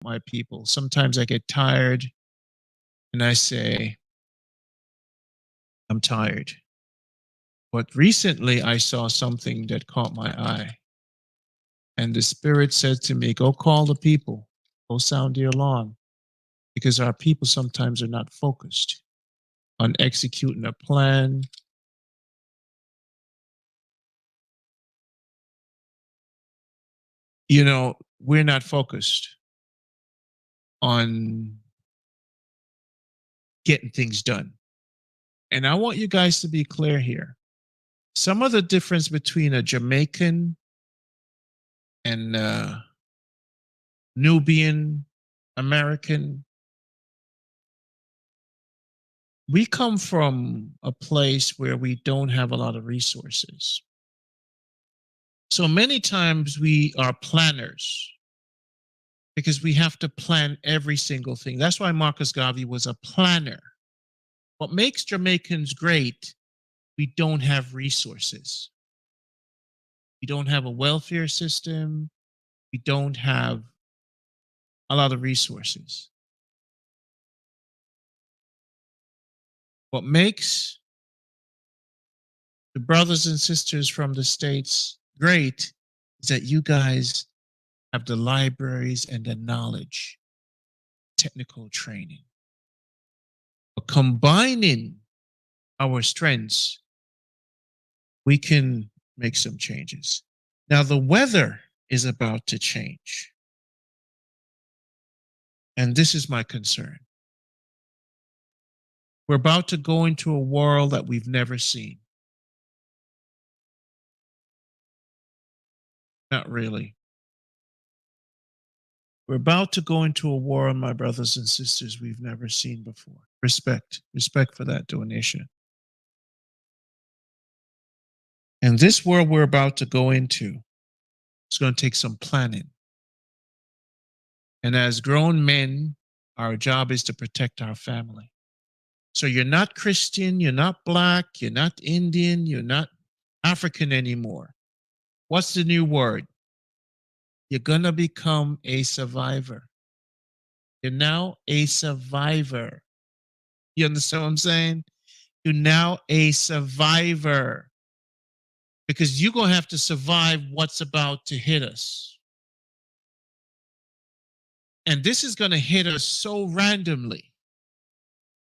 my people. Sometimes I get tired and I say, I'm tired. But recently I saw something that caught my eye. And the Spirit said to me, go call the people, go sound the alarm, because our people sometimes are not focused on executing a plan. You know, we're not focused on getting things done. And I want you guys to be clear here. Some of the difference between a Jamaican and Nubian American, we come from a place where we don't have a lot of resources. So many times we are planners because we have to plan every single thing. That's why Marcus Garvey was a planner. What makes Jamaicans great, we don't have resources. We don't have a welfare system. We don't have a lot of resources. What makes the brothers and sisters from the States great is that you guys have the libraries and the knowledge, technical training. But combining our strengths, we can make some changes. Now, the weather is about to change. And this is my concern. We're about to go into a world that we've never seen. Not really. We're about to go into a war, my brothers and sisters, we've never seen before. Respect for that donation. And this world we're about to go into, it's going to take some planning. And as grown men, our job is to protect our family. So you're not Christian, you're not Black, you're not Indian, you're not African anymore. What's the new word? You're going to become a survivor. You're now a survivor. You understand what I'm saying? You're now a survivor. Because you're going to have to survive what's about to hit us. And this is going to hit us so randomly,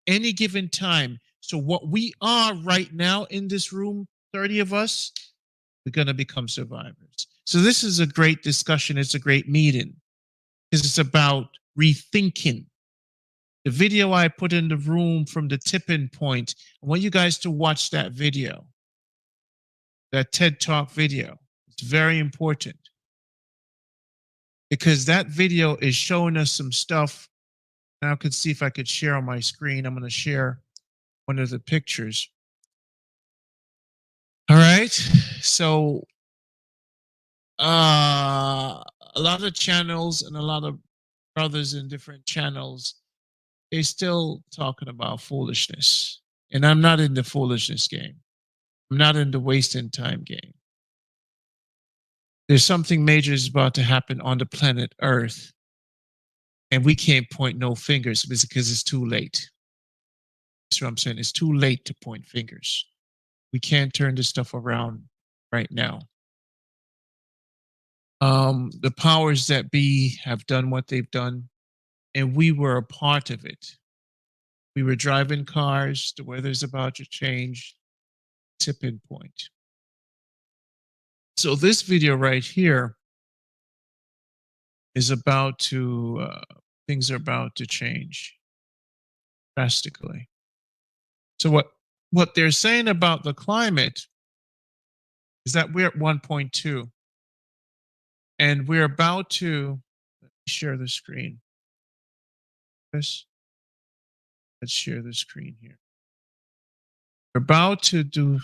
any given time. So what we are right now in this room, 30 of us, we're going to become survivors. So this is a great discussion. It's a great meeting because it's about rethinking. The video I put in the room from the tipping point, I want you guys to watch that video, that TED Talk video. It's very important because that video is showing us some stuff. Now I could see if I could share on my screen. I'm going to share one of the pictures. All right. So a lot of channels and a lot of brothers in different channels, they're still talking about foolishness. And I'm not in the foolishness game. I'm not in the wasting time game. There's something major is about to happen on the planet Earth. And we can't point no fingers because it's too late. That's what I'm saying. It's too late to point fingers. We can't turn this stuff around right now. The powers that be have done what they've done, and we were a part of it. We were driving cars. The weather's about to change. Tipping point. So this video right here is about to, things are about to change drastically. So what they're saying about the climate is that we're at 1.2. And we're about to, let me share the screen. Let's share the screen here. We're about to do,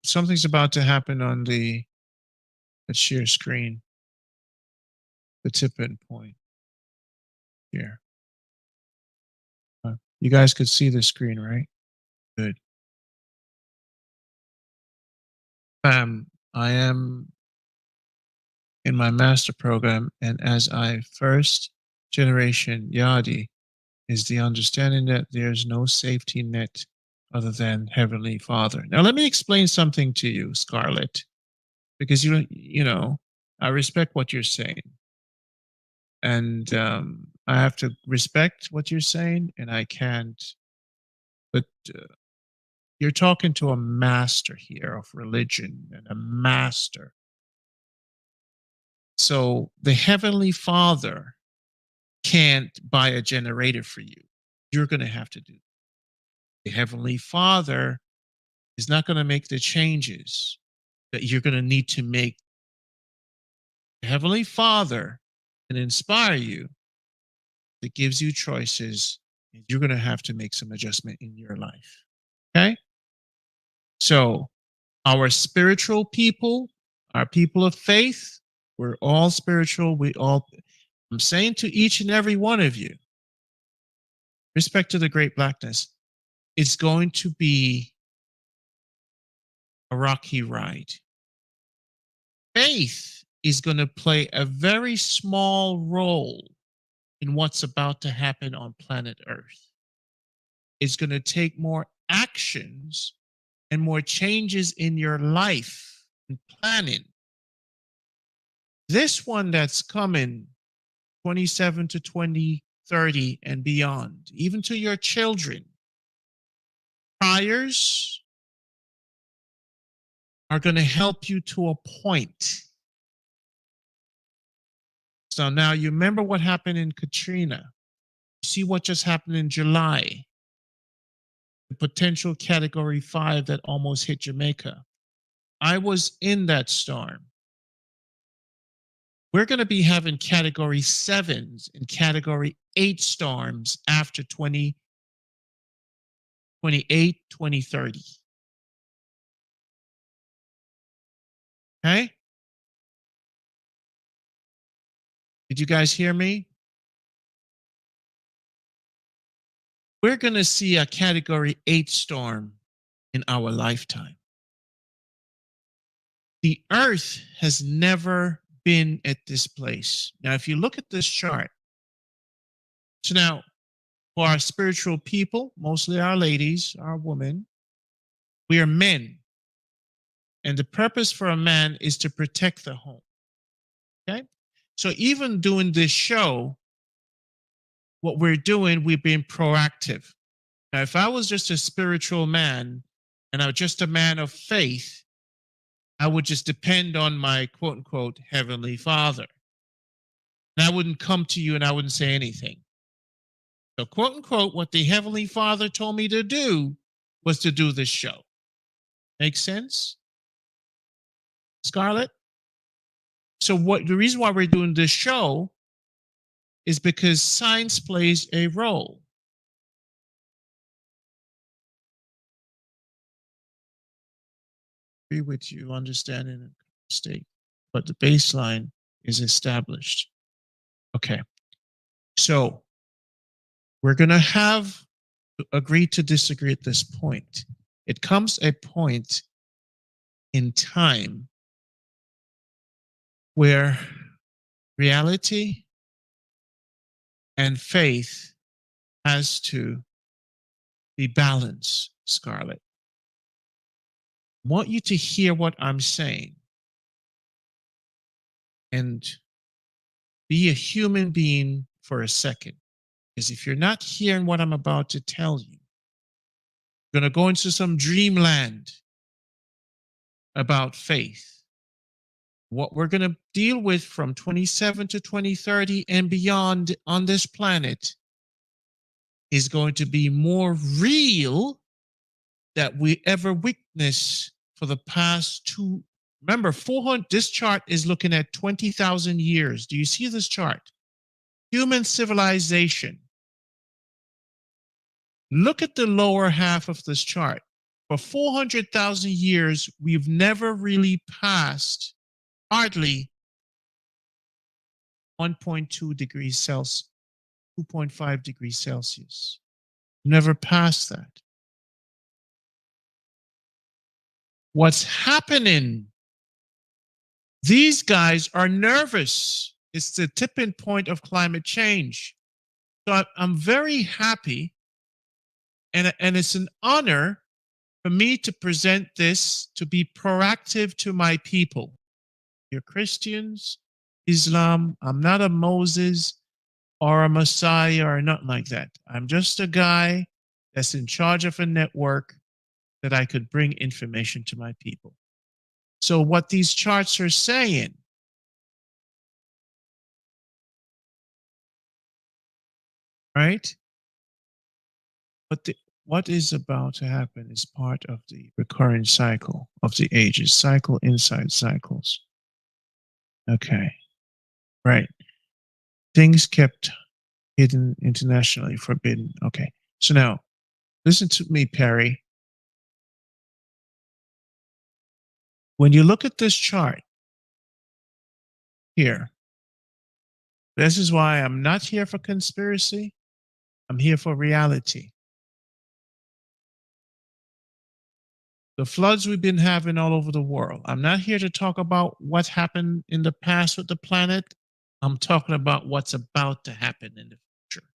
something's about to happen on the, let's share screen. The tip-in point here. You guys could see the screen, right? Good. I am in my master program, and as I first generation yadi is the understanding that there's no safety net other than Heavenly Father. Now, let me explain something to you, Scarlett, because I respect what you're saying, and I have to respect what you're saying, and I can't. But you're talking to a master here of religion and a master. So the Heavenly Father can't buy a generator for you. You're going to have to do it. The Heavenly Father is not going to make the changes that you're going to need to make. The Heavenly Father can inspire you. It gives you choices, and you're going to have to make some adjustment in your life. Okay? So, our spiritual people, our people of faith, we're all spiritual. I'm saying to each and every one of you, respect to the great blackness, it's going to be a rocky ride. Faith is going to play a very small role in what's about to happen on planet Earth. It's going to take more actions and more changes in your life and planning. This one that's coming 27 to 2030 and beyond, even to your children, priors are going to help you to a point. So now you remember what happened in Katrina. You see what just happened in July. The potential category 5 that almost hit Jamaica. I was in that storm. We're going to be having category 7s and category 8 storms after 2028, 2030. Okay? Did you guys hear me? We're going to see a category 8 storm in our lifetime. The earth has never been at this place. Now, if you look at this chart, so now for our spiritual people, mostly our ladies, our women, we are men. And the purpose for a man is to protect the home. Okay? So even doing this show, what we're doing, we're being proactive. Now, if I was just a spiritual man and I was just a man of faith, I would just depend on my quote unquote Heavenly Father. And I wouldn't come to you and I wouldn't say anything. So, quote unquote, what the Heavenly Father told me to do was to do this show. Make sense? Scarlett? So the reason why we're doing this show is because science plays a role. Agree with you, understanding and state, but the baseline is established. Okay. So we're going to have to agree to disagree at this point. It comes a point in time where reality and faith has to be balanced, Scarlett. I want you to hear what I'm saying and be a human being for a second. Because if you're not hearing what I'm about to tell you, you're going to go into some dreamland about faith. What we're going to deal with from 27 to 2030 and beyond on this planet is going to be more real that we ever witnessed for the past two. Remember, 400. This chart is looking at 20,000 years. Do you see this chart? Human civilization. Look at the lower half of this chart. For 400,000 years, we've never really passed hardly 1.2 degrees Celsius, 2.5 degrees Celsius. Never passed that. What's happening? These guys are nervous It's the tipping point of climate change. So I'm very happy, and it's an honor for me to present this, to be proactive to my people. You're Christians, Islam. I'm not a Moses or a Messiah or nothing like that. I'm just a guy that's in charge of a network that I could bring information to my people. So what these charts are saying, right? What is about to happen is part of the recurring cycle of the ages, cycle inside cycles. Okay, right. Things kept hidden internationally, forbidden. Okay, so now listen to me, Perry. When you look at this chart here, this is why I'm not here for conspiracy. I'm here for reality. The floods we've been having all over the world. I'm not here to talk about what happened in the past with the planet. I'm talking about what's about to happen in the future.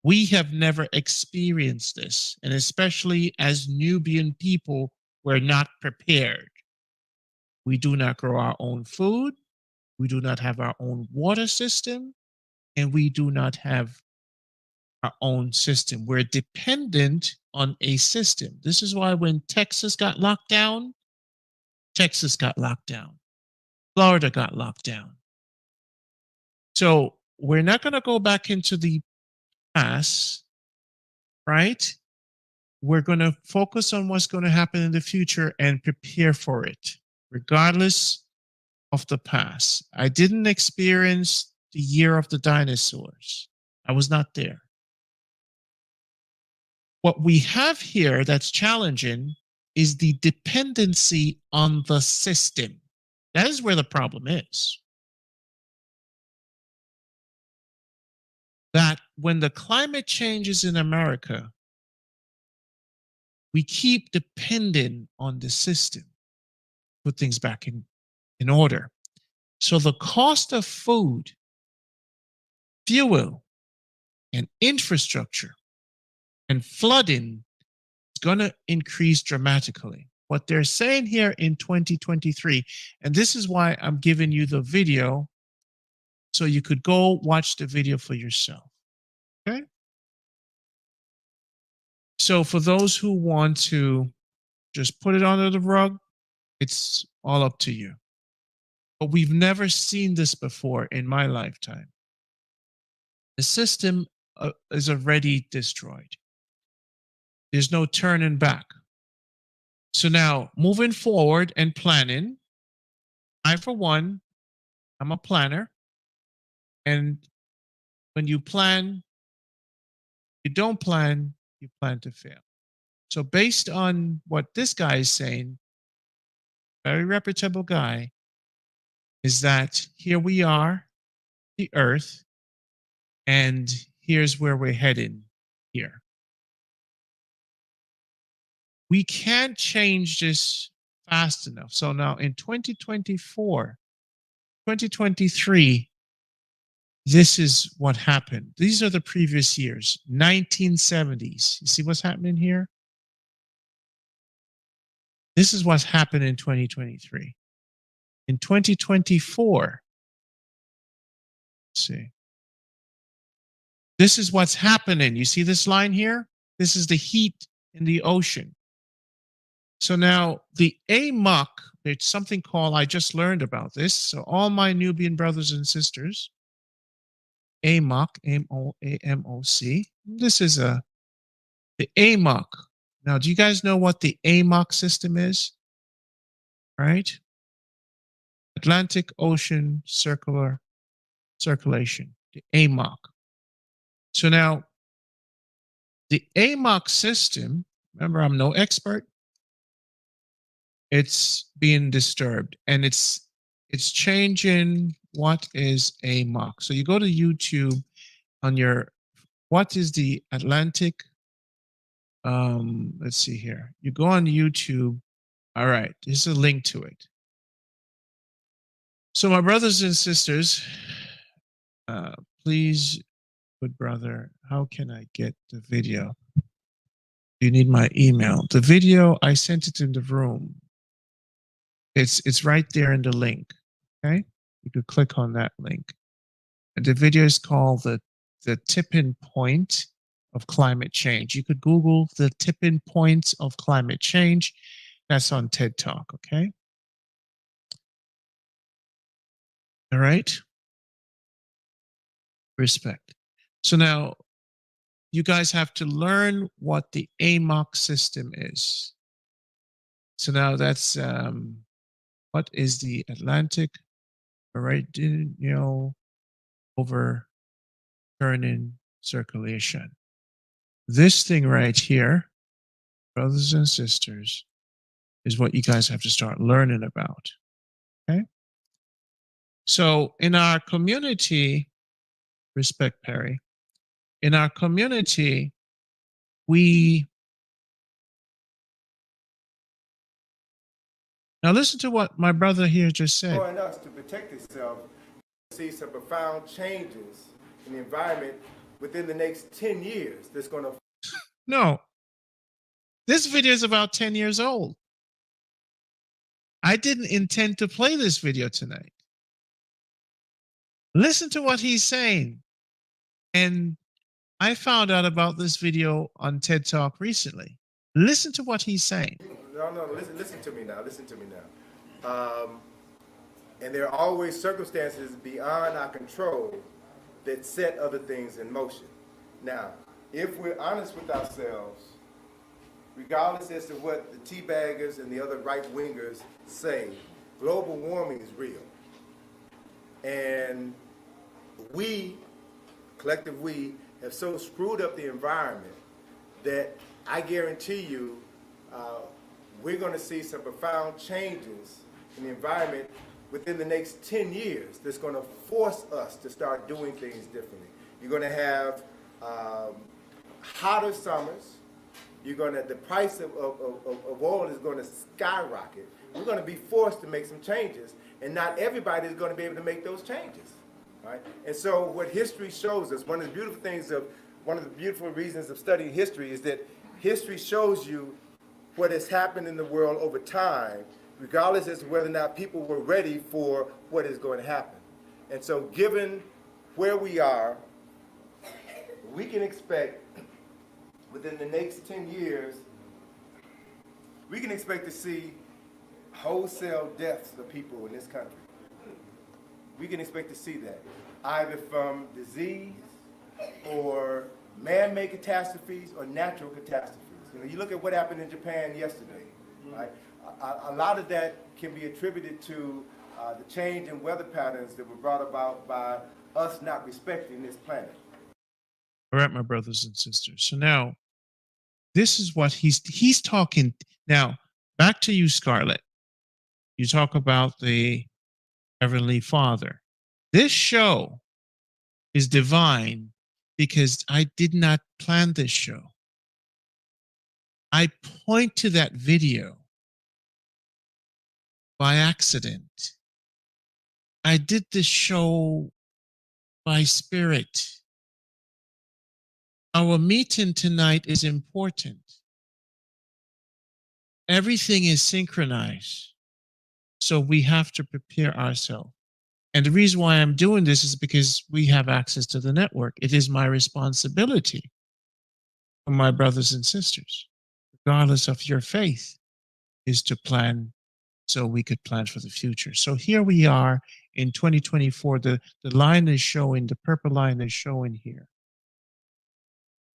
We have never experienced this, and especially as Nubian people, we're not prepared. We do not grow our own food. We do not have our own water system, and we do not have our own system. We're dependent on a system. This is why when Texas got locked down, Texas got locked down. Florida got locked down. So we're not going to go back into the past, right? We're going to focus on what's going to happen in the future and prepare for it, regardless of the past. I didn't experience the year of the dinosaurs. I was not there. What we have here that's challenging is the dependency on the system. That is where the problem is. That when the climate changes in America, we keep depending on the system, put things back in order. So the cost of food, fuel, and infrastructure and flooding is going to increase dramatically. What they're saying here in 2023, and this is why I'm giving you the video so you could go watch the video for yourself. Okay? So for those who want to just put it under the rug, it's all up to you. But we've never seen this before in my lifetime. The system is already destroyed. There's no turning back. So now, moving forward and planning, I, for one, I'm a planner. And when you plan, you don't plan, you plan to fail. So based on what this guy is saying, very reputable guy, is that here we are, the Earth, and here's where we're heading here. We can't change this fast enough. So now in 2024, 2023, this is what happened. These are the previous years, 1970s. You see what's happening here? This is what's happened in 2023. In 2024, let's see. This is what's happening. You see this line here? This is the heat in the ocean. So now the AMOC, it's something called, I just learned about this. So all my Nubian brothers and sisters, AMOC, AMOC. This is the AMOC. Now, do you guys know what the AMOC system is? Right? Atlantic Ocean Circulation, the AMOC. So now, the AMOC system, remember, I'm no expert. It's being disturbed, and it's changing what is AMOC. So you go to YouTube on your, what is the Atlantic? Let's see here. You go on YouTube. All right, this is a link to it. So, my brothers and sisters, please, good brother, how can I get the video? You need my email. The video, I sent it in the room. It's right there in the link. Okay, you could click on that link. And the video is called the tipping point of climate change. You could Google the tipping points of climate change. That's on TED Talk. Okay. All right. Respect. So now you guys have to learn what the AMOC system is. So now that's what is the Atlantic Meridian overturning circulation. This thing right here, brothers and sisters, is what you guys have to start learning about. Okay. So in our community, respect Perry, in our community, now listen to what my brother here just said. For us to protect itself, see some profound changes in the environment within the next 10 years that's going to... No, this video is about 10 years old. I didn't intend to play this video tonight. Listen to what he's saying. And I found out about this video on TED Talk recently. Listen to what he's saying. No, listen to me now. Listen to me now. And there are always circumstances beyond our control that set other things in motion. Now, if we're honest with ourselves, regardless as to what the teabaggers and the other right-wingers say, global warming is real. And we, collective we, have so screwed up the environment that I guarantee you we're going to see some profound changes in the environment within the next 10 years that's going to force us to start doing things differently. You're going to have hotter summers. The price of oil is going to skyrocket. We're going to be forced to make some changes, and not everybody is going to be able to make those changes. Right? And so what history shows us, one of the beautiful reasons of studying history is that history shows you what has happened in the world over time, regardless as to whether or not people were ready for what is going to happen. And so given where we are, we can expect within the next 10 years, we can expect to see wholesale deaths of people in this country. We can expect to see that, either from disease or man-made catastrophes or natural catastrophes. You know, you look at what happened in Japan yesterday, right? A lot of that can be attributed to the change in weather patterns that were brought about by us not respecting this planet. All right, my brothers and sisters. So now, this is what he's talking. Now, back to you, Scarlett. You talk about the Heavenly Father. This show is divine because I did not plan this show. I point to that video by accident. I did this show by spirit. Our meeting tonight is important. Everything is synchronized. So we have to prepare ourselves. And the reason why I'm doing this is because we have access to the network. It is my responsibility for my brothers and sisters, regardless of your faith, is to plan so we could plan for the future. So here we are in 2024. The line is showing, the purple line is showing here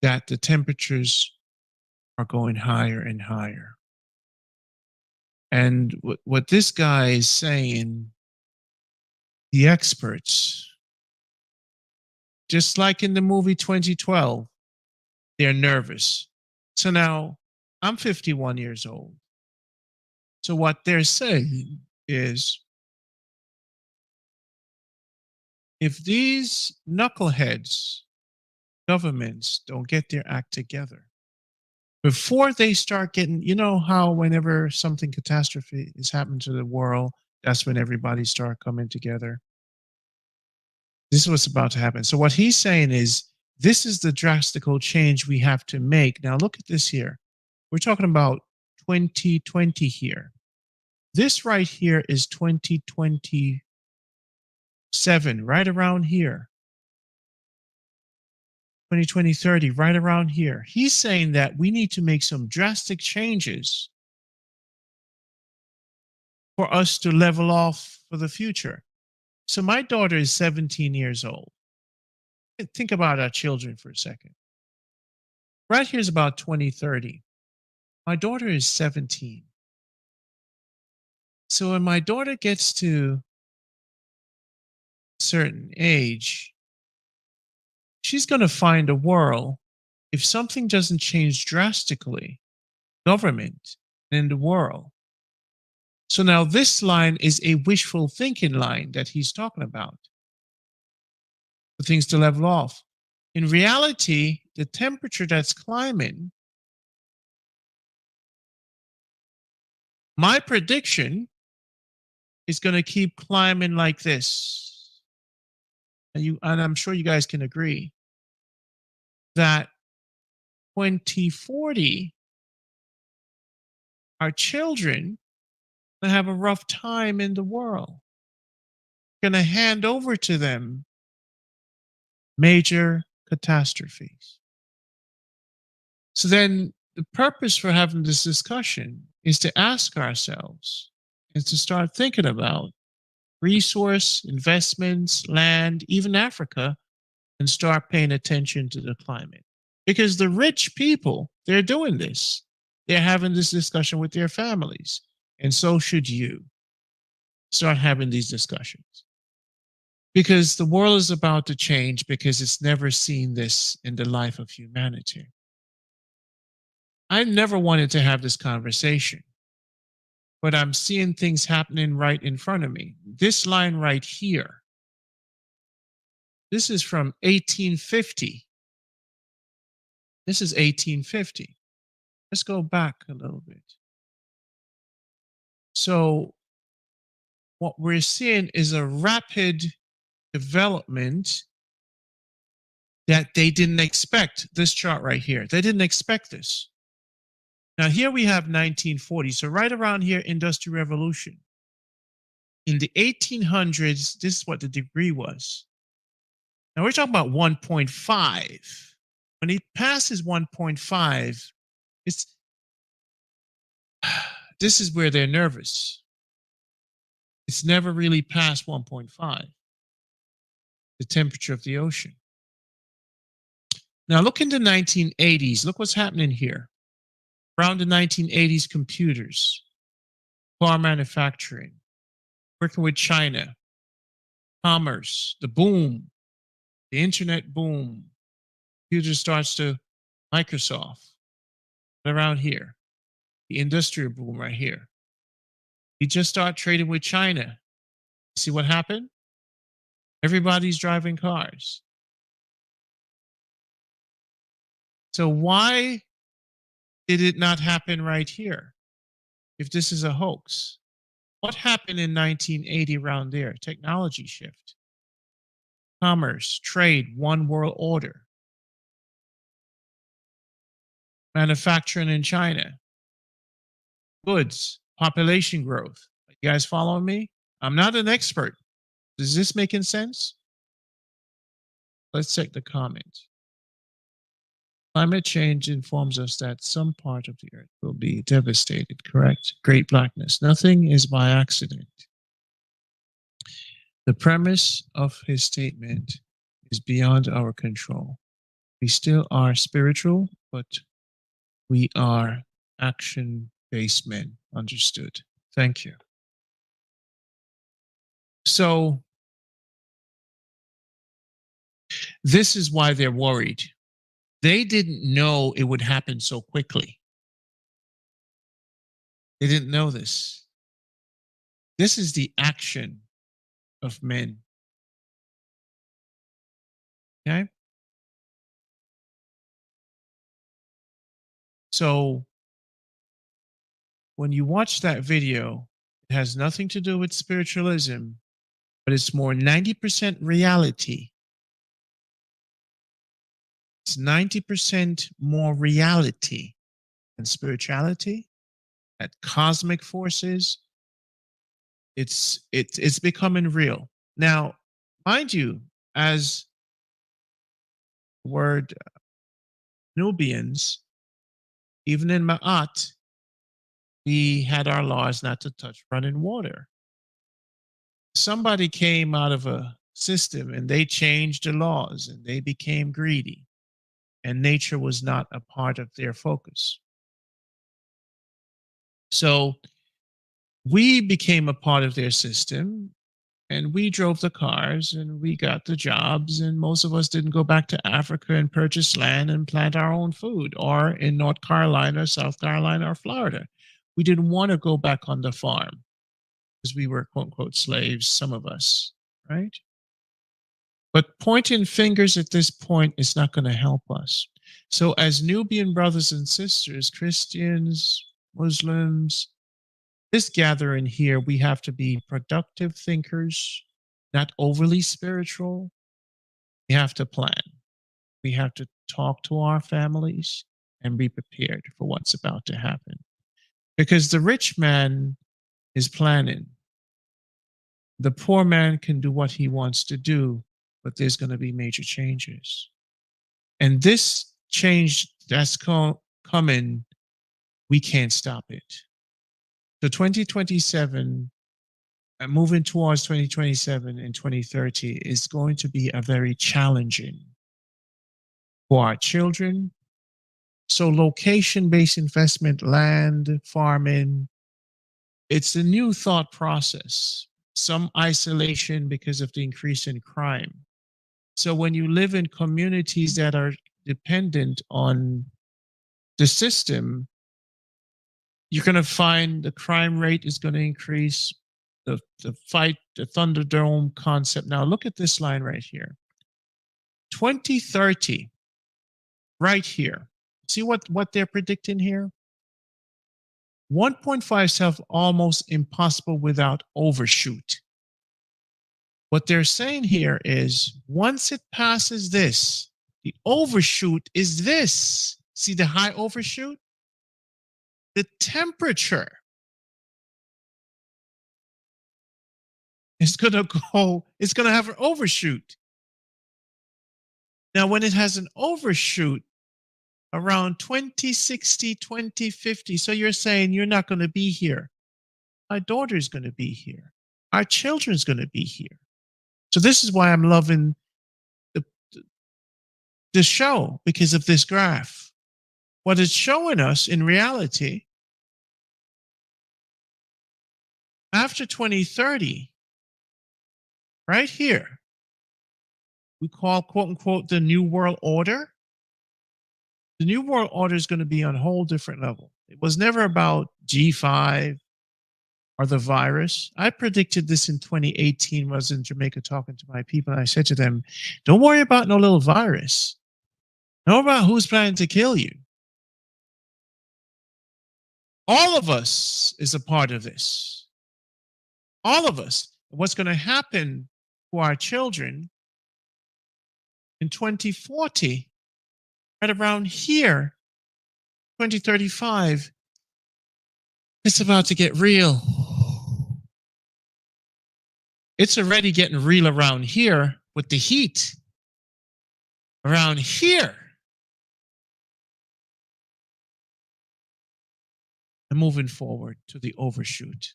that the temperatures are going higher and higher. And what this guy is saying, the experts, just like in the movie 2012, they're nervous. So now I'm 51 years old. So what they're saying is, if these knuckleheads, governments, don't get their act together, before they start getting, you know how whenever something catastrophe is happening to the world, That's when everybody start coming together. This is what's about to happen. So what he's saying is, this is the drastical change we have to make. Now look at this here. We're talking about 2020 here. This right here is 2027, right around here. 2030, right around here. He's saying that we need to make some drastic changes for us to level off for the future. So my daughter is 17 years old. Think about our children for a second. Right here is about 2030. My daughter is 17. So when my daughter gets to a certain age, she's going to find a world, if something doesn't change drastically, government and the world. So now this line is a wishful thinking line that he's talking about, for things to level off. In reality, the temperature that's climbing, my prediction is going to keep climbing like this. And I'm sure you guys can agree that 2040, our children will have a rough time in the world. Going to hand over to them major catastrophes. So then the purpose for having this discussion is to ask ourselves, is to start thinking about resource, investments, land, even Africa, and start paying attention to the climate. Because the rich people, they're doing this. They're having this discussion with their families. And so should you. Start having these discussions. Because the world is about to change, because it's never seen this in the life of humanity. I never wanted to have this conversation, but I'm seeing things happening right in front of me. This line right here, this is from 1850. This is 1850. Let's go back a little bit. So what we're seeing is a rapid development that they didn't expect. This chart right here, they didn't expect this. Now here we have 1940. So right around here, Industrial Revolution. In the 1800s, this is what the degree was. Now we're talking about 1.5. When it passes 1.5, it's this is where they're nervous. It's never really past 1.5, the temperature of the ocean. Now look in the 1980s. Look what's happening here. Around the 1980s, computers, car manufacturing, working with China, commerce, the boom, the internet boom. Computer starts to Microsoft. Around here, the industrial boom right here. You just start trading with China. See what happened? Everybody's driving cars. So why did it not happen right here? If this is a hoax, what happened in 1980 around there? Technology shift, commerce, trade, one world order, manufacturing in China, goods, population growth. You guys following me? I'm not an expert. Is this making sense? Let's check the comment. Climate change informs us that some part of the earth will be devastated, correct? Great blackness. Nothing is by accident. The premise of his statement is beyond our control. We still are spiritual, but we are action-based men. Understood. Thank you. So this is why they're worried. They didn't know it would happen so quickly. They didn't know this. This is the action of men. Okay? So when you watch that video, It has nothing to do with spiritualism, but it's more 90% reality. It's 90% more reality than spirituality, at cosmic forces. It's becoming real. Now, mind you, as the word Nubians, even in Ma'at, we had our laws not to touch running water. Somebody came out of a system and they changed the laws and they became greedy, and nature was not a part of their focus. So we became a part of their system, and we drove the cars and we got the jobs, and most of us didn't go back to Africa and purchase land and plant our own food, or in North Carolina, South Carolina, or Florida. We didn't want to go back on the farm because we were quote unquote slaves, some of us, right? But pointing fingers at this point is not going to help us. So as Nubian brothers and sisters, Christians, Muslims, this gathering here, we have to be productive thinkers, not overly spiritual. We have to plan. We have to talk to our families and be prepared for what's about to happen. Because the rich man is planning. The poor man can do what he wants to do, but there's going to be major changes. And this change that's coming, we can't stop it. So 2027, moving towards 2027 and 2030 is going to be a very challenging for our children. So location-based investment, land, farming, it's a new thought process. Some isolation because of the increase in crime. So when you live in communities that are dependent on the system, you're going to find the crime rate is going to increase. The Thunderdome concept. Now look at this line right here. 2030, right here. See what they're predicting here? 1.5 self almost impossible without overshoot. What they're saying here is once it passes this, the overshoot is this. See the high overshoot? The temperature is going to go, it's going to have an overshoot. Now, when it has an overshoot around 2060, 2050, so you're saying you're not going to be here. My daughter's going to be here. Our children's going to be here. So this is why I'm loving the show, because of this graph. What it's showing us in reality, after 2030, right here, we call quote unquote the New World Order. The New World Order is going to be on a whole different level. It was never about G5 or the virus. I predicted this in 2018 when I was in Jamaica talking to my people. And I said to them, don't worry about no little virus. Know about who's planning to kill you. All of us is a part of this. All of us. What's going to happen to our children in 2040, right around here, 2035, it's about to get real. It's already getting real around here with the heat. Around here. And moving forward to the overshoot.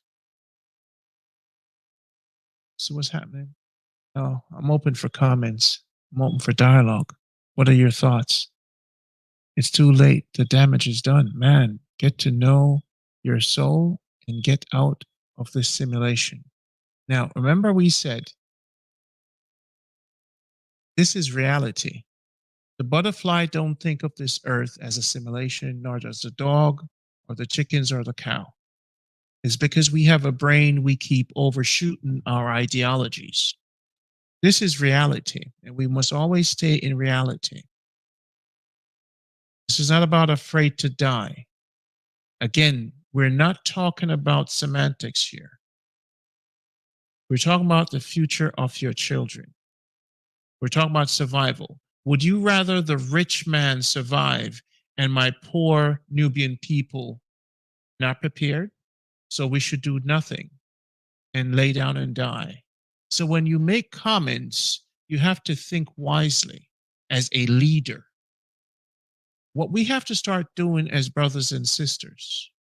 So what's happening? Oh, I'm open for comments. I'm open for dialogue. What are your thoughts? It's too late. The damage is done. Man, get to know your soul and get out of this simulation. Now, remember we said, this is reality. The butterfly don't think of this earth as a simulation, nor does the dog or the chickens or the cow. It's because we have a brain, we keep overshooting our ideologies. This is reality, and we must always stay in reality. This is not about afraid to die. Again, we're not talking about semantics here. We're talking about the future of your children. We're talking about survival. Would you rather the rich man survive and my poor Nubian people not prepared? So we should do nothing and lay down and die. So when you make comments, you have to think wisely as a leader. What we have to start doing as brothers and sisters,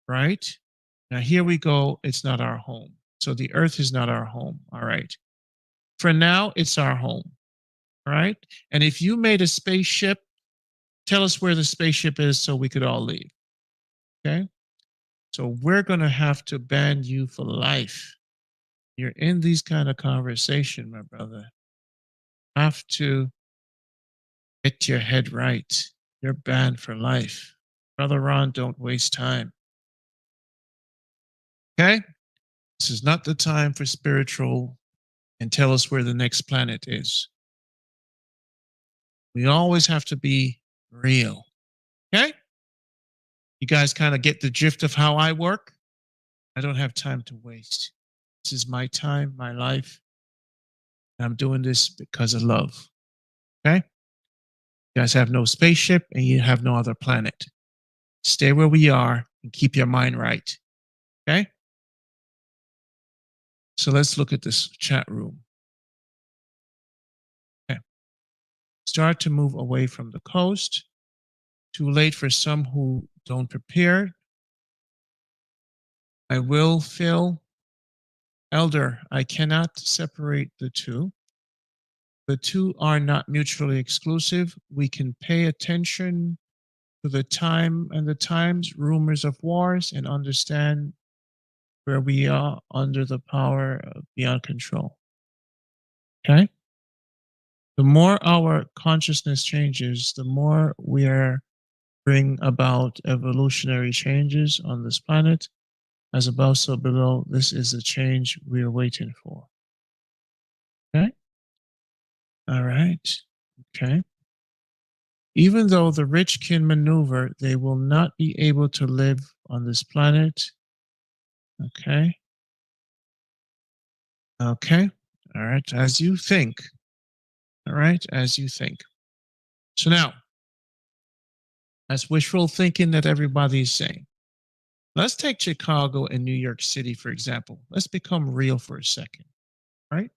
right? Now, here we go. It's not our home. So the earth is not our home. All right. For now, it's our home. All right. And if you made a spaceship, tell us where the spaceship is so we could all leave. Okay. So we're going to have to ban you for life. You're in these kind of conversation, my brother. Have to get your head right. You're banned for life. BrotherRonn, don't waste time. Okay? This is not the time for spiritual and tell us where the next planet is. We always have to be real. Okay? You guys kind of get the gist of how I work? I don't have time to waste. This is my time, my life. And I'm doing this because of love. Okay? You guys have no spaceship and you have no other planet. Stay where we are and keep your mind right. Okay? So let's look at this chat room. Okay. Start to move away from the coast. Too late for some who don't prepare. I will fill. Elder, I cannot separate the two. The two are not mutually exclusive. We can pay attention to the time and the times, rumors of wars, and understand where we are under the power of beyond control. Okay? The more our consciousness changes, the more we are bring about evolutionary changes on this planet. As above, so below, this is the change we are waiting for. Okay? All right. Okay. Even though the rich can maneuver, they will not be able to live on this planet. Okay. Okay. All right. As you think. All right. As you think. So now, that's wishful thinking that everybody's saying. Let's take Chicago and New York City, for example. Let's become real for a second, right?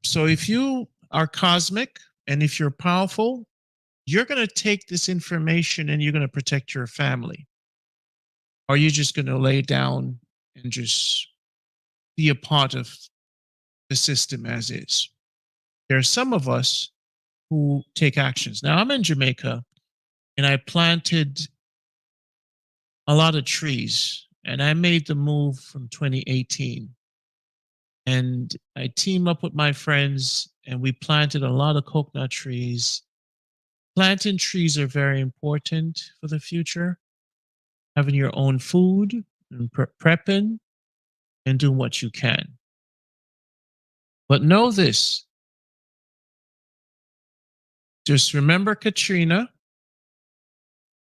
So if you are cosmic and if you're powerful, you're going to take this information and you're going to protect your family. Or you're just going to lay down and just be a part of the system as is. There are some of us who take actions. Now, I'm in Jamaica and I planted a lot of trees and I made the move from 2018. And I teamed up with my friends and we planted a lot of coconut trees. Planting trees are very important for the future. Having your own food and prepping and doing what you can. But know this. Just remember Katrina.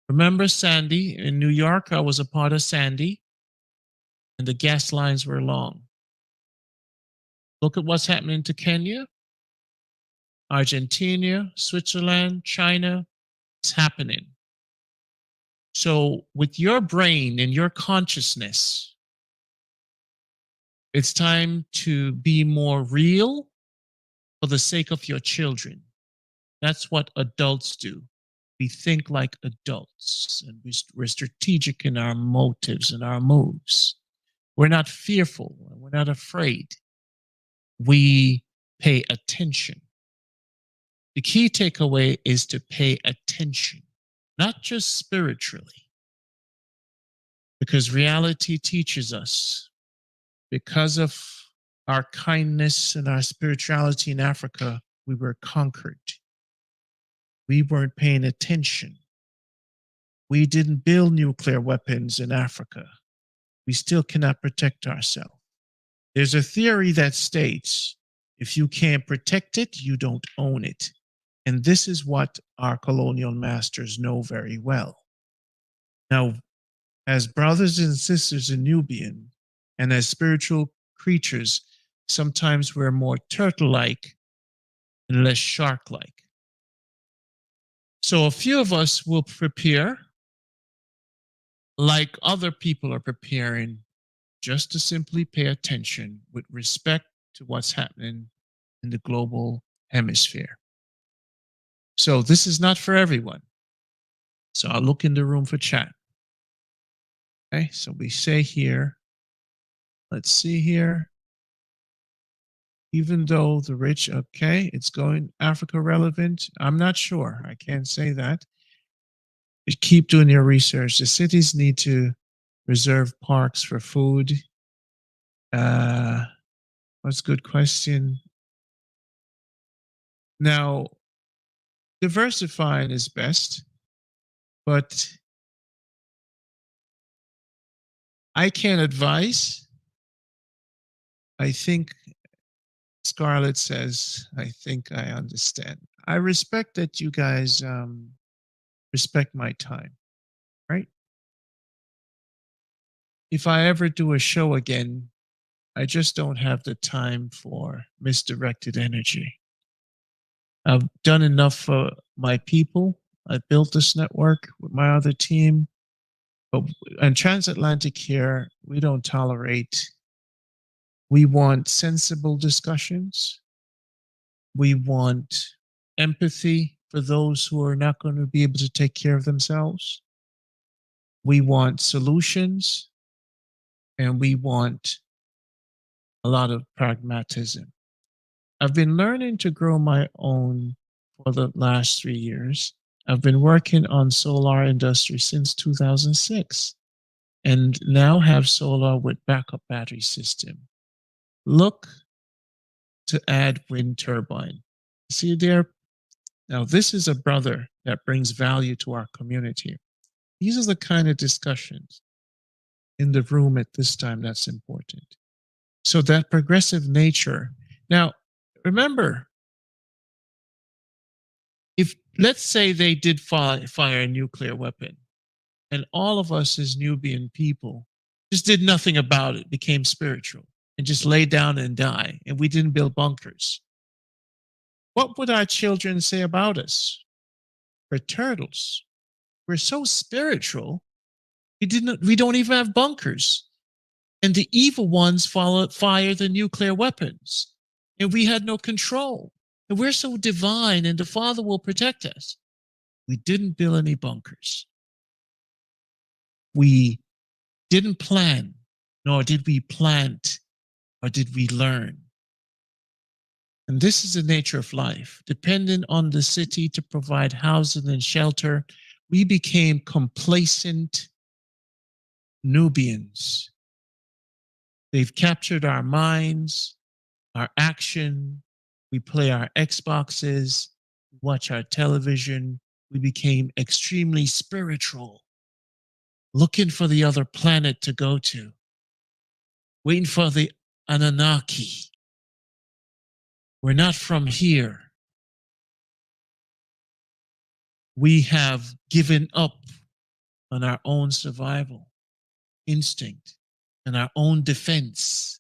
Remember Sandy. In New York, I was a part of Sandy. And the gas lines were long. Look at what's happening to Kenya, Argentina, Switzerland, China. It's happening. So with your brain and your consciousness, it's time to be more real for the sake of your children. That's what adults do. We think like adults and we're strategic in our motives and our moves. We're not fearful. We're not afraid. We pay attention. The key takeaway is to pay attention, not just spiritually, because reality teaches us because of our kindness and our spirituality in Africa, we were conquered. We weren't paying attention. We didn't build nuclear weapons in Africa. We still cannot protect ourselves. There's a theory that states, if you can't protect it, you don't own it. And this is what our colonial masters know very well. Now, as brothers and sisters in Nubian, and as spiritual creatures, sometimes we're more turtle-like and less shark-like. So a few of us will prepare like other people are preparing, just to simply pay attention with respect to what's happening in the global hemisphere. So this is not for everyone. So I'll look in the room for chat. Okay, so we say here, let's see here. Even though the rich, okay, it's going Africa relevant. I'm not sure. I can't say that. But keep doing your research. The cities need to reserve parks for food. What's a good question? Now, diversifying is best, but I can't advise. I think Scarlett says, I think I understand. I respect that you guys respect my time, right? If I ever do a show again, I just don't have the time for misdirected energy. I've done enough for my people. I built this network with my other team. But on TransAtlantic here, we don't tolerate. We want sensible discussions. We want empathy for those who are not going to be able to take care of themselves. We want solutions, and we want a lot of pragmatism. I've been learning to grow my own for the last 3 years. I've been working on solar industry since 2006 and now have solar with backup battery system. Look to add wind turbine. See there? Now this is a brother that brings value to our community. These are the kind of discussions in the room at this time that's important. So that progressive nature. Now, remember, if let's say they did fire a nuclear weapon and all of us as Nubian people just did nothing about it, became spiritual and just lay down and die, and we didn't build bunkers, what would our children say about us? We're turtles. We're so spiritual. We don't even have bunkers. And the evil ones fire the nuclear weapons. And we had no control. And we're so divine, and the Father will protect us. We didn't build any bunkers. We didn't plan, nor did we plant, or did we learn. And this is the nature of life. Dependent on the city to provide housing and shelter, we became complacent Nubians. They've captured our minds, our action. We play our Xboxes, watch our television. We became extremely spiritual, looking for the other planet to go to, waiting for the Anunnaki. We're not from here. We have given up on our own survival instinct and our own defense.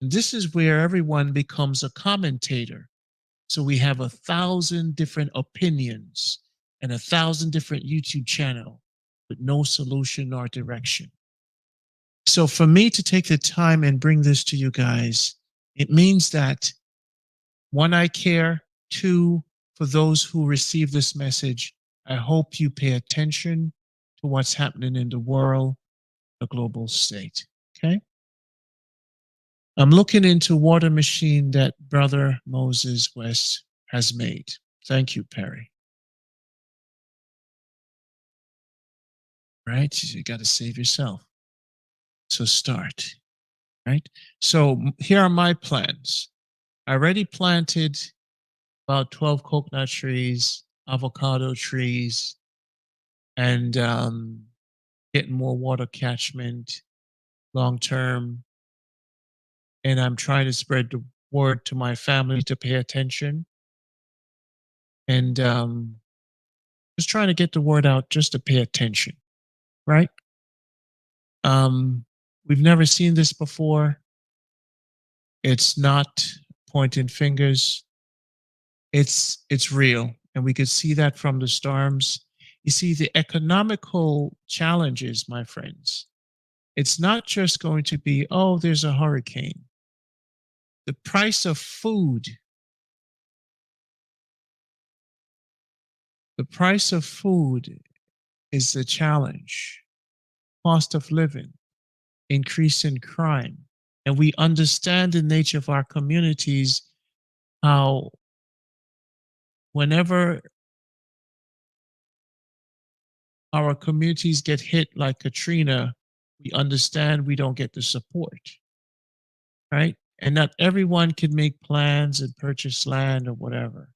And this is where everyone becomes a commentator. So we have 1,000 different opinions and 1,000 different YouTube channels with no solution or direction. So for me to take the time and bring this to you guys, it means that one, I care. Two, for those who receive this message, I hope you pay attention to what's happening in the world, the global state. Okay? I'm looking into water machine that Brother Moses West has made. Thank you, Perry. Right? You got to save yourself. So start. Right? So here are my plans. I already planted about 12 coconut trees, avocado trees, and getting more water catchment long term. And I'm trying to spread the word to my family to pay attention. And just trying to get the word out just to pay attention, right? We've never seen this before. It's not pointing fingers. It's real, and we could see that from the storms. You see, the economical challenges, my friends, it's not just going to be, oh, there's a hurricane. The price of food, the price of food is a challenge. Cost of living, increase in crime. And we understand the nature of our communities, how whenever our communities get hit like Katrina, we understand we don't get the support, right? And not everyone can make plans and purchase land or whatever.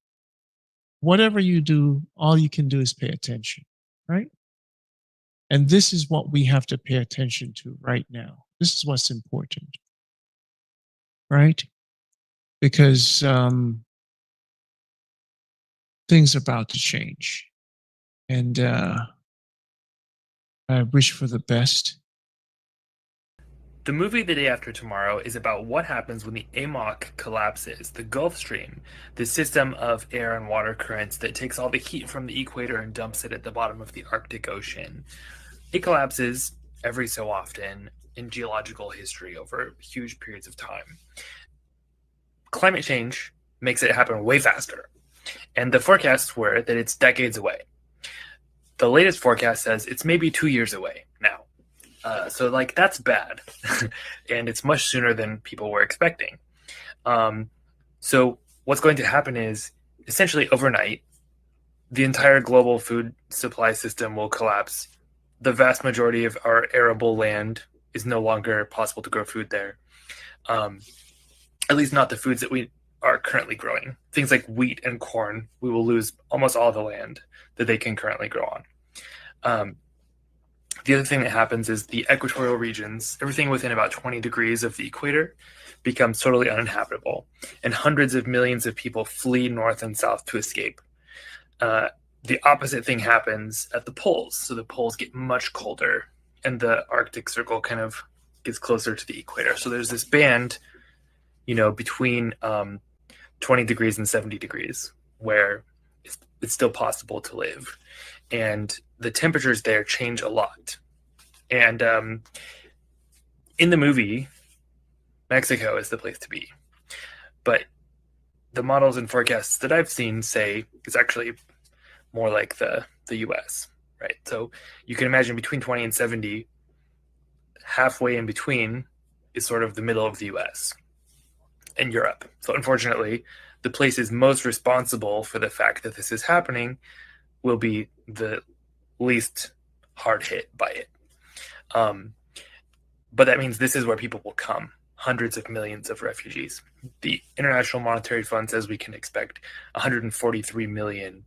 Whatever you do, all you can do is pay attention, right? And this is what we have to pay attention to right now. This is what's important, right? Because things are about to change. And I wish for the best. The movie The Day After Tomorrow is about what happens when the AMOC collapses, the Gulf Stream, the system of air and water currents that takes all the heat from the equator and dumps it at the bottom of the Arctic Ocean. It collapses every so often in geological history over huge periods of time. Climate change makes it happen way faster, and the forecasts were that it's decades away. The latest forecast says it's maybe 2 years away now. So like that's bad, and it's much sooner than people were expecting. So what's going to happen is essentially overnight, the entire global food supply system will collapse. The vast majority of our arable land is no longer possible to grow food there. At least not the foods that we are currently growing. Things like wheat and corn, we will lose almost all the land that they can currently grow on. The other thing that happens is the equatorial regions, everything within about 20 degrees of the equator, becomes totally uninhabitable, and hundreds of millions of people flee north and south to escape. The opposite thing happens at the poles. So the poles get much colder, and the Arctic Circle kind of gets closer to the equator. So there's this band, between 20 degrees and 70 degrees, where it's still possible to live. And the temperatures there change a lot. And in the movie, Mexico is the place to be. But the models and forecasts that I've seen say it's actually more like the US, right? So you can imagine between 20 and 70, halfway in between is sort of the middle of the US and Europe. So unfortunately, the places most responsible for the fact that this is happening will be the least hard hit by it. But that means this is where people will come, hundreds of millions of refugees. The International Monetary Fund says we can expect 143 million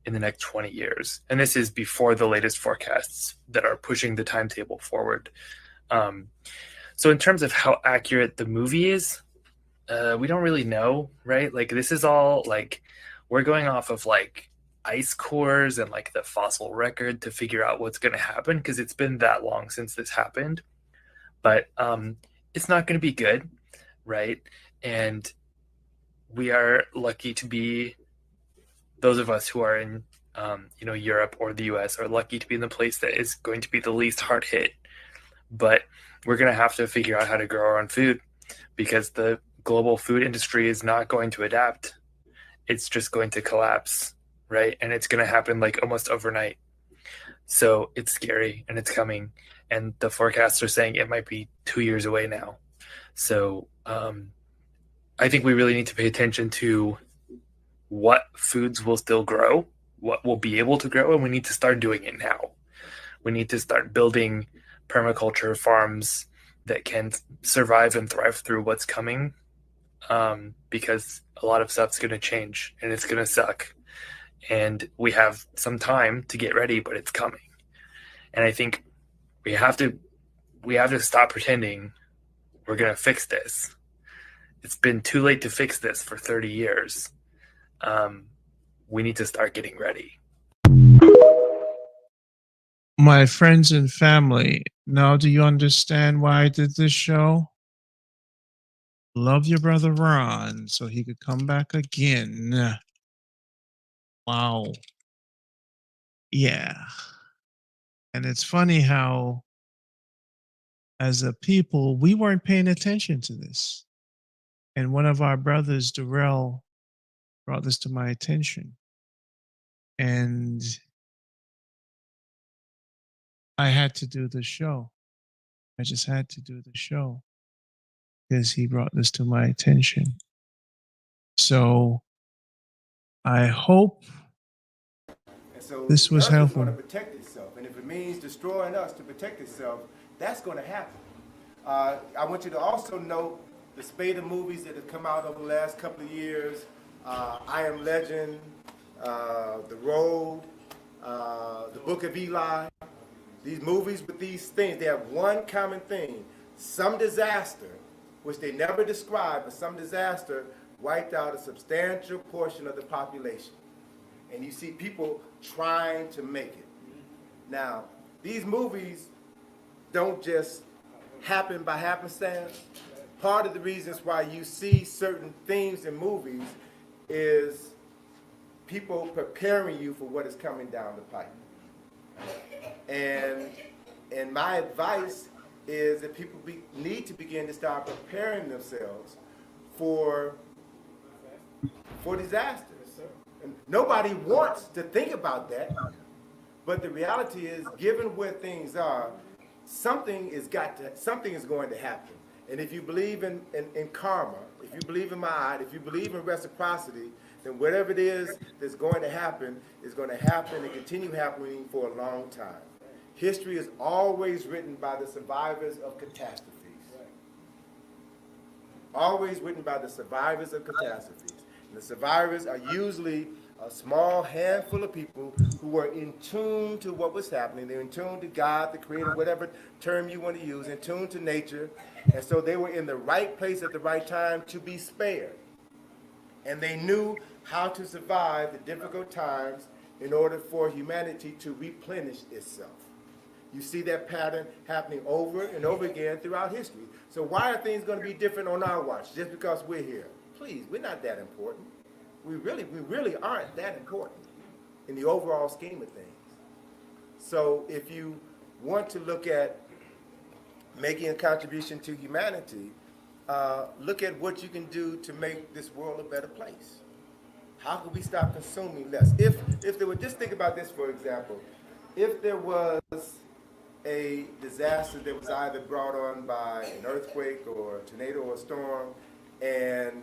in the next 20 years. And this is before the latest forecasts that are pushing the timetable forward. So in terms of how accurate the movie is, we don't really know, right? Like this is all like, we're going off of like ice cores and like the fossil record to figure out what's going to happen, because it's been that long since this happened. But it's not going to be good, right? And we are lucky to be, those of us who are in Europe or the US are lucky to be in the place that is going to be the least hard hit. But we're going to have to figure out how to grow our own food, because the global food industry is not going to adapt. It's just going to collapse, right? And it's going to happen like almost overnight. So it's scary, and it's coming. And the forecasts are saying it might be 2 years away now. So I think we really need to pay attention to what foods will still grow, what will be able to grow, and we need to start doing it now. We need to start building permaculture farms that can survive and thrive through what's coming, because a lot of stuff's going to change and it's going to suck. And we have some time to get ready, but it's coming. And I think we have to stop pretending we're going to fix this. It's been too late to fix this for 30 years. We need to start getting ready. my friends and family, now do you understand why I did this show? Love your brother Ron so he could come back again. Wow. Yeah. And it's funny how, as a people, we weren't paying attention to this. And one of our brothers, Darrell, brought this to my attention. And I had to do the show. I just had to do the show because he brought this to my attention. So I hope And so this was the earth is going helpful. to protect itself. And if it means destroying us to protect itself, that's going to happen. I want you to also note the spate of movies that have come out over the last couple of years. I Am Legend, The Road, The Book of Eli. These movies with these things, they have one common thing. Some disaster, which they never describe, but some disaster wiped out a substantial portion of the population. And you see people trying to make it. Now, these movies don't just happen by happenstance. Part of the reasons why you see certain themes in movies is people preparing you for what is coming down the pipe. And my advice is that people need to begin to start preparing themselves for disaster. And nobody wants to think about that, but the reality is, given where things are, something is going to happen. And if you believe in karma, if you believe in ma'at, if you believe in reciprocity, then whatever it is that's going to happen is going to happen and continue happening for a long time. History is always written by the survivors of catastrophes. Always written by the survivors of catastrophes. And the survivors are usually a small handful of people who were in tune to what was happening. They're in tune to God, the Creator, whatever term you want to use, in tune to nature. And so they were in the right place at the right time to be spared. And they knew how to survive the difficult times in order for humanity to replenish itself. You see that pattern happening over and over again throughout history. So why are things going to be different on our watch just because we're here? Please, we're not that important. We really aren't that important in the overall scheme of things. So if you want to look at making a contribution to humanity, look at what you can do to make this world a better place. How can we stop consuming less? If there were, just think about this, for example, if there was a disaster that was either brought on by an earthquake or a tornado or a storm, and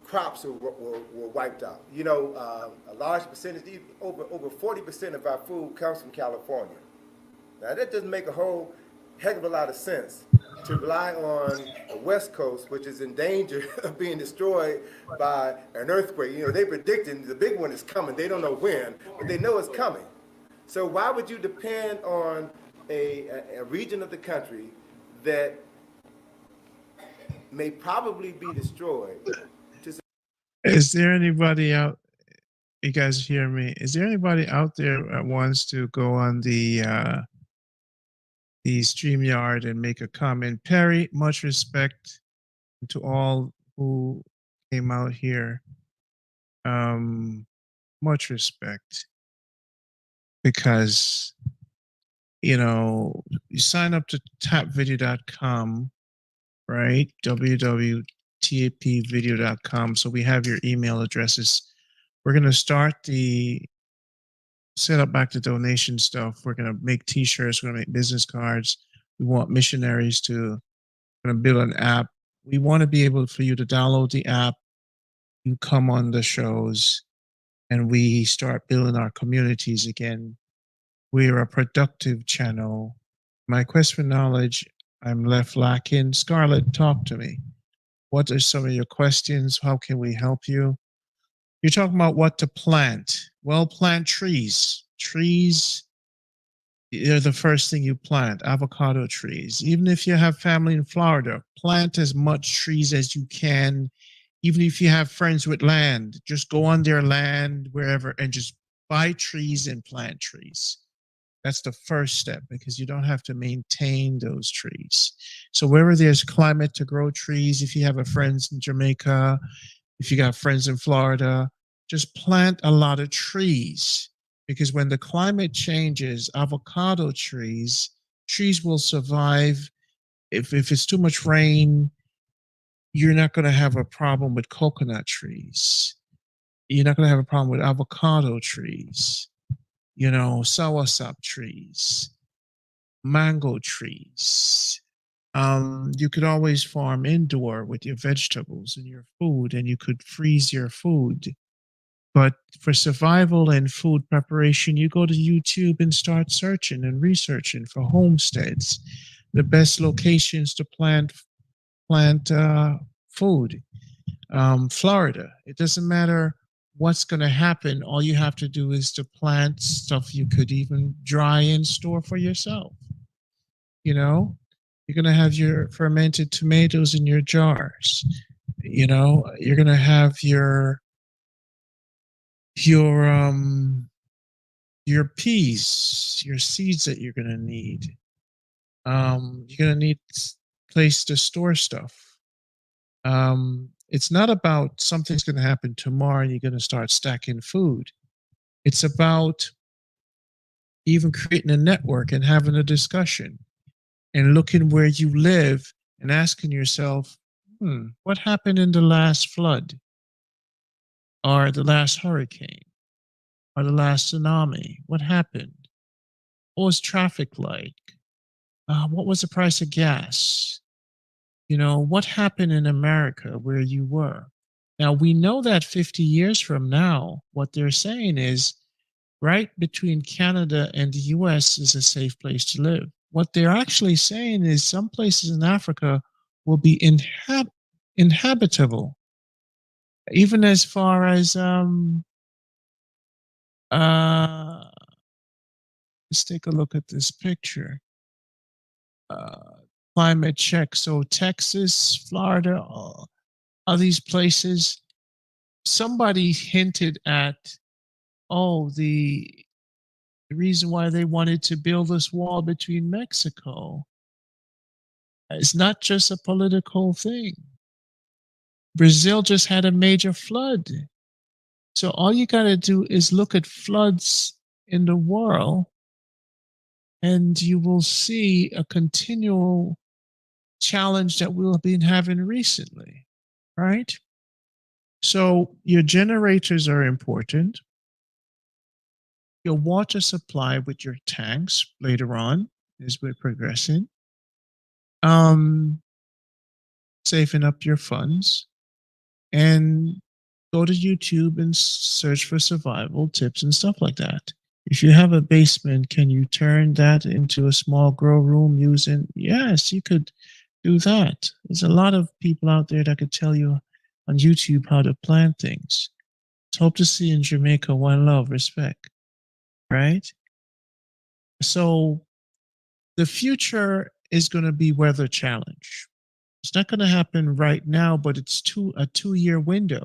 crops were wiped out. You know, a large percentage, over 40% of our food comes from California. Now that doesn't make a whole heck of a lot of sense to rely on the West Coast, which is in danger of being destroyed by an earthquake. You know, they're predicting the big one is coming. They don't know when, but they know it's coming. So why would you depend on a region of the country that may probably be destroyed? Is there anybody out? You guys hear me? Is there anybody out there that wants to go on the StreamYard and make a comment? Perry, much respect to all who came out here. Much respect, because you know, you sign up to tapvideo.com, right? www.tapvideo.com. So we have your email addresses. We're going to start set up back the donation stuff. We're going to make t-shirts. We're going to make business cards. We want missionaries to going to build an app. We want to be able for you to download the app, you come on the shows, and we start building our communities again. We're a productive channel. My quest for knowledge, I'm left lacking. Scarlett, talk to me. What are some of your questions? How can we help you? You're talking about what to plant. Well, plant trees. Trees, they're the first thing you plant, avocado trees. Even if you have family in Florida, plant as much trees as you can. Even if you have friends with land, just go on their land, wherever, and just buy trees and plant trees. That's the first step, because you don't have to maintain those trees. So wherever there's climate to grow trees, if you have a friends in Jamaica, if you got friends in Florida, just plant a lot of trees, because when the climate changes, avocado trees will survive. If it's too much rain, you're not going to have a problem with coconut trees. You're not going to have a problem with avocado trees, soursop trees, mango trees. You could always farm indoor with your vegetables and your food, and you could freeze your food. But for survival and food preparation, you go to YouTube and start searching and researching for homesteads, the best locations to plant food. Florida, it doesn't matter what's going to happen. All you have to do is to plant stuff you could even dry and store for yourself. You're going to have your fermented tomatoes in your jars. You're going to have your peas, your seeds that you're going to need. You're going to need place to store stuff. It's not about something's going to happen tomorrow and you're going to start stacking food. It's about even creating a network and having a discussion and looking where you live and asking yourself, what happened in the last flood or the last hurricane or the last tsunami? What happened? What was traffic like? What was the price of gas? What happened in America where you were? Now, we know that 50 years from now, what they're saying is right between Canada and the US is a safe place to live. What they're actually saying is some places in Africa will be inhabitable, even as far as let's take a look at this picture. Climate check. So Texas, Florida, all these places. Somebody hinted at, the reason why they wanted to build this wall between Mexico. It's not just a political thing. Brazil just had a major flood. So all you got to do is look at floods in the world, and you will see a continual challenge that we've been having recently, right? So your generators are important. Your water supply with your tanks later on as we're progressing. Saving up your funds, and go to YouTube and search for survival tips and stuff like that. If you have a basement, can you turn that into a small grow room using? Yes, you could do that. There's a lot of people out there that could tell you on YouTube how to plant things. So hope to see you in Jamaica. One love, respect, right? So the future is going to be weather challenge. It's not going to happen right now, but it's a 2-year window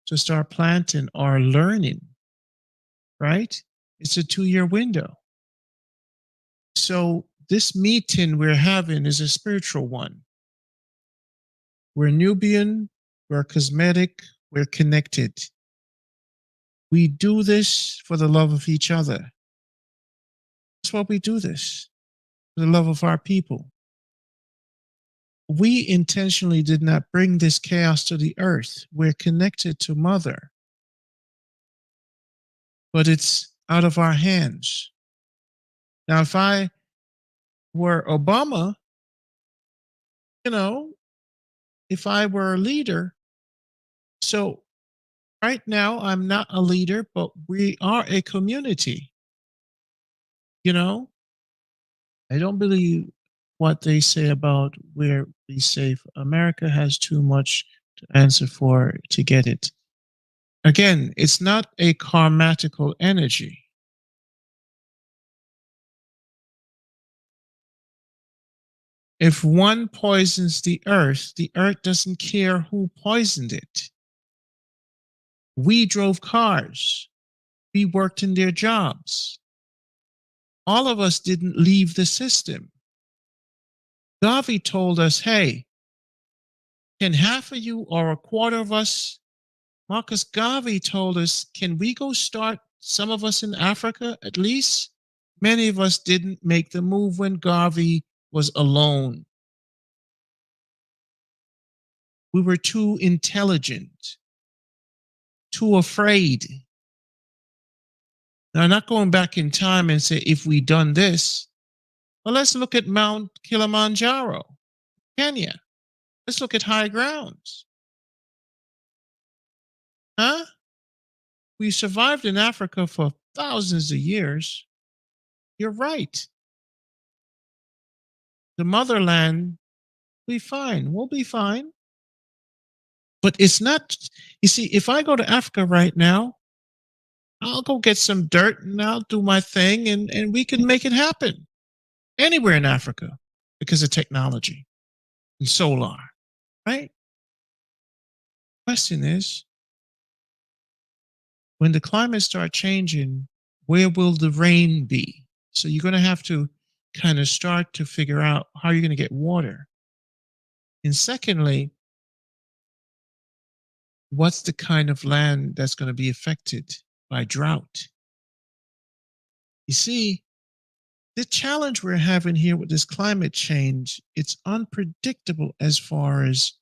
to start planting or learning, right? It's a 2-year window. So this meeting we're having is a spiritual one. We're Nubian, we're cosmetic, we're connected. We do this for the love of each other. That's why we do this, for the love of our people. We intentionally did not bring this chaos to the earth. We're connected to Mother. But it's out of our hands. Now, if I were Obama, if I were a leader, so right now I'm not a leader, but we are a community. I don't believe what they say about where we safe. America has too much to answer for to get it. Again, it's not a karmatical energy. If one poisons the earth doesn't care who poisoned it. We drove cars. We worked in their jobs. all of us didn't leave the system. Garvey told us, hey, can half of you or a quarter of us, Marcus Garvey told us, can we go start some of us in Africa at least? Many of us didn't make the move when Garvey was alone. We were too intelligent, too afraid. Now, I'm not going back in time and say, if we done this, well, let's look at Mount Kilimanjaro, Kenya. Let's look at high grounds. Huh? We survived in Africa for thousands of years. You're right. The motherland, be fine. We'll be fine. But it's not, you see, if I go to Africa right now, I'll go get some dirt and I'll do my thing and we can make it happen anywhere in Africa because of technology and solar, right? Question is, when the climate starts changing, where will the rain be? So you're going to have to kind of start to figure out how you're going to get water. And secondly, what's the kind of land that's going to be affected by drought? You see, the challenge we're having here with this climate change, it's unpredictable as far as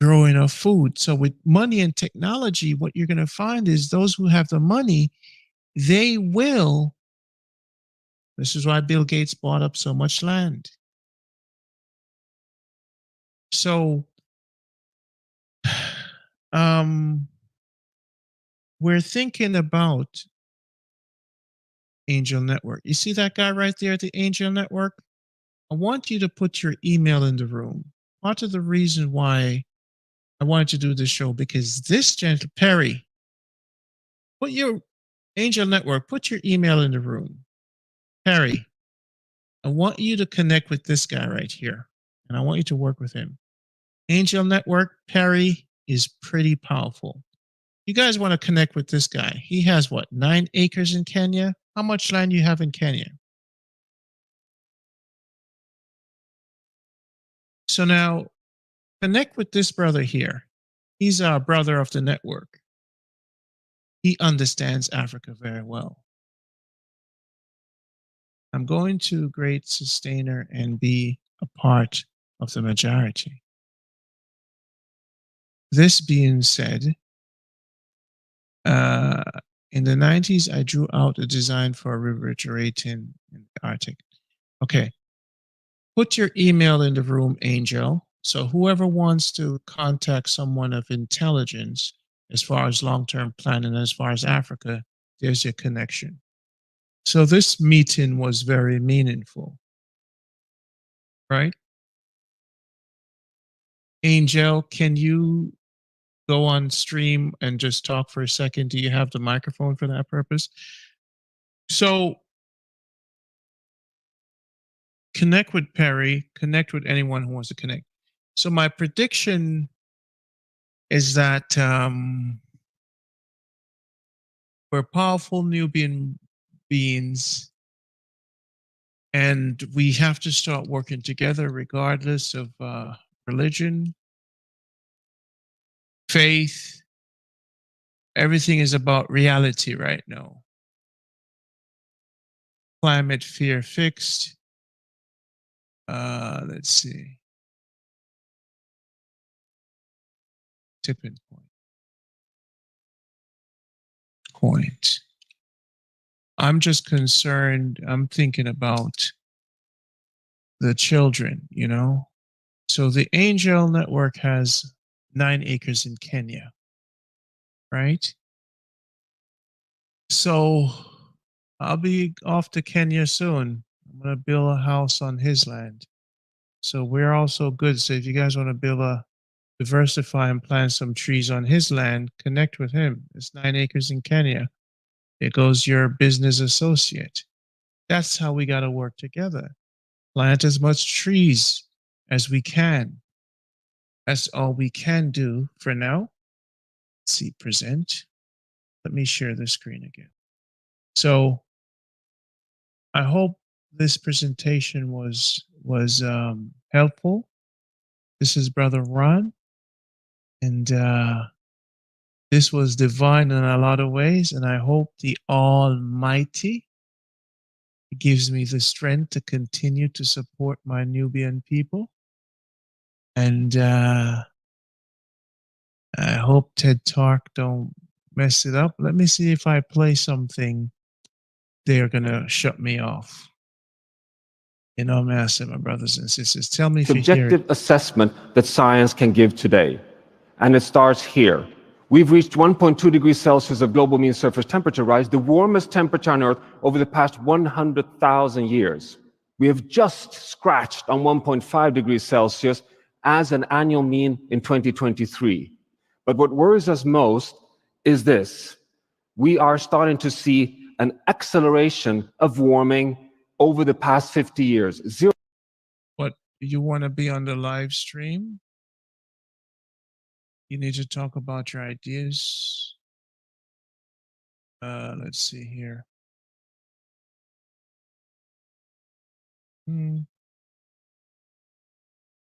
growing of food. So with money and technology, what you're going to find is those who have the money, they will. This is why Bill Gates bought up so much land. So we're thinking about Angel Network. You see that guy right there at the Angel Network? I want you to put your email in the room. Part of the reason why I wanted to do this show, because this gentleman, Perry, put your Angel Network, put your email in the room. Perry, I want you to connect with this guy right here, and I want you to work with him. Angel Network, Perry is pretty powerful. You guys want to connect with this guy. He has what, 9 acres in Kenya? How much land do you have in Kenya? So now connect with this brother here. He's our brother of the network. He understands Africa very well. I'm going to Great Sustainer and be a part of the majority. This being said, in the 90s, I drew out a design for refrigerating in the Arctic. Okay. Put your email in the room, Angel. So whoever wants to contact someone of intelligence as far as long-term planning, as far as Africa, there's your connection. So this meeting was very meaningful, right? Angel, can you go on stream and just talk for a second? Do you have the microphone for that purpose? So connect with Perry, connect with anyone who wants to connect. So my prediction is that we're powerful Nubian beings, and we have to start working together regardless of religion, faith. Everything is about reality right now. Climate fear fixed. Let's see. Tipping point. I'm just concerned. I'm thinking about the children, you know. So the Angel Network has 9 acres in Kenya, right? So I'll be off to Kenya soon. I'm going to build a house on his land. So we're also good. So if you guys want to build a diversify and plant some trees on his land, connect with him. It's 9 acres in Kenya. There goes your business associate. That's how we got to work together. Plant as much trees as we can. That's all we can do for now. Let's see, present. Let me share the screen again. So I hope this presentation was helpful. This is Brother Ron, and this was divine in a lot of ways, and I hope the Almighty gives me the strength to continue to support my Nubian people. And I hope TED Talk don't mess it up. Let me see if I play something. They're gonna shut me off. You know, I'm asking my brothers and sisters. Tell me if you hear it. Subjective assessment that science can give today. And it starts here. We've reached 1.2 degrees Celsius of global mean surface temperature rise, the warmest temperature on Earth over the past 100,000 years. We have just scratched on 1.5 degrees Celsius as an annual mean in 2023. But what worries us most is this. We are starting to see an acceleration of warming over the past 50 years. What, you want to be on the live stream? You need to talk about your ideas. Let's see here.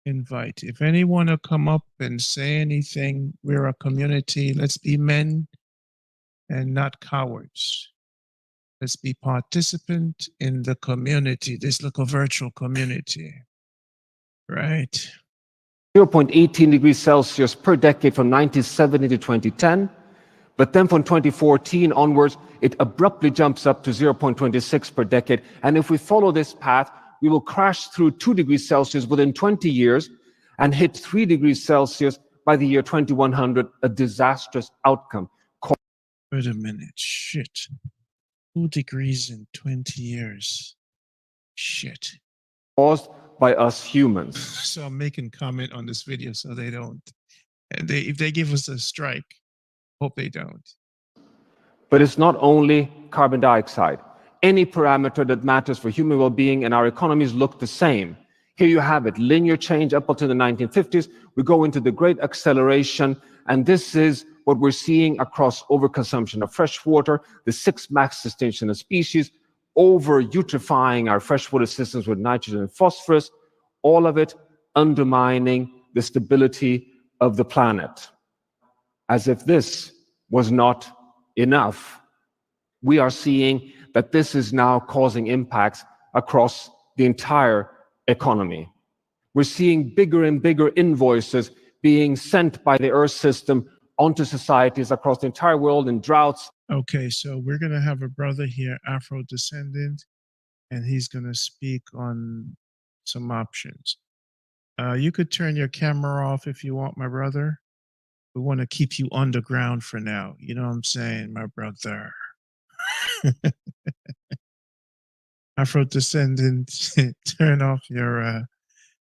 Invite. If anyone to come up and say anything, we're a community. Let's be men and not cowards. Let's be participant in the community, this little virtual community. Right. 0.18 degrees Celsius per decade from 1970 to 2010. But then from 2014 onwards, it abruptly jumps up to 0.26 per decade. And if we follow this path, we will crash through 2 degrees Celsius within 20 years and hit 3 degrees Celsius by the year 2100, a disastrous outcome. Wait a minute. Shit. 2 degrees in 20 years. Shit. Caused by us humans. So I'm making comment on this video so they don't. And if they give us a strike, hope they don't. But it's not only carbon dioxide. Any parameter that matters for human well-being and our economies look the same. Here you have it, linear change up until the 1950s. We go into the great acceleration, and this is what we're seeing across overconsumption of fresh water, the 6 max extinction of species, over-eutrophying our freshwater systems with nitrogen and phosphorus, all of it undermining the stability of the planet. As if this was not enough, we are seeing that this is now causing impacts across the entire economy. We're seeing bigger and bigger invoices being sent by the Earth system onto societies across the entire world in droughts. Okay, so we're going to have a brother here, Afro-descendant, and he's going to speak on some options. You could turn your camera off if you want, my brother. We want to keep you underground for now. You know what I'm saying, my brother? Afro-descendant, turn off your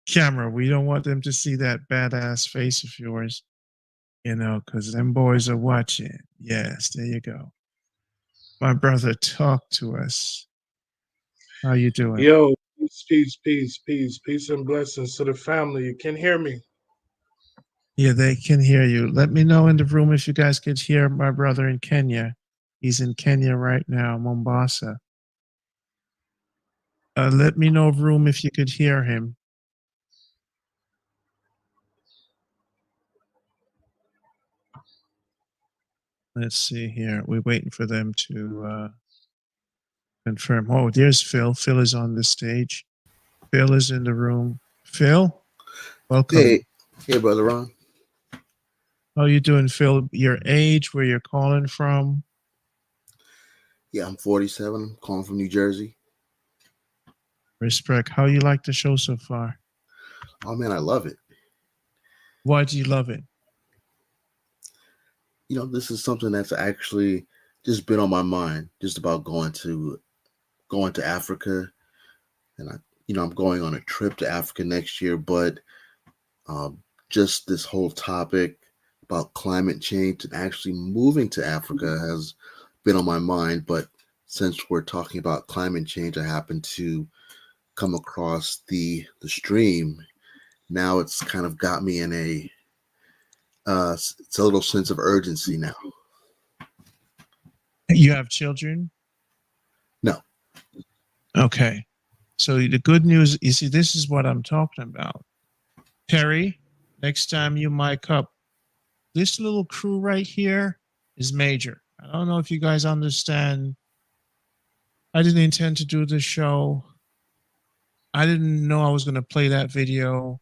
camera. We don't want them to see that badass face of yours, you know, because them boys are watching. Yes, there you go. My brother, talk to us. How you doing? Yo, peace and blessings to the family. You can hear me? Yeah, they can hear you. Let me know in the room if you guys could hear my brother in Kenya. He's in Kenya right now, Mombasa. Let me know, room, if you could hear him. Let's see here. We're waiting for them to confirm. Oh, there's Phil. Phil is on the stage. Phil is in the room. Phil, welcome. Hey, Brother Ron. How you doing, Phil? Your age, where you're calling from? Yeah, I'm 47. I'm calling from New Jersey. Respect. How you like the show so far? Oh, man, I love it. Why do you love it? You know, this is something that's actually just been on my mind, just about going to Africa. And I'm going on a trip to Africa next year, but just this whole topic about climate change and actually moving to Africa has been on my mind. But since we're talking about climate change, I happened to come across the stream. Now it's kind of got me in it's a little sense of urgency now. You have children? No. Okay. So the good news, you see, this is what I'm talking about. Perry, next time you mic up, this little crew right here is major. I don't know if you guys understand. I didn't intend to do this show. I didn't know I was going to play that video,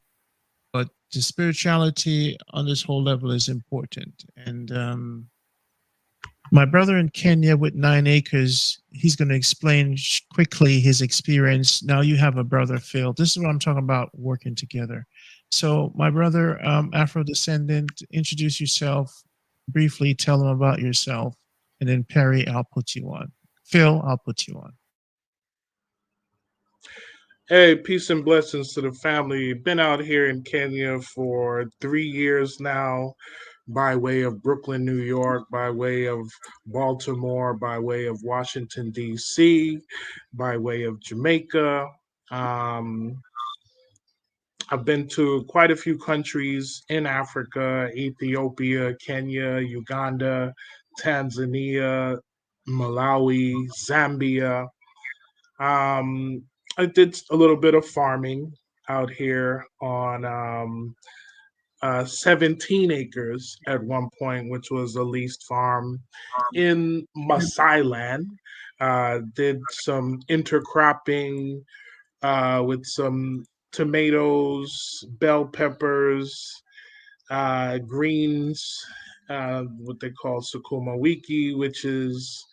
but the spirituality on this whole level is important. And my brother in Kenya with 9 acres, he's going to explain quickly his experience. Now you have a brother, Phil. This is what I'm talking about, working together. So my brother, Afro descendant, introduce yourself briefly, tell them about yourself, and then Perry, I'll put you on. Phil, I'll put you on. Hey, peace and blessings to the family. Been out here in Kenya for 3 years now, by way of Brooklyn, New York, by way of Baltimore, by way of Washington, D.C., by way of Jamaica. Um, I've been to quite a few countries in Africa: Ethiopia, Kenya, Uganda, Tanzania, Malawi, Zambia. Um, I did a little bit of farming out here on 17 acres at one point, which was a leased farm in Maasai land. Did some intercropping with some tomatoes, bell peppers, greens, what they call sukuma wiki, which is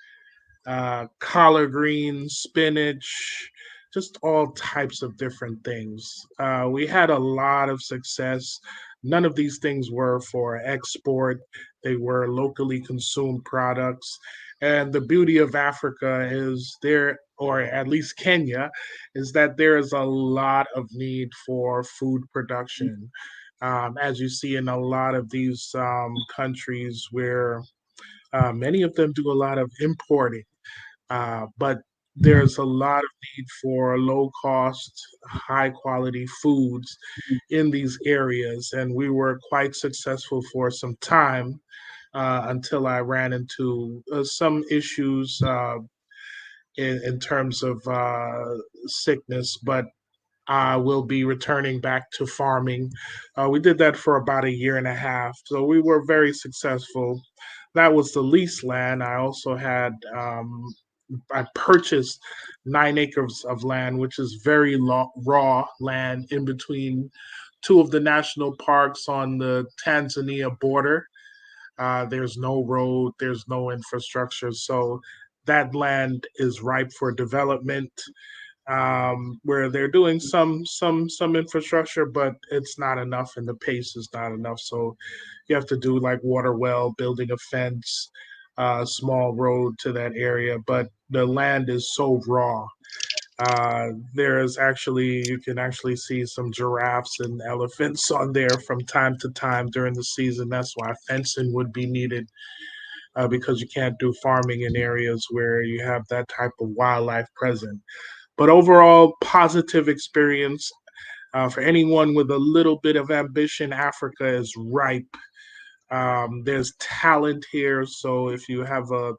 collard greens, spinach, just all types of different things. We had a lot of success. None of these things were for export, they were locally consumed products. And the beauty of Africa is there, or at least Kenya, is that there is a lot of need for food production. As you see in a lot of these countries where many of them do a lot of importing, but there's a lot of need for low cost, high quality foods in these areas. And we were quite successful for some time until I ran into some issues in terms of sickness. But I will be returning back to farming. We did that for about a year and a half. So we were very successful. That was the lease land. I also had I purchased 9 acres of land, which is very raw land in between two of the national parks on the Tanzania border. There's no road, there's no infrastructure, so that land is ripe for development. Where they're doing some infrastructure, but it's not enough, and the pace is not enough. So you have to do like water well, building a fence, small road to that area. But the land is so raw. There's actually you can actually see some giraffes and elephants on there from time to time during the season. That's why fencing would be needed because you can't do farming in areas where you have that type of wildlife present. But overall, positive experience. For anyone with a little bit of ambition, Africa is ripe. There's talent here. So if you have a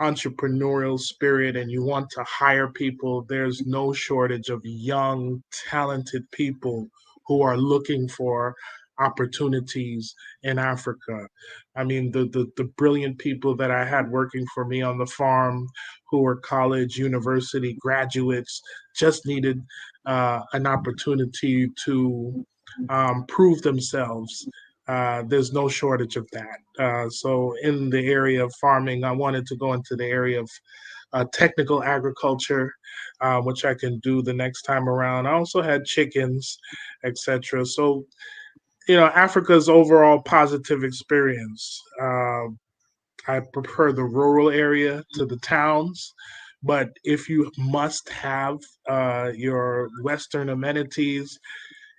entrepreneurial spirit and you want to hire people, there's no shortage of young, talented people who are looking for opportunities in Africa. I mean, the brilliant people that I had working for me on the farm who were college, university graduates just needed an opportunity to prove themselves. There's no shortage of that. So, in the area of farming, I wanted to go into the area of technical agriculture, which I can do the next time around. I also had chickens, etc. So, Africa's overall positive experience. I prefer the rural area to the towns. But if you must have your Western amenities,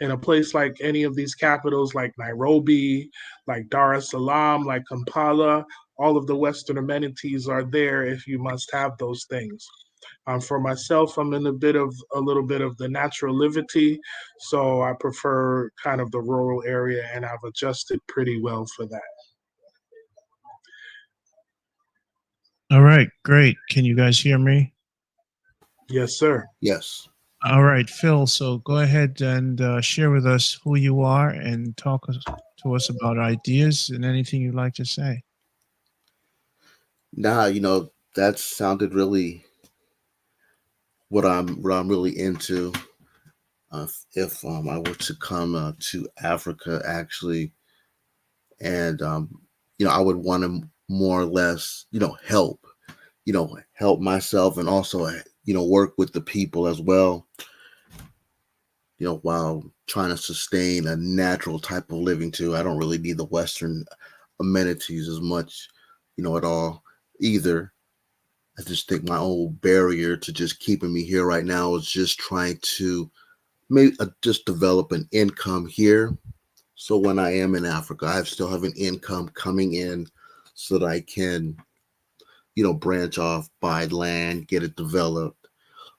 in a place like any of these capitals, like Nairobi, like Dar es Salaam, like Kampala, all of the Western amenities are there if you must have those things. For myself, I'm in a little bit of the natural liberty, so I prefer kind of the rural area, and I've adjusted pretty well for that. All right, great. Can you guys hear me? Yes, sir. Yes. All right, Phil. So go ahead and share with us who you are and talk to us about ideas and anything you'd like to say. Nah, that sounded really what I'm really into. If I were to come to Africa, actually, and I would want to more or less, help, help myself, and also, work with the people as well, while trying to sustain a natural type of living too. I don't really need the Western amenities as much, at all either. I just think my own barrier to just keeping me here right now is just trying to maybe just develop an income here. So when I am in Africa, I still have an income coming in so that I can, branch off, buy land, get it developed.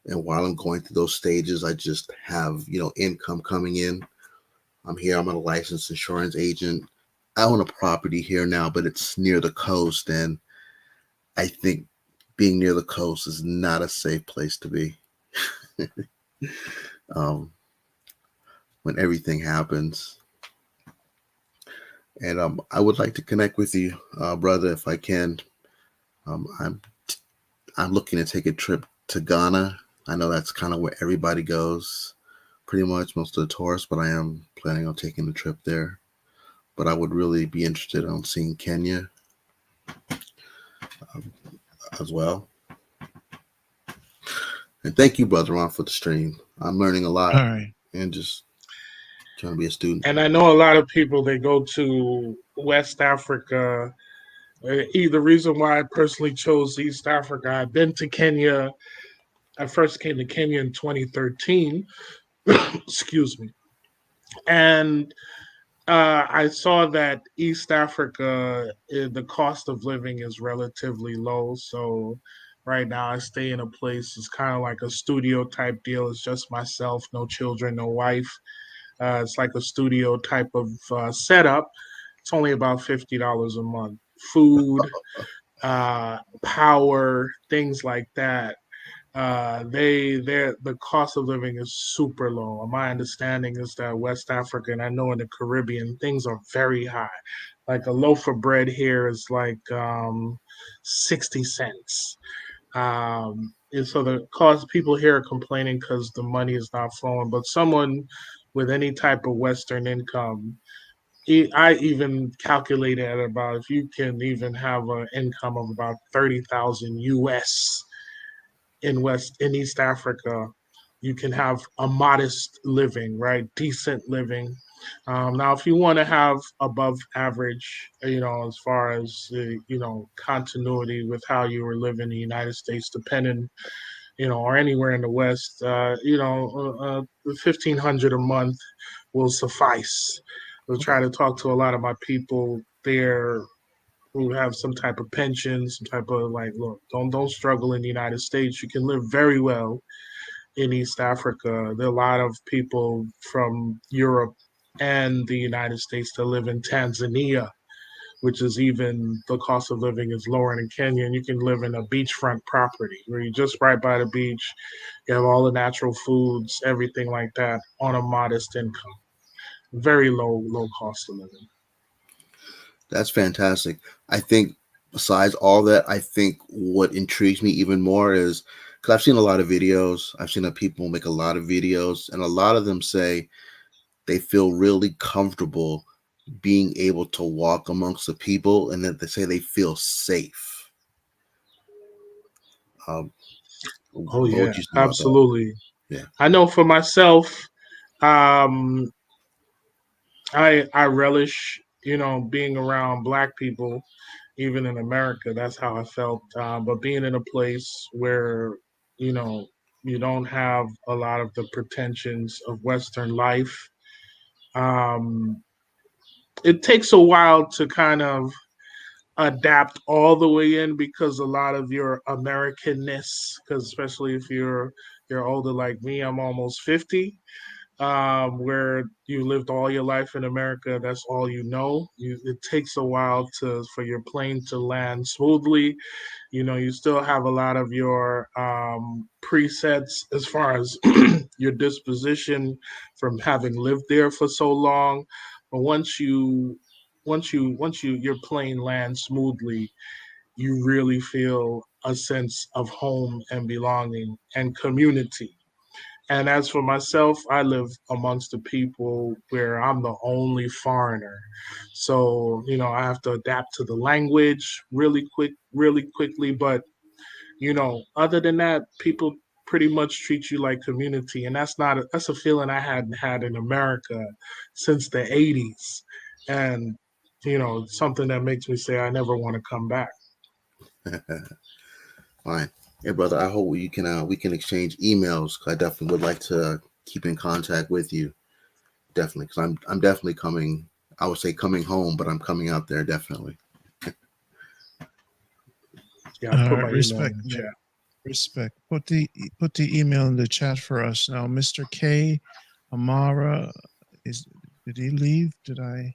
And while I'm going through those stages, I just have, income coming in. I'm here. I'm a licensed insurance agent. I own a property here now, but it's near the coast. And I think being near the coast is not a safe place to be. um, when everything happens. And I would like to connect with you, brother, if I can. I'm looking to take a trip to Ghana. I know that's kind of where everybody goes, pretty much most of the tourists, but I am planning on taking a trip there. But I would really be interested in seeing Kenya um, as well. And thank you, BrotherRonn, for the stream. I'm learning a lot All right. and just trying to be a student. And I know a lot of people, they go to West Africa. The reason why I personally chose East Africa, I've been to Kenya. I first came to Kenya in 2013. Excuse me. And I saw that East Africa, the cost of living is relatively low. So right now I stay in a place, it's kind of like a studio type deal. It's just myself, no children, no wife. It's like a studio type of setup. It's only about $50 a month. Food, power, things like that. The cost of living is super low. My understanding is that West Africa, and I know in the Caribbean, things are very high. Like a loaf of bread here is like 60 cents. And so the cost, people here are complaining because the money is not flowing. But someone with any type of Western income, I even calculated at about, if you can even have an income of about 30,000 US in East Africa, you can have a modest living, right? Decent living. Now, if you want to have above average, as far as continuity with how you were living in the United States, depending, or anywhere in the West, 1,500 a month will suffice. We'll try to talk to a lot of my people there who have some type of pension, some type of, like, look, don't struggle in the United States. You can live very well in East Africa. There are a lot of people from Europe and the United States that live in Tanzania, which is, even the cost of living is lower than Kenya. And you can live in a beachfront property where you're just right by the beach. You have all the natural foods, everything like that, on a modest income. Very low cost of living. That's fantastic. I think besides all that, I think what intrigues me even more is because I've seen a lot of videos. I've seen that people make a lot of videos, and a lot of them say they feel really comfortable being able to walk amongst the people, and that they say they feel safe. Um, Oh what yeah, would you say about that? absolutely. Yeah. I know for myself, um, I relish, being around Black people, even in America. That's how I felt. But being in a place where, you know you don't have a lot of the pretensions of Western life, um, it takes a while to kind of adapt all the way in, because a lot of your Americanness, because especially if you're older like me, I'm almost 50. where you lived all your life in America, that's all you know. It takes a while for your plane to land smoothly. You still have a lot of your presets as far as your disposition from having lived there for so long. But once your plane lands smoothly, you really feel a sense of home and belonging and community. And as for myself, I live amongst the people where I'm the only foreigner. So, I have to adapt to the language really quickly. But, other than that, people pretty much treat you like community. And that's a feeling I hadn't had in America since the 80s. And, something that makes me say I never want to come back. Fine. Hey, brother, I hope we can exchange emails. 'Cause I definitely would like to keep in contact with you. Definitely, because I'm definitely coming. I would say coming home, but I'm coming out there definitely. Yeah, I'll put my email Respect, in the man. chat. Respect. Put the email in the chat for us now. Mr. K, Amara, did he leave? I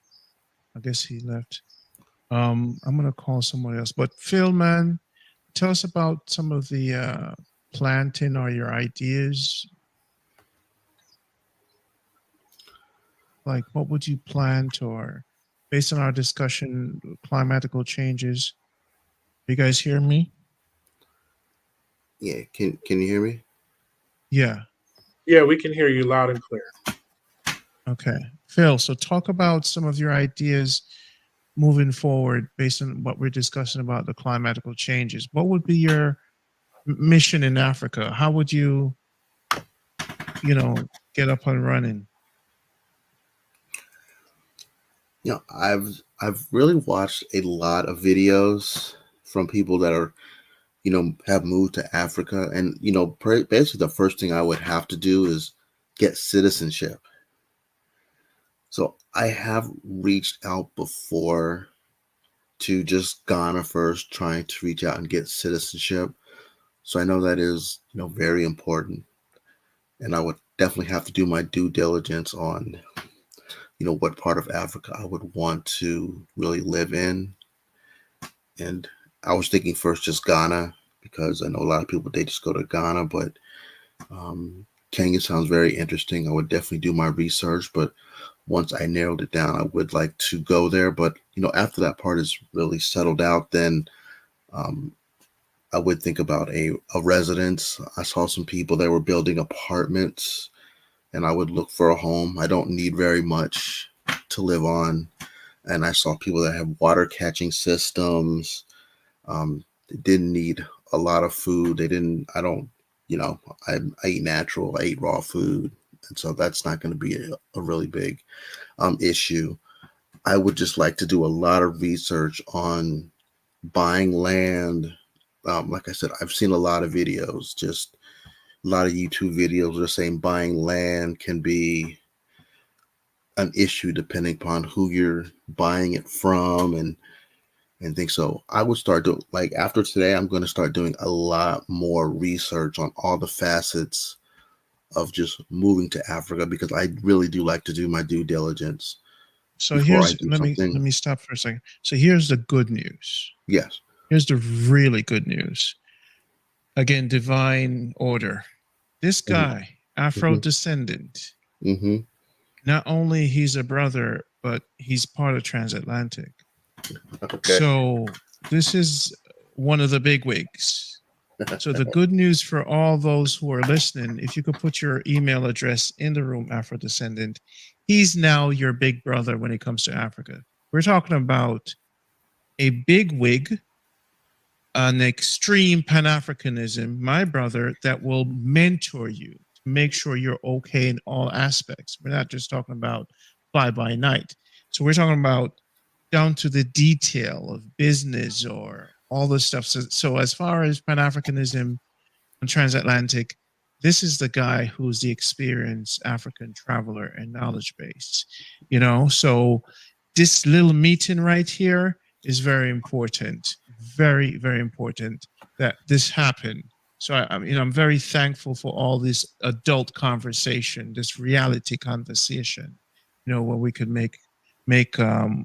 guess he left. I'm gonna call someone else. But Phil, man, tell us about some of the planting or your ideas. Like, what would you plant, or based on our discussion, climatical changes? You guys hear me? Yeah. Can you hear me? Yeah. Yeah, we can hear you loud and clear. Okay. Phil, so talk about some of your ideas moving forward based on what we're discussing about the climatical changes. What would be your mission in Africa? How would you get up and running? I've really watched a lot of videos from people that are, have moved to Africa, and basically the first thing I would have to do is get citizenship. So I have reached out before to just Ghana first, trying to reach out and get citizenship. So I know that is, very important, and I would definitely have to do my due diligence on, what part of Africa I would want to really live in. And I was thinking first just Ghana, because I know a lot of people, they just go to Ghana, but Kenya sounds very interesting. I would definitely do my research, but once I narrowed it down, I would like to go there. But, after that part is really settled out, then I would think about a residence. I saw some people that were building apartments, and I would look for a home. I don't need very much to live on. And I saw people that have water catching systems. They didn't need a lot of food. I don't, I eat natural, I eat raw food. And so that's not going to be a really big issue. I would just like to do a lot of research on buying land. Like I said, I've seen a lot of videos, just a lot of YouTube videos that are saying buying land can be an issue depending upon who you're buying it from and things. So I would start doing, like, after today, I'm going to start doing a lot more research on all the facets of just moving to Africa, because I really do like to do my due diligence. So before I do let something. me stop for a second. So here's the good news. Yes. Here's the really good news. Again, divine order. This guy, Afro descendant, not only he's a brother, but he's part of TransAtlantic. Okay. So this is one of the big wigs. So the good news for all those who are listening, if you could put your email address in the room, Afro descendant, he's now your big brother when it comes to Africa. We're talking about a big wig, an extreme Pan-Africanism, my brother, that will mentor you to make sure you're okay in all aspects. We're not just talking about fly by night. So we're talking about down to the detail of business or all this stuff. So as far as Pan-Africanism and transatlantic, this is the guy who's the experienced African traveler and knowledge base, so this little meeting right here is very important, very, very important that this happen. So I'm very thankful for all this adult conversation, this reality conversation, where we could make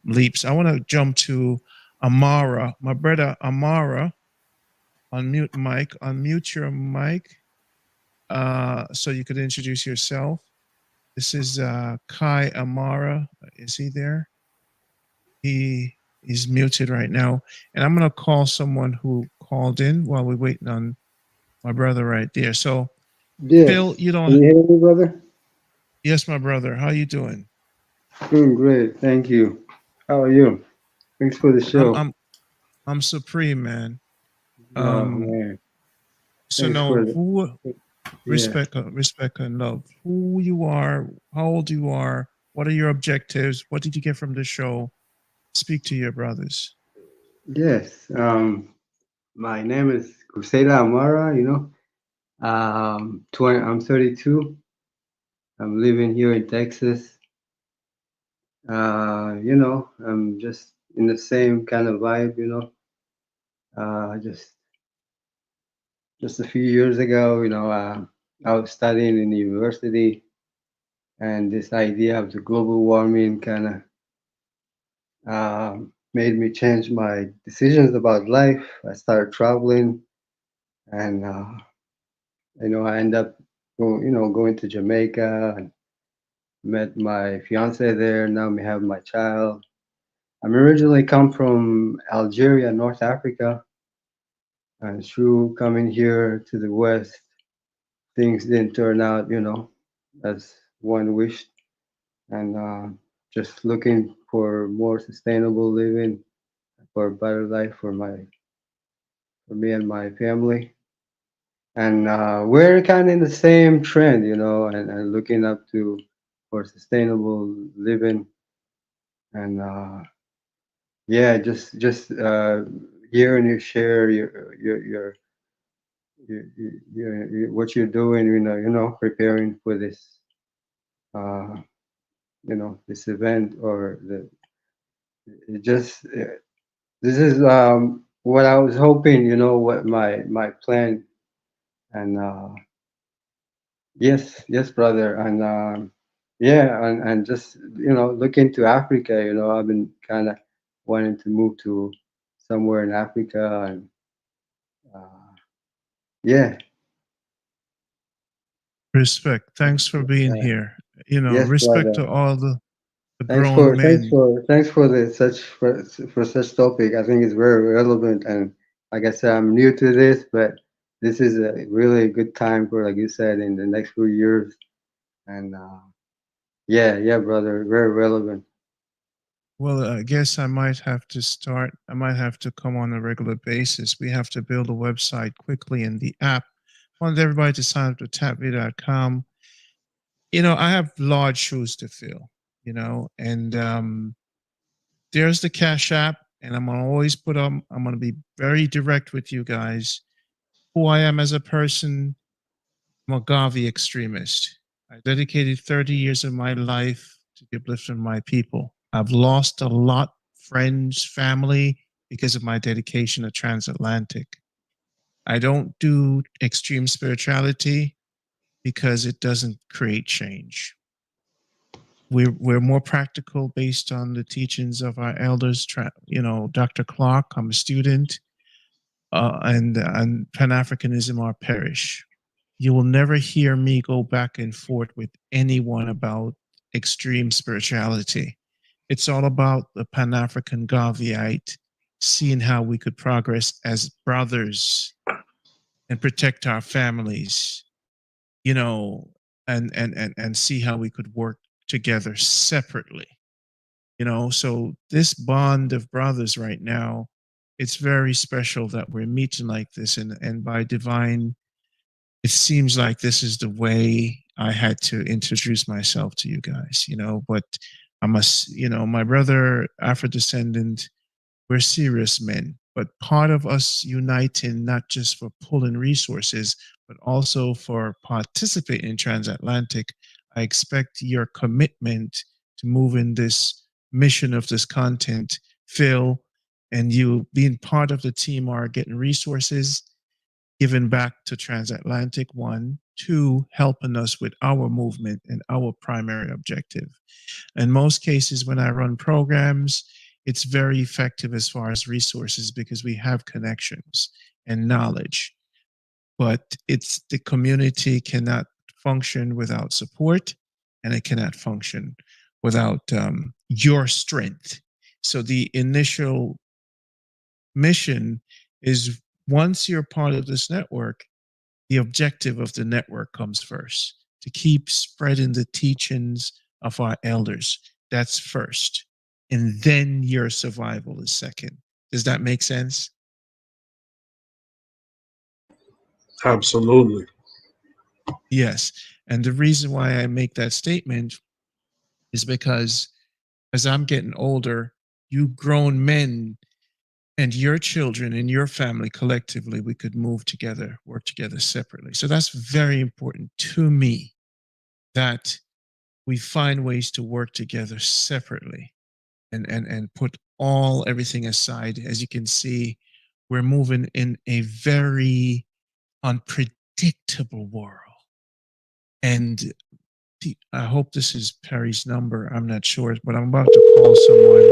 leaps. I want to jump to Amara, my brother Amara. Unmute your mic, so you could introduce yourself. This is Kai Amara. Is he there? He is muted right now, and I'm going to call someone who called in while we're waiting on my brother right there. So, Yes. Phil, you don't. Can you hear me, brother? Yes, my brother. How you doing? Doing great, thank you. How are you? Thanks for the show. I'm supreme, man. Oh man, So thanks now, for the who yeah. respect and love? Who you are? How old you are? What are your objectives? What did you get from the show? Speak to your brothers. Yes. My name is Crusader Amara. 20. I'm 32. I'm living here in Texas. I'm just in the same kind of vibe. Just a few years ago, I was studying in the university, and this idea of the global warming kind of made me change my decisions about life. I started traveling, and I end up, going to Jamaica and met my fiance there. Now we have my child. I'm originally come from Algeria, North Africa, and through coming here to the West, things didn't turn out, as one wished, and just looking for more sustainable living, for a better life for me and my family. And we're kind of in the same trend, and looking up to for sustainable living. And yeah, just hearing you share what you're doing, preparing for this, uh, this event or it just this is what I was hoping, what my plan. And yes, brother. And yeah, and just looking to Africa. I've been kind of wanting to move to somewhere in Africa, and uh, yeah, Respect. Thanks for being uh, here. yes, Respect brother. to all the Thanks grown for thanks men. for thanks for the for such topic. I think it's very relevant, and like I said, I'm new to this, but this is a really good time for, like you said, in the next few years. And yeah, brother, very relevant. Well, I guess I might have to start. I might have to come on a regular basis. We have to build a website quickly in the app. I want everybody to sign up to tapvideo.com. I have large shoes to fill, and there's the Cash App. And I'm going to always I'm going to be very direct with you guys. Who I am as a person, I'm a Gavi extremist. I dedicated 30 years of my life to the upliftment of my people. I've lost a lot, friends, family, because of my dedication to transatlantic. I don't do extreme spirituality because it doesn't create change. We're more practical based on the teachings of our elders. Dr. Clark, I'm a student, and Pan Africanism or perish. You will never hear me go back and forth with anyone about extreme spirituality. It's all about the Pan African Gaviite, seeing how we could progress as brothers and protect our families, you know, and see how we could work together separately. So this bond of brothers right now, it's very special that we're meeting like this, and by divine, it seems like this is the way I had to introduce myself to you guys, but I must, my brother, Afro descendant, we're serious men, but part of us uniting, not just for pulling resources, but also for participating in transatlantic, I expect your commitment to move in this mission of this content, Phil, and you being part of the team are getting resources. given back to TransAtlantic, one, two, helping us with our movement and our primary objective. In most cases, when I run programs, it's very effective as far as resources because we have connections and knowledge. But it's the community cannot function without support, and it cannot function without your strength. So the initial mission is once you're part of this network, the objective of the network comes first to keep spreading the teachings of our elders. That's first. And then your survival is second. Does that make sense? Absolutely. Yes. And the reason why I make that statement is because as I'm getting older, you grown men and your children and your family collectively, we could move together, work together separately. So that's very important to me that we find ways to work together separately and put everything aside. As you can see, we're moving in a very unpredictable world. And I hope this is Perry's number. I'm not sure, but I'm about to call someone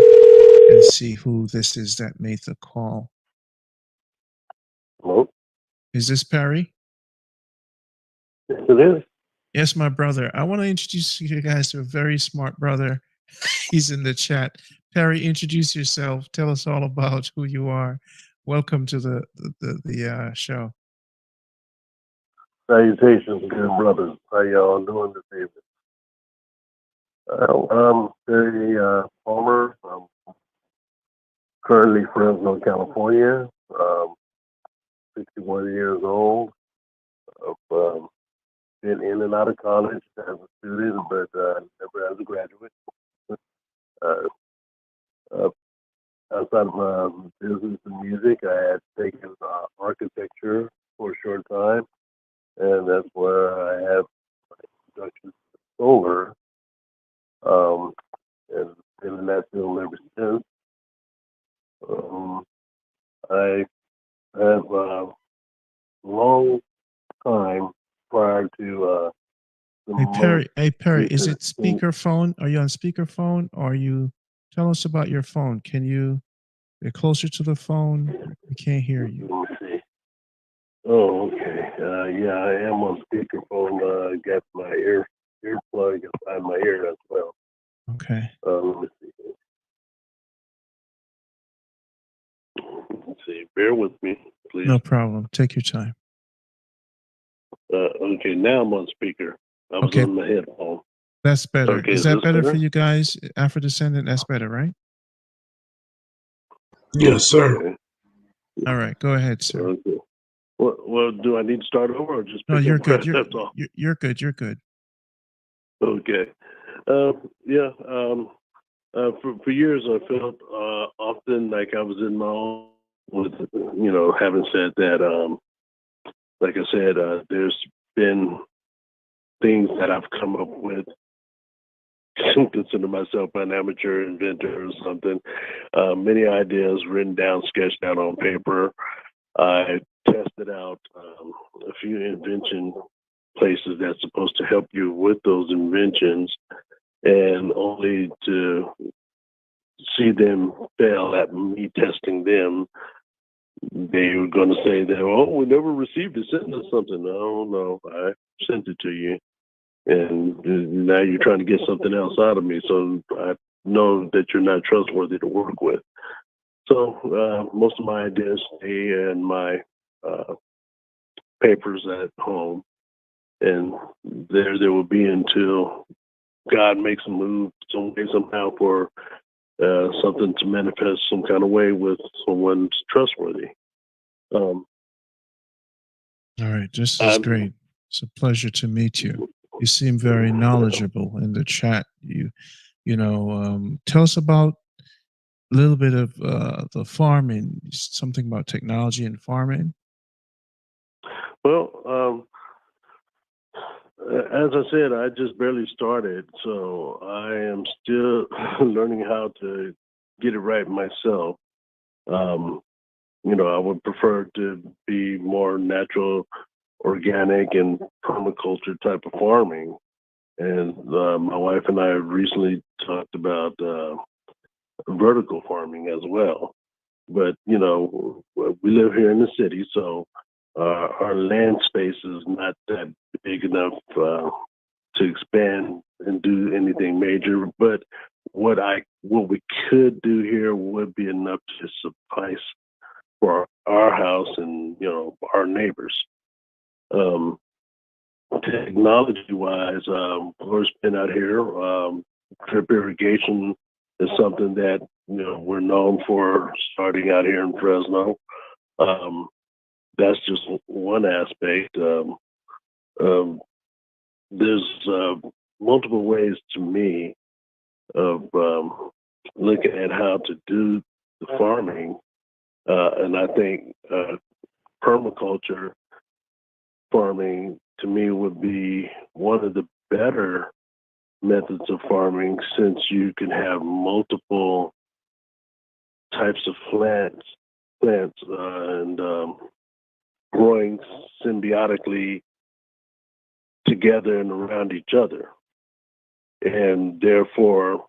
and see who this is that made the call. Hello? Is this Perry? Yes, it is. Yes, my brother. I want to introduce you guys to a very smart brother. He's in the chat. Perry, introduce yourself. Tell us all about who you are. Welcome to the show. Salutations, good brothers. How y'all doing this evening? I'm Terry Palmer. I'm currently Fresno, California. 61 years old. I've been in and out of college as a student, but never as a graduate. Outside of business and music, I had taken architecture for a short time, and that's where I have my introduction to solar, and been in that field ever since. I have a long time prior to Hey Perry, is it speakerphone? Are you on speakerphone? Or tell us about your phone? Can you get closer to the phone? We can't hear you. Let me see. Oh, okay. Yeah, I am on speakerphone. Got my earplug inside my ear as well. Okay. Let me see. Let's see. Bear with me, please. No problem. Take your time. Okay, now I'm on speaker. I was on the headphone. That's better. Okay, is that better for you guys? Afro-descendant, that's better, right? Yes, sir. Okay. All right, go ahead, sir. Okay. Well, do I need to start over or just? No, you're good. That's all. You're good. You're good. Okay. Yeah. For years, I felt often like I was in my own. With having said that, like I said, there's been things that I've come up with. I consider myself an amateur inventor or something. Many ideas written down, sketched out on paper. I tested out a few invention places that's supposed to help you with those inventions, and only to see them fail at me testing them. They were going to say that, oh, we never received it. Send us something. No, I sent it to you. And now you're trying to get something else out of me. So I know that you're not trustworthy to work with. So most of my ideas stay in my papers at home. And there they will be until God makes a move some way, somehow, for something to manifest some kind of way with someone's trustworthy. All right, this is great. It's a pleasure to meet you. You seem very knowledgeable in the chat. Tell us about a little bit of the farming, something about technology and farming. Well, as I said, I just barely started, so I am still learning how to get it right myself. I would prefer to be more natural, organic, and permaculture type of farming. And my wife and I recently talked about vertical farming as well. But we live here in the city, so our land space is not that big enough to expand and do anything major. But what we could do here would be enough to suffice for our house and our neighbors. Technology wise, we're been out here. Drip irrigation is something that we're known for starting out here in Fresno. That's just one aspect. There's multiple ways to me of looking at how to do the farming, and I think permaculture farming to me would be one of the better methods of farming, since you can have multiple types of plants and growing symbiotically together and around each other. And therefore,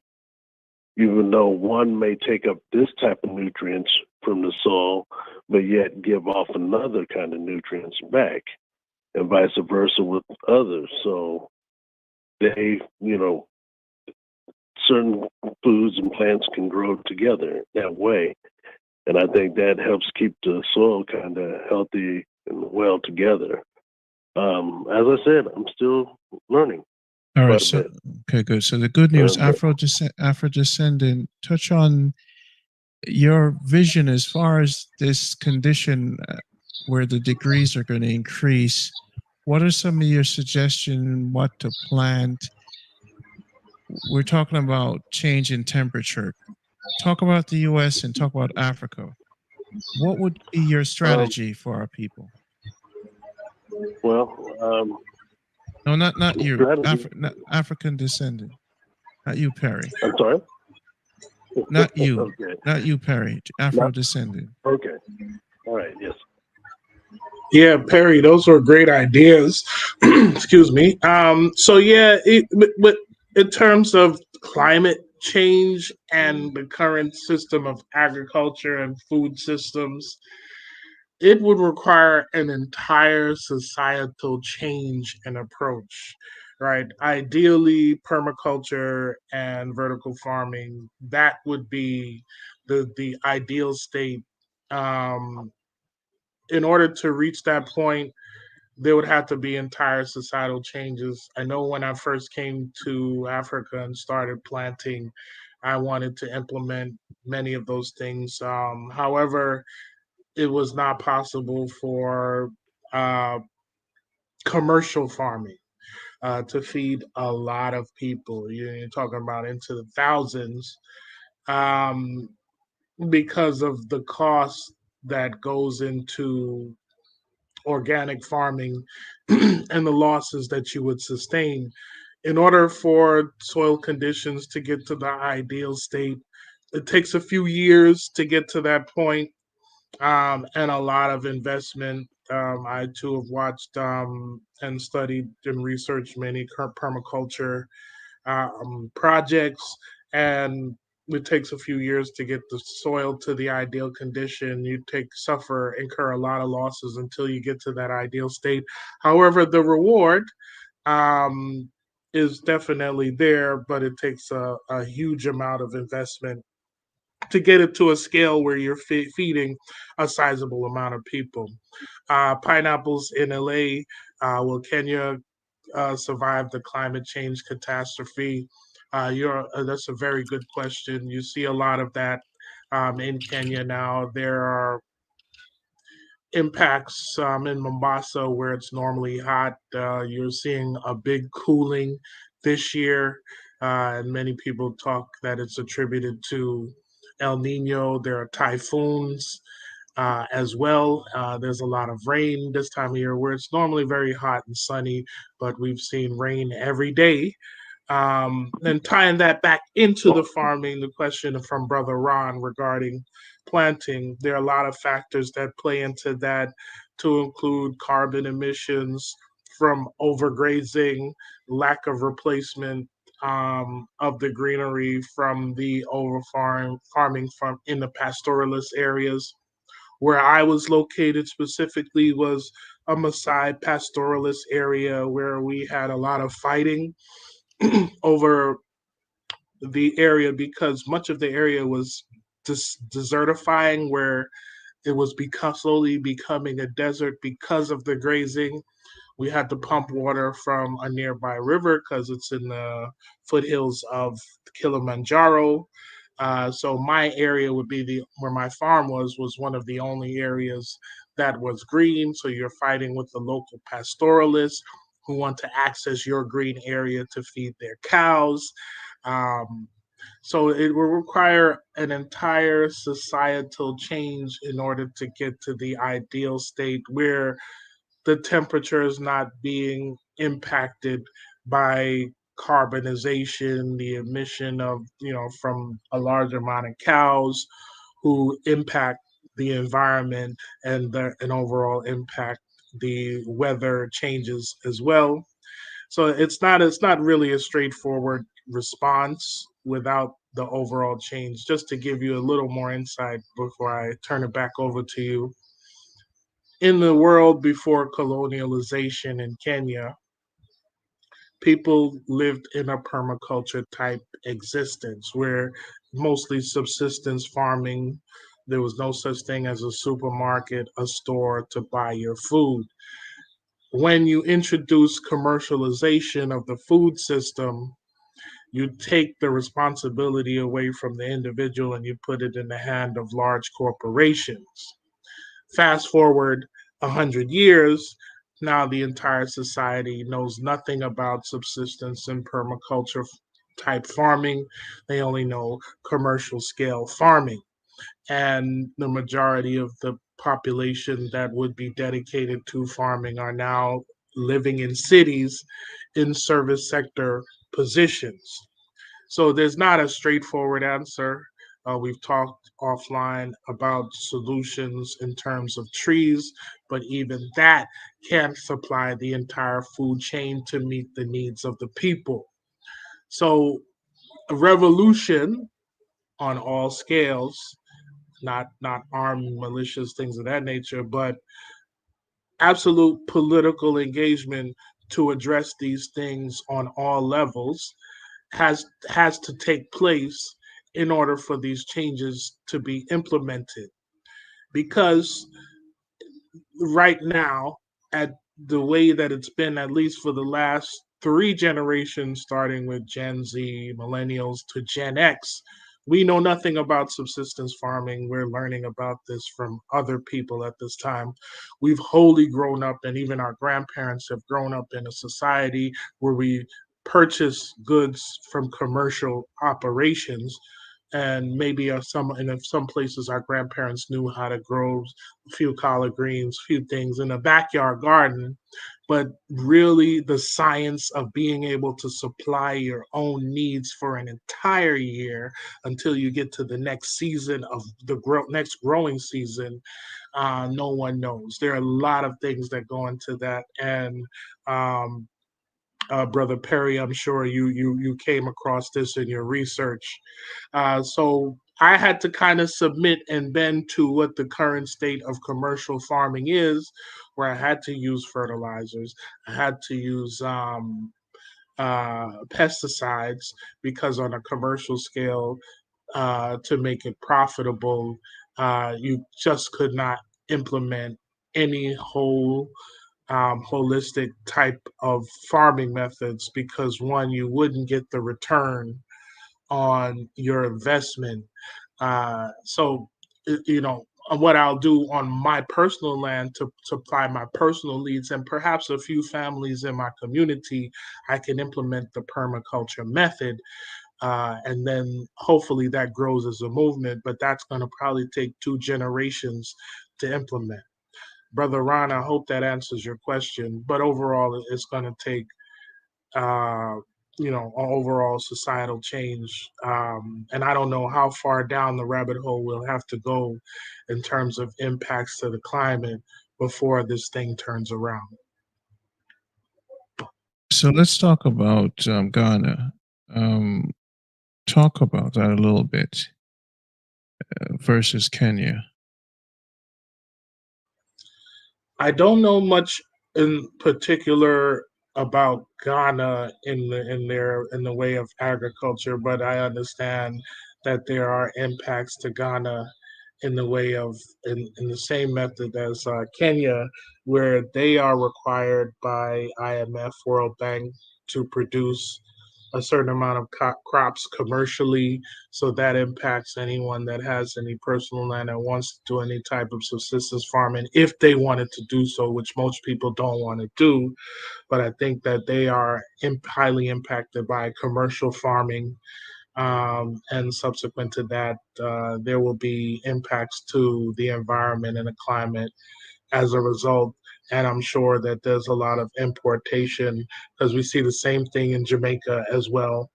even though one may take up this type of nutrients from the soil, but yet give off another kind of nutrients back, and vice versa with others. So they, certain foods and plants can grow together that way. And I think that helps keep the soil kind of healthy and well together. As I said, I'm still learning. All right. quite a So, bit. okay, good. So the good news, But- Afro descendant, touch on your vision as far as this condition where the degrees are going to increase. What are some of your suggestions what to plant? We're talking about change in temperature. Talk about the U.S. and talk about Africa. What would be your strategy for our people? Well, No, not you. strategy. Not African descendant. Not you, Perry. I'm sorry. Not you. Okay. Not you, Perry. Afro descendant. Okay. All right. Yes. Yeah, Perry, those were great ideas. Excuse me. So yeah, but in terms of climate change and the current system of agriculture and food systems, it would require an entire societal change and approach, right? Ideally, permaculture and vertical farming, that would be the ideal state. Um, in order to reach that point, there would have to be entire societal changes. I know when I first came to Africa and started planting, I wanted to implement many of those things. However, it was not possible for uh, commercial farming to feed a lot of people. You're talking about into the thousands, um, because of the cost that goes into organic farming and the losses that you would sustain. In order for soil conditions to get to the ideal state, it takes a few years to get to that point, and a lot of investment. I too have watched and studied and researched many permaculture projects, and it takes a few years to get the soil to the ideal condition. You incur a lot of losses until you get to that ideal state. However, the reward um, is definitely there, but it takes a huge amount of investment to get it to a scale where you're feeding a sizable amount of people. Pineapples in LA, will Kenya survive the climate change catastrophe? That's a very good question. You see a lot of that in Kenya now. There are impacts in Mombasa where it's normally hot. You're seeing a big cooling this year, and many people talk that it's attributed to El Nino. There are typhoons as well. There's a lot of rain this time of year where it's normally very hot and sunny, but we've seen rain every day. And tying that back into the farming, the question from Brother Ron regarding planting, there are a lot of factors that play into that, to include carbon emissions from overgrazing, lack of replacement of the greenery from the farming from in the pastoralist areas. Where I was located specifically was a Maasai pastoralist area where we had a lot of fighting over the area because much of the area was desertifying, where it was slowly becoming a desert because of the grazing. We had to pump water from a nearby river because it's in the foothills of Kilimanjaro. So my area would be where my farm was one of the only areas that was green. So you're fighting with the local pastoralists who want to access your green area to feed their cows. Um, so it will require an entire societal change in order to get to the ideal state where the temperature is not being impacted by carbonization, the emission of, from a large amount of cows who impact the environment and overall impact the weather changes as well. So it's not really a straightforward response without the overall change. Just to give you a little more insight before I turn it back over to you, in the world before colonialization in Kenya, people lived in a permaculture type existence where mostly subsistence farming. There was no such thing as a supermarket, a store to buy your food. When you introduce commercialization of the food system, you take the responsibility away from the individual and you put it in the hand of large corporations. Fast forward 100 years, now the entire society knows nothing about subsistence and permaculture type farming. They only know commercial scale farming. And the majority of the population that would be dedicated to farming are now living in cities in service sector positions. So there's not a straightforward answer. We've talked offline about solutions in terms of trees, but even that can't supply the entire food chain to meet the needs of the people. So a revolution on all scales, not armed militias, things of that nature, but absolute political engagement to address these things on all levels has to take place in order for these changes to be implemented. Because right now, at the way that it's been, at least for the last three generations, starting with Gen Z, millennials to Gen X, we know nothing about subsistence farming. We're learning about this from other people at this time. We've wholly grown up, and even our grandparents have grown up in a society where we purchase goods from commercial operations, and maybe in some places our grandparents knew how to grow a few collard greens, a few things in a backyard garden. But really, the science of being able to supply your own needs for an entire year until you get to the next season of the next growing season, no one knows. There are a lot of things that go into that, and um, Brother Perry, I'm sure you came across this in your research. So I had to kind of submit and bend to what the current state of commercial farming is, where I had to use fertilizers, I had to use pesticides, because on a commercial scale, to make it profitable, you just could not implement any holistic type of farming methods, because one, you wouldn't get the return on your investment. So, what I'll do on my personal land to supply my personal needs and perhaps a few families in my community, I can implement the permaculture method. And then hopefully that grows as a movement, but that's going to probably take 2 generations to implement. BrotherRonn, I hope that answers your question. But overall, it's going to take overall societal change. And I don't know how far down the rabbit hole we'll have to go in terms of impacts to the climate before this thing turns around. So let's talk about Ghana. Um, talk about that a little bit versus Kenya. I don't know much in particular about Ghana in the way of agriculture, but I understand that there are impacts to Ghana in the way of in the same method as Kenya, where they are required by IMF, World Bank to produce a certain amount of crops commercially. So that impacts anyone that has any personal land that wants to do any type of subsistence farming, if they wanted to do so, which most people don't want to do. But I think that they are highly impacted by commercial farming. And subsequent to that, there will be impacts to the environment and the climate as a result. And I'm sure that there's a lot of importation, because we see the same thing in Jamaica as well,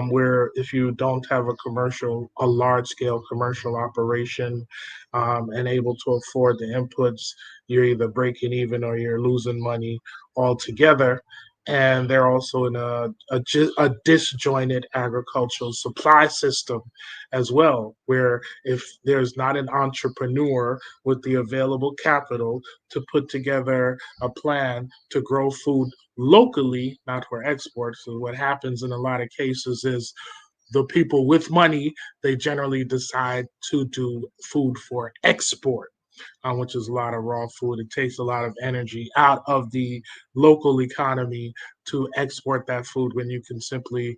where if you don't have a large scale commercial operation, and able to afford the inputs, you're either breaking even or you're losing money altogether. And they're also in a disjointed agricultural supply system as well, where if there's not an entrepreneur with the available capital to put together a plan to grow food locally, not for export. So what happens in a lot of cases is the people with money, they generally decide to do food for export, which is a lot of raw food. It takes a lot of energy out of the local economy to export that food when you can simply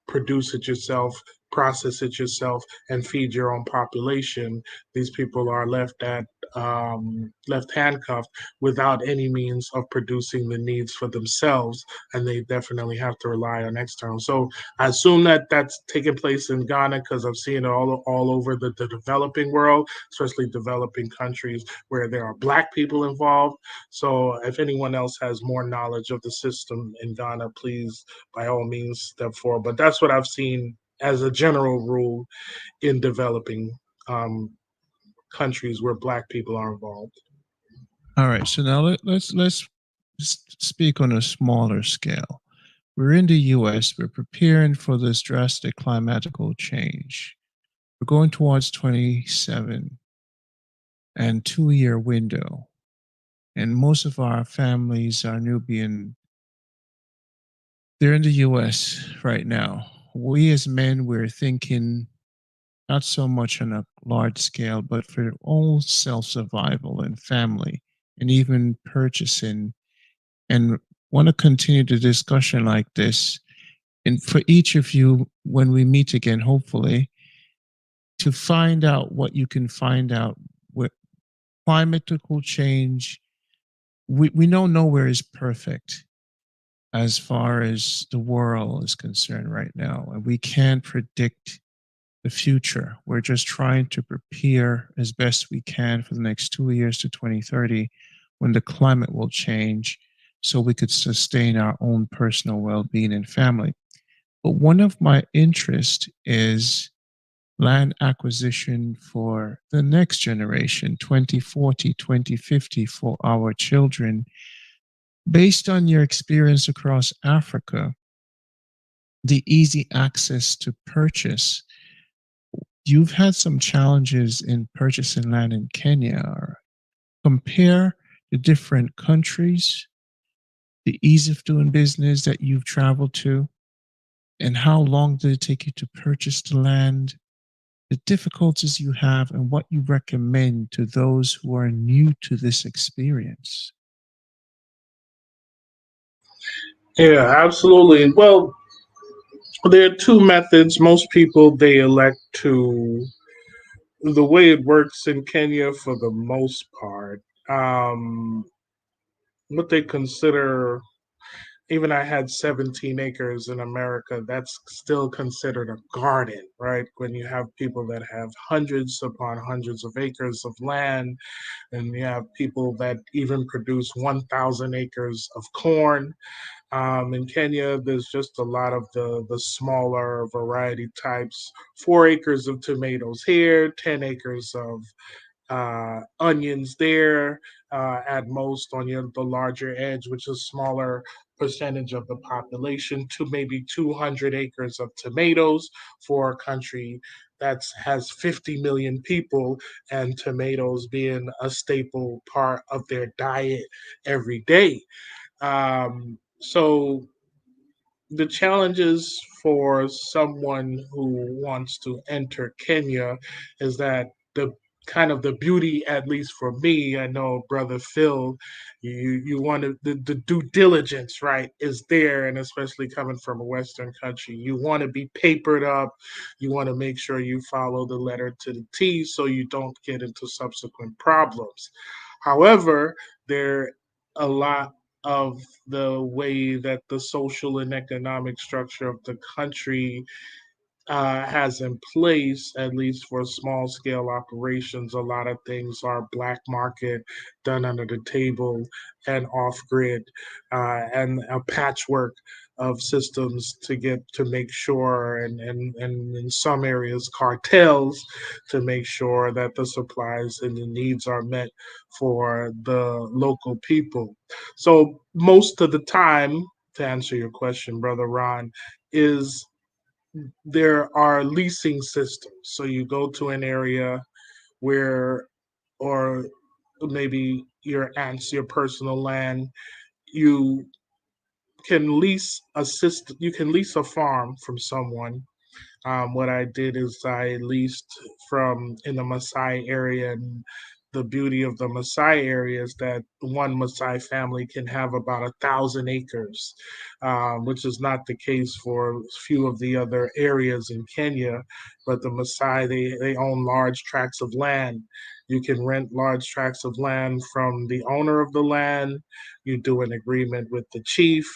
produce it yourself, process it yourself, and feed your own population. These people are left handcuffed without any means of producing the needs for themselves, and they definitely have to rely on external. So I assume that that's taking place in Ghana, because I've seen it all over the developing world, especially developing countries where there are Black people involved. So if anyone else has more knowledge of the system in Ghana, please by all means step forward. But that's what I've seen as a general rule in developing countries where Black people are involved. All right. So now let's speak on a smaller scale. We're in the U.S. We're preparing for this drastic climatical change. We're going towards 27 and 2 year window, and most of our families are Nubian. They're in the U.S. right now. We as men, we're thinking not so much on a large scale, but for their own self-survival and family, and even purchasing, and want to continue the discussion like this. And for each of you, when we meet again, hopefully, to find out what you can find out with climatical change. We know nowhere is perfect as far as the world is concerned right now, and we can't predict the future. We're just trying to prepare as best we can for the next 2 years to 2030, when the climate will change, so we could sustain our own personal well-being and family. But one of my interests is land acquisition for the next generation, 2040, 2050, for our children. Based on your experience across Africa, the easy access to purchase, you've had some challenges in purchasing land in Kenya. Compare the different countries, the ease of doing business that you've traveled to, and how long did it take you to purchase the land, the difficulties you have, and what you recommend to those who are new to this experience. Yeah, absolutely. Well, there are two methods. Most people, they elect to, the way it works in Kenya for the most part, what they consider, even I had 17 acres in America, that's still considered a garden, right? When you have people that have hundreds upon hundreds of acres of land, and you have people that even produce 1,000 acres of corn. In Kenya, there's just a lot of the smaller variety types. 4 acres of tomatoes here, 10 acres of onions there, at most on the larger edge, which is smaller percentage of the population, to maybe 200 acres of tomatoes for a country that has 50 million people, and tomatoes being a staple part of their diet every day. So the challenges for someone who wants to enter Kenya is that the kind of the beauty, at least for me, I know brother Phil, you want to the due diligence, right, is there, and especially coming from a Western country, you want to be papered up, you want to make sure you follow the letter to the T so you don't get into subsequent problems. However, there a lot of the way that the social and economic structure of the country has in place, at least for small scale operations. A lot of things are black market, done under the table, and off grid, and a patchwork of systems to get to make sure, and in some areas, cartels to make sure that the supplies and the needs are met for the local people. So, most of the time, to answer your question, Brother Ron, is there are leasing systems. So you go to an area where, or maybe your aunt's your personal land, you can lease a system, you can lease a farm from someone. What I did is I leased from in the Maasai area, and the beauty of the Maasai area is that one Maasai family can have about 1,000 acres, which is not the case for a few of the other areas in Kenya. But the Maasai, they own large tracts of land. You can rent large tracts of land from the owner of the land. You do an agreement with the chief.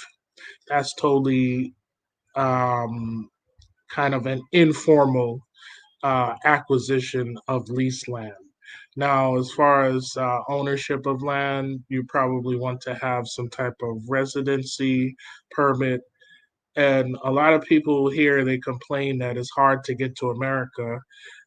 That's totally um, kind of an informal acquisition of leased land. Now, as far as ownership of land, you probably want to have some type of residency permit. And a lot of people here, they complain that it's hard to get to America.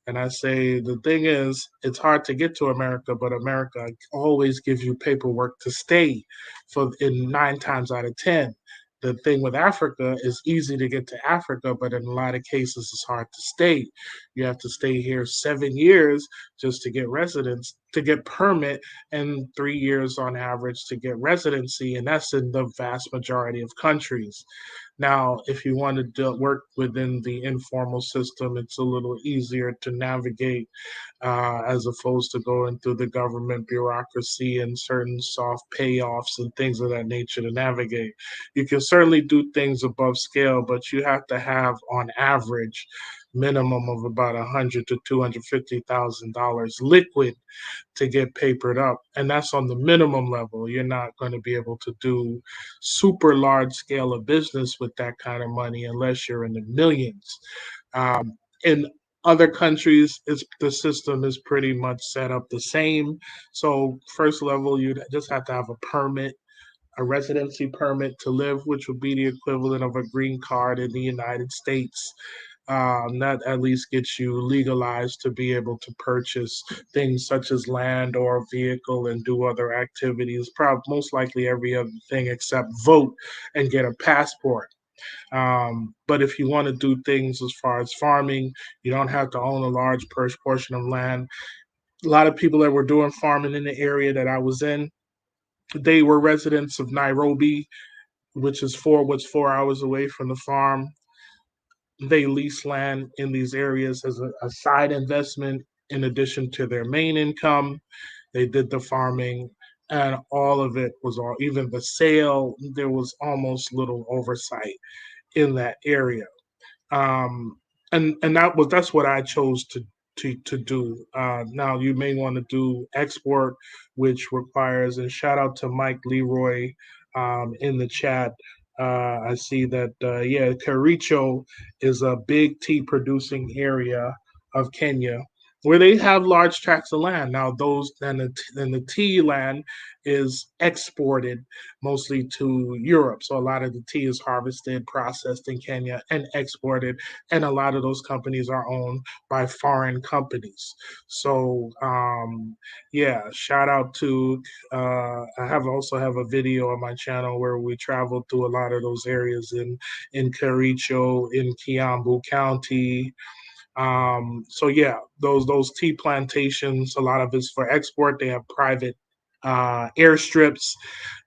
And I say the thing is, it's hard to get to America, but America always gives you paperwork to stay for in 9 times out of 10. The thing with Africa is easy to get to Africa, but in a lot of cases, it's hard to stay. You have to stay here 7 years just to get residence, to get permit, and 3 years on average to get residency. And that's in the vast majority of countries. Now, if you want to work within the informal system, it's a little easier to navigate as opposed to going through the government bureaucracy and certain soft payoffs and things of that nature to navigate. You can certainly do things above scale, but you have to have, on average, minimum of about 100 to $250,000 liquid to get papered up. And that's on the minimum level. You're not going to be able to do super large scale of business with that kind of money unless you're in the millions. In other countries, the system is pretty much set up the same. So, first level, you just have to have a permit, a residency permit to live, which would be the equivalent of a green card in the United States. That at least gets you legalized to be able to purchase things such as land or a vehicle and do other activities, probably most likely every other thing except vote and get a passport. But if you want to do things as far as farming, you don't have to own a large portion of land. A lot of people that were doing farming in the area that I was in, they were residents of Nairobi, which is what's 4 hours away from the farm. They lease land in these areas as a side investment in addition to their main income. They did the farming, and all of it was all, even the sale, there was almost little oversight in that area. Um, and that's what I chose to do. Now you may want to do export, which requires, and shout out to Mike Leroy in the chat. I see that Kericho is a big tea producing area of Kenya. where they have large tracts of land. Now, those and the tea land is exported mostly to Europe. So a lot of the tea is harvested, processed in Kenya, and exported. And a lot of those companies are owned by foreign companies. So yeah, shout out to I also have a video on my channel where we traveled through a lot of those areas in Kericho, in Kiambu County. So yeah, those tea plantations, a lot of it's for export. They have private airstrips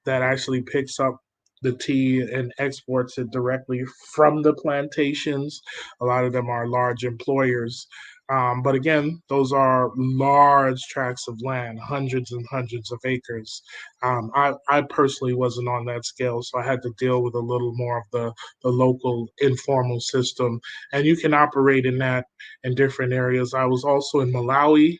that actually picks up the tea and exports it directly from the plantations. A lot of them are large employers. But again, those are large tracts of land, hundreds and hundreds of acres. I personally wasn't on that scale, so I had to deal with a little more of the local informal system. And you can operate in that in different areas. I was also in Malawi.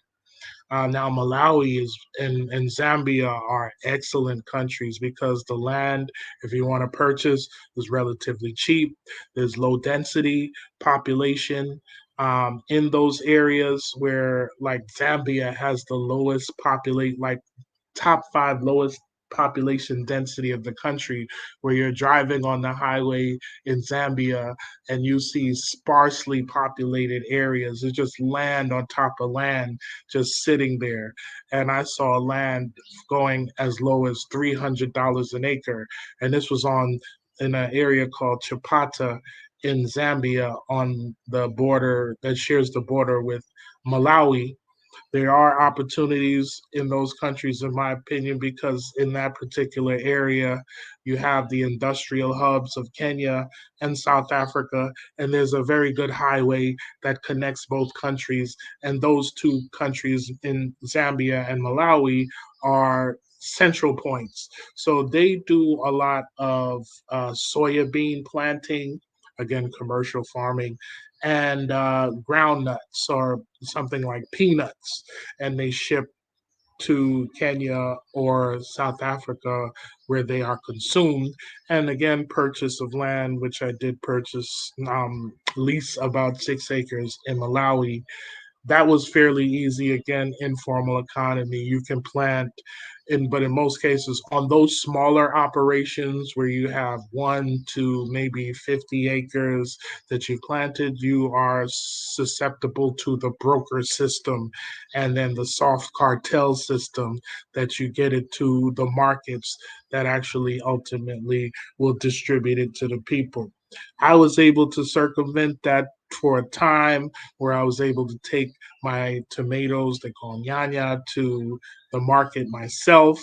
Now, Malawi and Zambia are excellent countries because the land, if you want to purchase, is relatively cheap. There's low density population in those areas where, like, Zambia has the lowest populate, like top 5 lowest population density of the country, where you're driving on the highway in Zambia and you see sparsely populated areas. It's just land on top of land just sitting there. And I saw land going as low as $300 an acre. And this was in an area called Chapata in Zambia on the border that shares the border with Malawi. There are opportunities in those countries, in my opinion, because in that particular area, you have the industrial hubs of Kenya and South Africa, and there's a very good highway that connects both countries. And those two countries in Zambia and Malawi are central points. So they do a lot of soya bean planting, again, commercial farming, and ground nuts or something like peanuts, and they ship to Kenya or South Africa where they are consumed. And again, purchase of land, which I did purchase, lease about 6 acres in Malawi. That was fairly easy. Again, informal economy. You can plant but in most cases, on those smaller operations where you have 1 to maybe 50 acres that you planted, you are susceptible to the broker system and then the soft cartel system that you get it to the markets that actually ultimately will distribute it to the people. I was able to circumvent that for a time, where I was able to take my tomatoes, they call nyanya, to the market myself.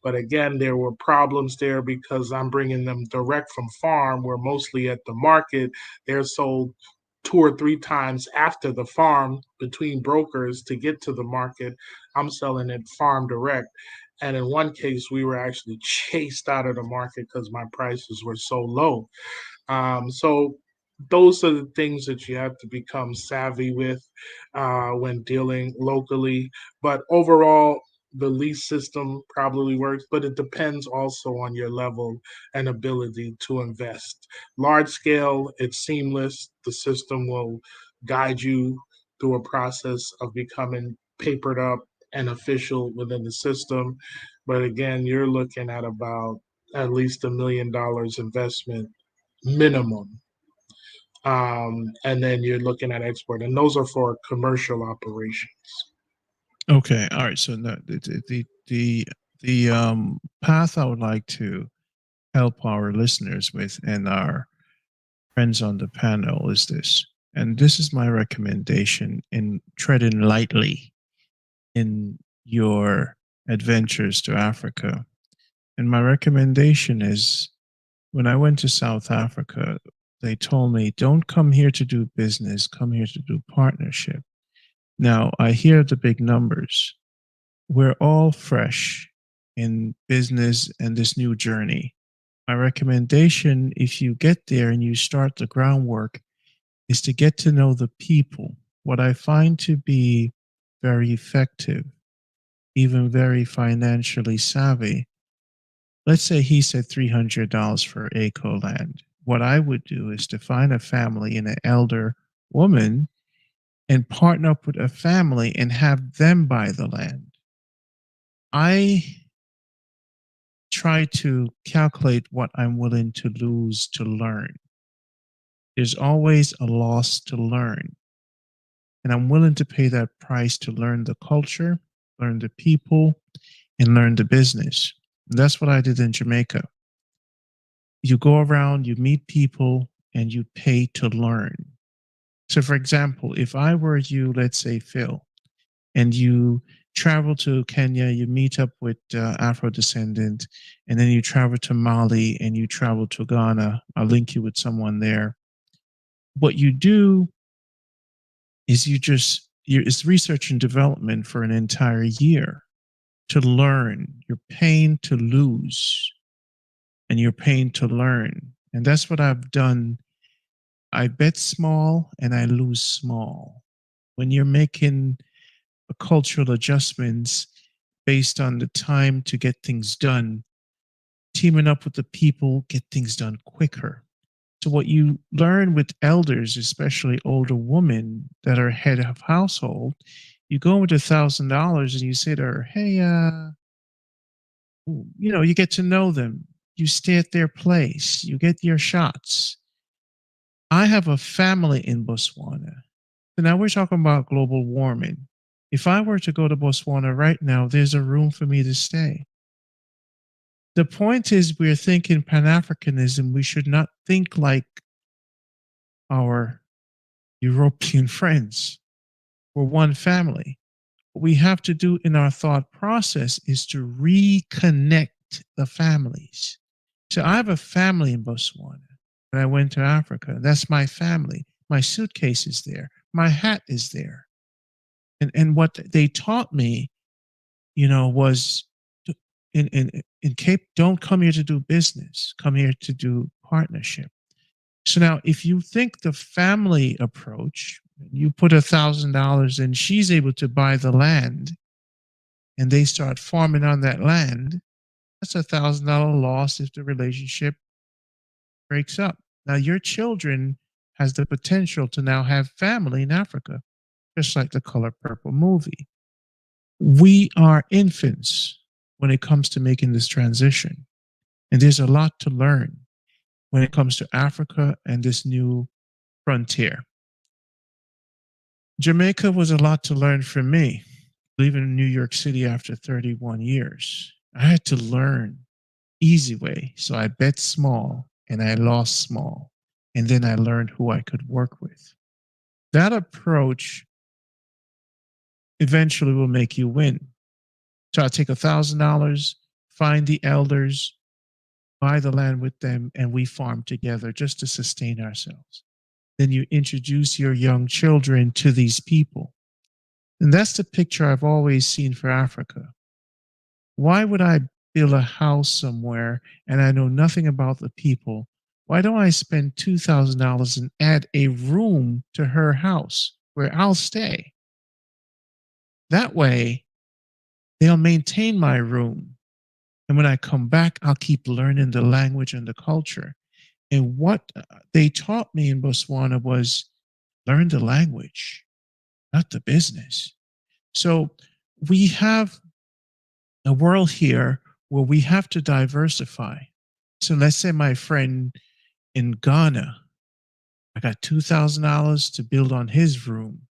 But again, there were problems there because I'm bringing them direct from farm, where mostly at the market, they're sold 2 or 3 times after the farm between brokers to get to the market. I'm selling it farm direct. And in one case, we were actually chased out of the market because my prices were so low. So those are the things that you have to become savvy with when dealing locally. But overall, the lease system probably works, but it depends also on your level and ability to invest. Large scale, it's seamless. The system will guide you through a process of becoming papered up and official within the system. But again, you're looking at about at least $1 million investment minimum. And then you're looking at export, and those are for commercial operations. Okay, all right. So the path I would like to help our listeners with and our friends on the panel is this, and this is my recommendation in treading lightly in your adventures to Africa. And my recommendation is, when I went to South Africa, they told me, don't come here to do business, come here to do partnership. Now, I hear the big numbers. We're all fresh in business and this new journey. My recommendation, if you get there and you start the groundwork, is to get to know the people. What I find to be very effective, even very financially savvy, let's say he said $300 for acre land. What I would do is to find a family and an elder woman and partner up with a family and have them buy the land. I try to calculate what I'm willing to lose to learn. There's always a loss to learn. And I'm willing to pay that price to learn the culture, learn the people, and learn the business. And that's what I did in Jamaica. You go around, you meet people, and you pay to learn. So, for example, if I were you, let's say Phil, and you travel to Kenya, you meet up with Afro descendant, and then you travel to Mali and you travel to Ghana. I'll link you with someone there. What you do is it's research and development for an entire year to learn. You're paying to lose and you're paying to learn. And that's what I've done. I bet small and I lose small. When you're making cultural adjustments based on the time to get things done, teaming up with the people, get things done quicker. So what you learn with elders, especially older women that are head of household, you go with $1,000 and you say to her, hey, you get to know them. You stay at their place. You get your shots. I have a family in Botswana. So now we're talking about global warming. If I were to go to Botswana right now, there's a room for me to stay. The point is, we're thinking Pan-Africanism. We should not think like our European friends. We're one family. What we have to do in our thought process is to reconnect the families. So I have a family in Botswana. When I went to Africa, that's my family. My suitcase is there. My hat is there. And what they taught me, was in Cape, don't come here to do business. Come here to do partnership. So now if you think the family approach, you put $1,000 and she's able to buy the land and they start farming on that land, that's $1,000 loss if the relationship breaks up. Now your children has the potential to now have family in Africa, just like the Color Purple movie. We are infants when it comes to making this transition. And there's a lot to learn when it comes to Africa and this new frontier. Jamaica was a lot to learn for me, living in New York City after 31 years. I had to learn easy way. So I bet small and I lost small. And then I learned who I could work with. That approach eventually will make you win. So I take $1,000, find the elders, buy the land with them, and we farm together just to sustain ourselves. Then you introduce your young children to these people. And that's the picture I've always seen for Africa. Why would I build a house somewhere and I know nothing about the people? Why don't I spend $2,000 and add a room to her house where I'll stay? That way, they'll maintain my room. And when I come back, I'll keep learning the language and the culture. And what they taught me in Botswana was learn the language, not the business. So we have a world here where we have to diversify. So let's say my friend in Ghana, I got $2,000 to build on his room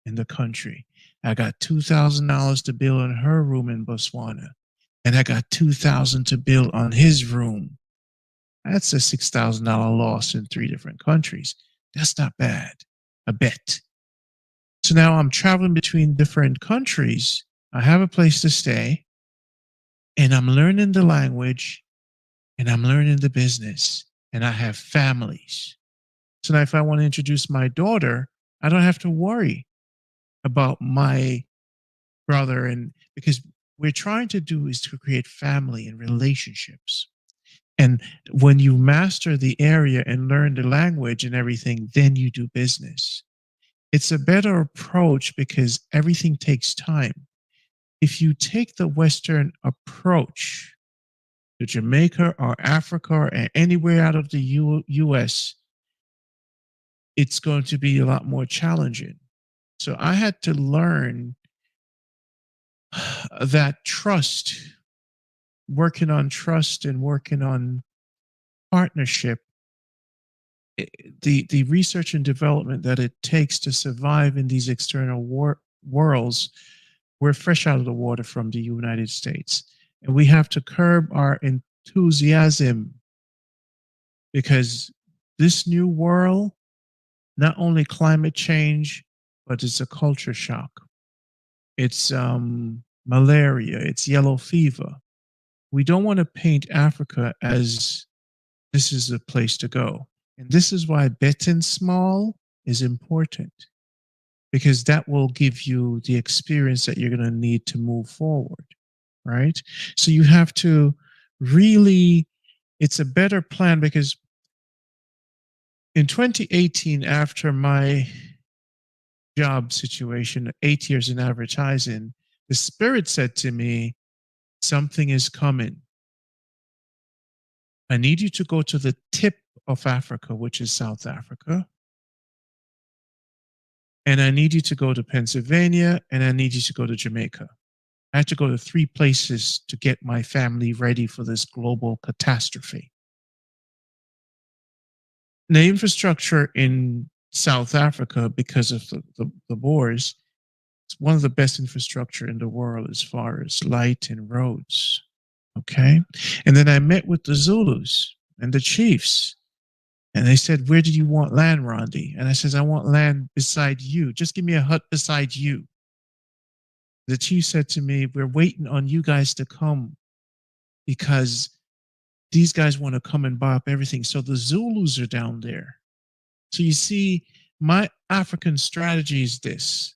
in the country. I got $2,000 to build on her room in Botswana. And I got $2,000 to build on his room. That's a $6,000 loss in 3 different countries. That's not bad. A bet. So now I'm traveling between different countries. I have a place to stay, and I'm learning the language, and I'm learning the business, and I have families. So now if I want to introduce my daughter, I don't have to worry about my brother, and because we're trying to do is to create family and relationships. And when you master the area and learn the language and everything, then you do business. It's a better approach because everything takes time. If you take the Western approach to Jamaica or Africa or anywhere out of the US, it's going to be a lot more challenging. So I had to learn that trust, working on trust and working on partnership, the research and development that it takes to survive in these external worlds. We're fresh out of the water from the United States, and we have to curb our enthusiasm, because this new world, not only climate change, but it's a culture shock. It's malaria, it's yellow fever. We don't want to paint Africa as this is the place to go. And this is why betting small is important, because that will give you the experience that you're going to need to move forward, right? So you have to really, it's a better plan, because in 2018, after my job situation, 8 years in advertising, the spirit said to me, something is coming. I need you to go to the tip of Africa, which is South Africa. And I need you to go to Pennsylvania, and I need you to go to Jamaica. I had to go to 3 places to get my family ready for this global catastrophe. The infrastructure in South Africa, because of the wars, it's one of the best infrastructure in the world as far as light and roads. Okay. And then I met with the Zulus and the chiefs. And they said, where do you want land, Rondi? And I says, I want land beside you. Just give me a hut beside you. The chief said to me, we're waiting on you guys to come, because these guys want to come and buy up everything. So the Zulus are down there. So you see, my African strategy is this.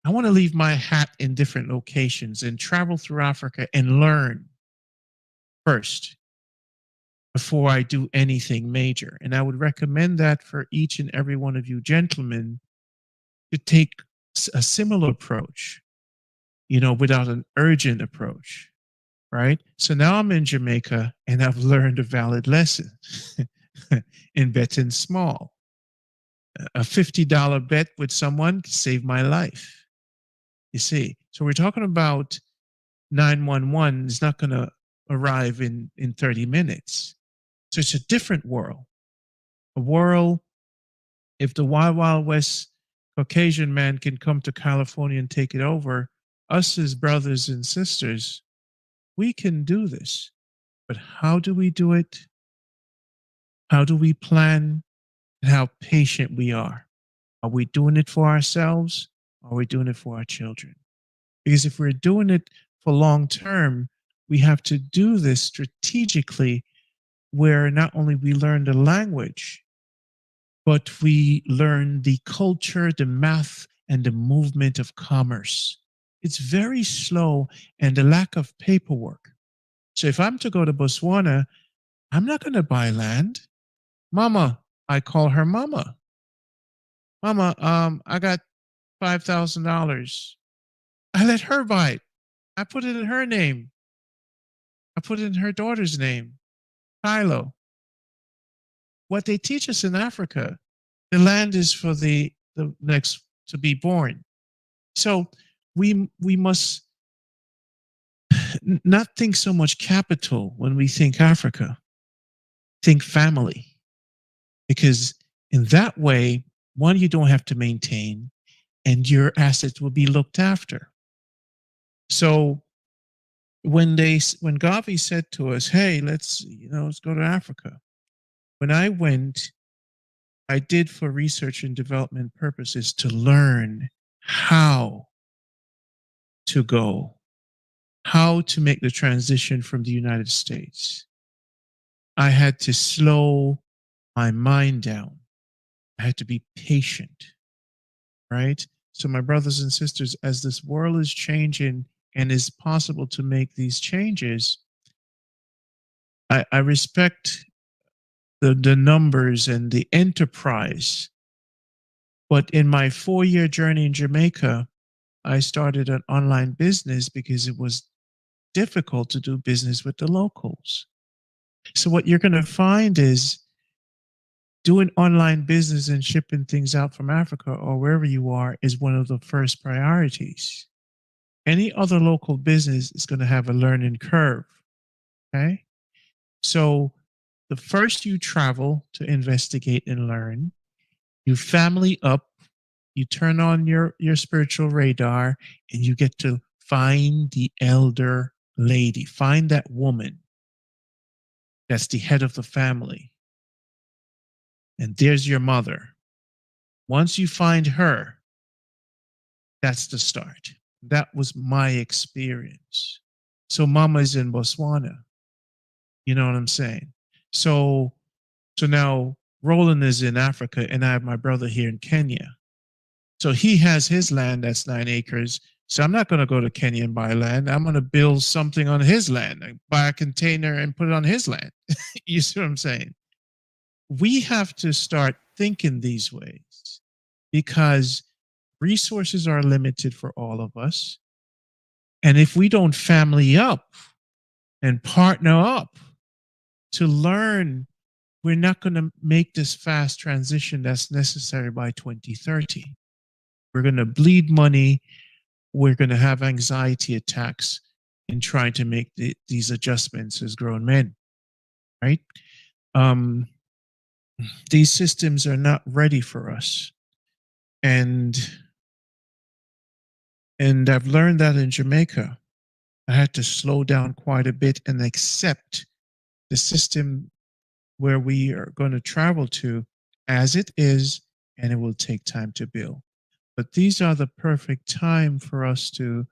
I want to leave my hat in different locations and travel through Africa and learn first before I do anything major. And I would recommend that for each and every one of you gentlemen to take a similar approach, you know, without an urgent approach, right? So now I'm in Jamaica and I've learned a valid lesson in betting small. A $50 bet with someone saved my life. You see, so we're talking about 911 is not going to arrive in 30 minutes. So it's a different world. A world, if the Wild Wild West Caucasian man can come to California and take it over, us as brothers and sisters, we can do this. But how do we do it? How do we plan? And how patient we are? Are we doing it for ourselves? Or are we doing it for our children? Because if we're doing it for long term, we have to do this strategically, where not only we learn the language, but we learn the culture, the math, and the movement of commerce. It's very slow, and the lack of paperwork. So if I'm to go to Botswana, I'm not going to buy land. Mama, I call her mama. Mama, I got $5,000. I let her buy it. I put it in her name. I put it in her daughter's name, Kylo. What they teach us in Africa, the land is for the next to be born. So we must not think so much capital when we think Africa. Think family. Because in that way, one, you don't have to maintain, and your assets will be looked after. So when Gavi said to us, hey, let's go to Africa. When I went, I did for research and development purposes to learn how to go, how to make the transition from the United States. I had to slow my mind down. I had to be patient, right? So my brothers and sisters, as this world is changing and is possible to make these changes, I respect the numbers and the enterprise. But in my 4-year journey in Jamaica, I started an online business because it was difficult to do business with the locals. So what you're going to find is doing online business and shipping things out from Africa or wherever you are is one of the first priorities. Any other local business is going to have a learning curve. Okay. So the first you travel to investigate and learn, you family up, you turn on your spiritual radar, and you get to find the elder lady, find that woman that's the head of the family. And there's your mother. Once you find her, that's the start. That was my experience. So mama is in Botswana. You know what I'm saying? So now Roland is in Africa and I have my brother here in Kenya. So he has his land that's 9 acres. So I'm not going to go to Kenya and buy land. I'm going to build something on his land, like buy a container and put it on his land. You see what I'm saying? We have to start thinking these ways because resources are limited for all of us. And if we don't family up and partner up to learn, we're not going to make this fast transition that's necessary by 2030. We're going to bleed money. We're going to have anxiety attacks in trying to make these adjustments as grown men, right? These systems are not ready for us. And I've learned that in Jamaica. I had to slow down quite a bit and accept the system where we are going to travel to as it is, and it will take time to build. But these are the perfect time for us to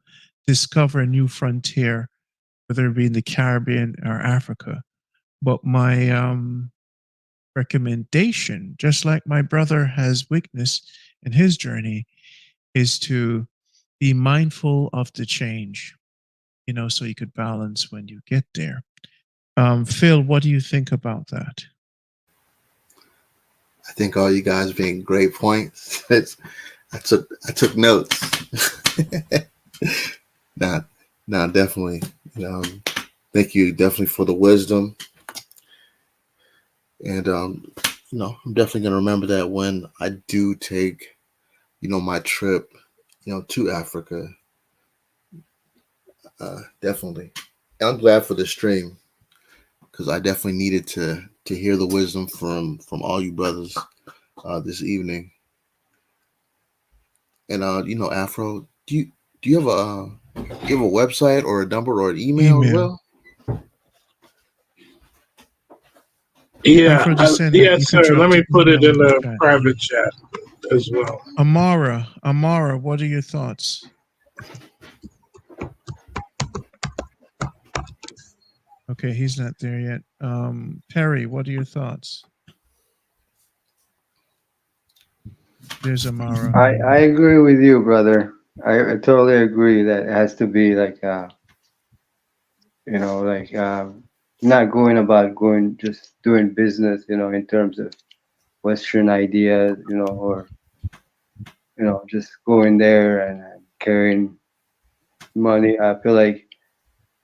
discover a new frontier, whether it be in the Caribbean or Africa. But my recommendation, just like my brother has witnessed in his journey, is to be mindful of the change, you know, so you could balance when you get there. Phil, what do you think about that? I think all you guys made great points. I took notes. Now, definitely. Thank you definitely for the wisdom. And I'm definitely gonna remember that when I do take, my trip, to Africa. Definitely. And I'm glad for the stream because I definitely needed to hear the wisdom from all you brothers this evening. And Afro, do you have a website or a number or an email as well? Yeah, yes, You sir. could drop Let me the put it email in in the the chat. private chat as well. Amara, what are your thoughts? Okay, he's not there yet. Perry, what are your thoughts? There's Amara. I agree with you, brother. I totally agree that it has to be like not going just doing business, in terms of Western ideas, or just going there and carrying money. I feel like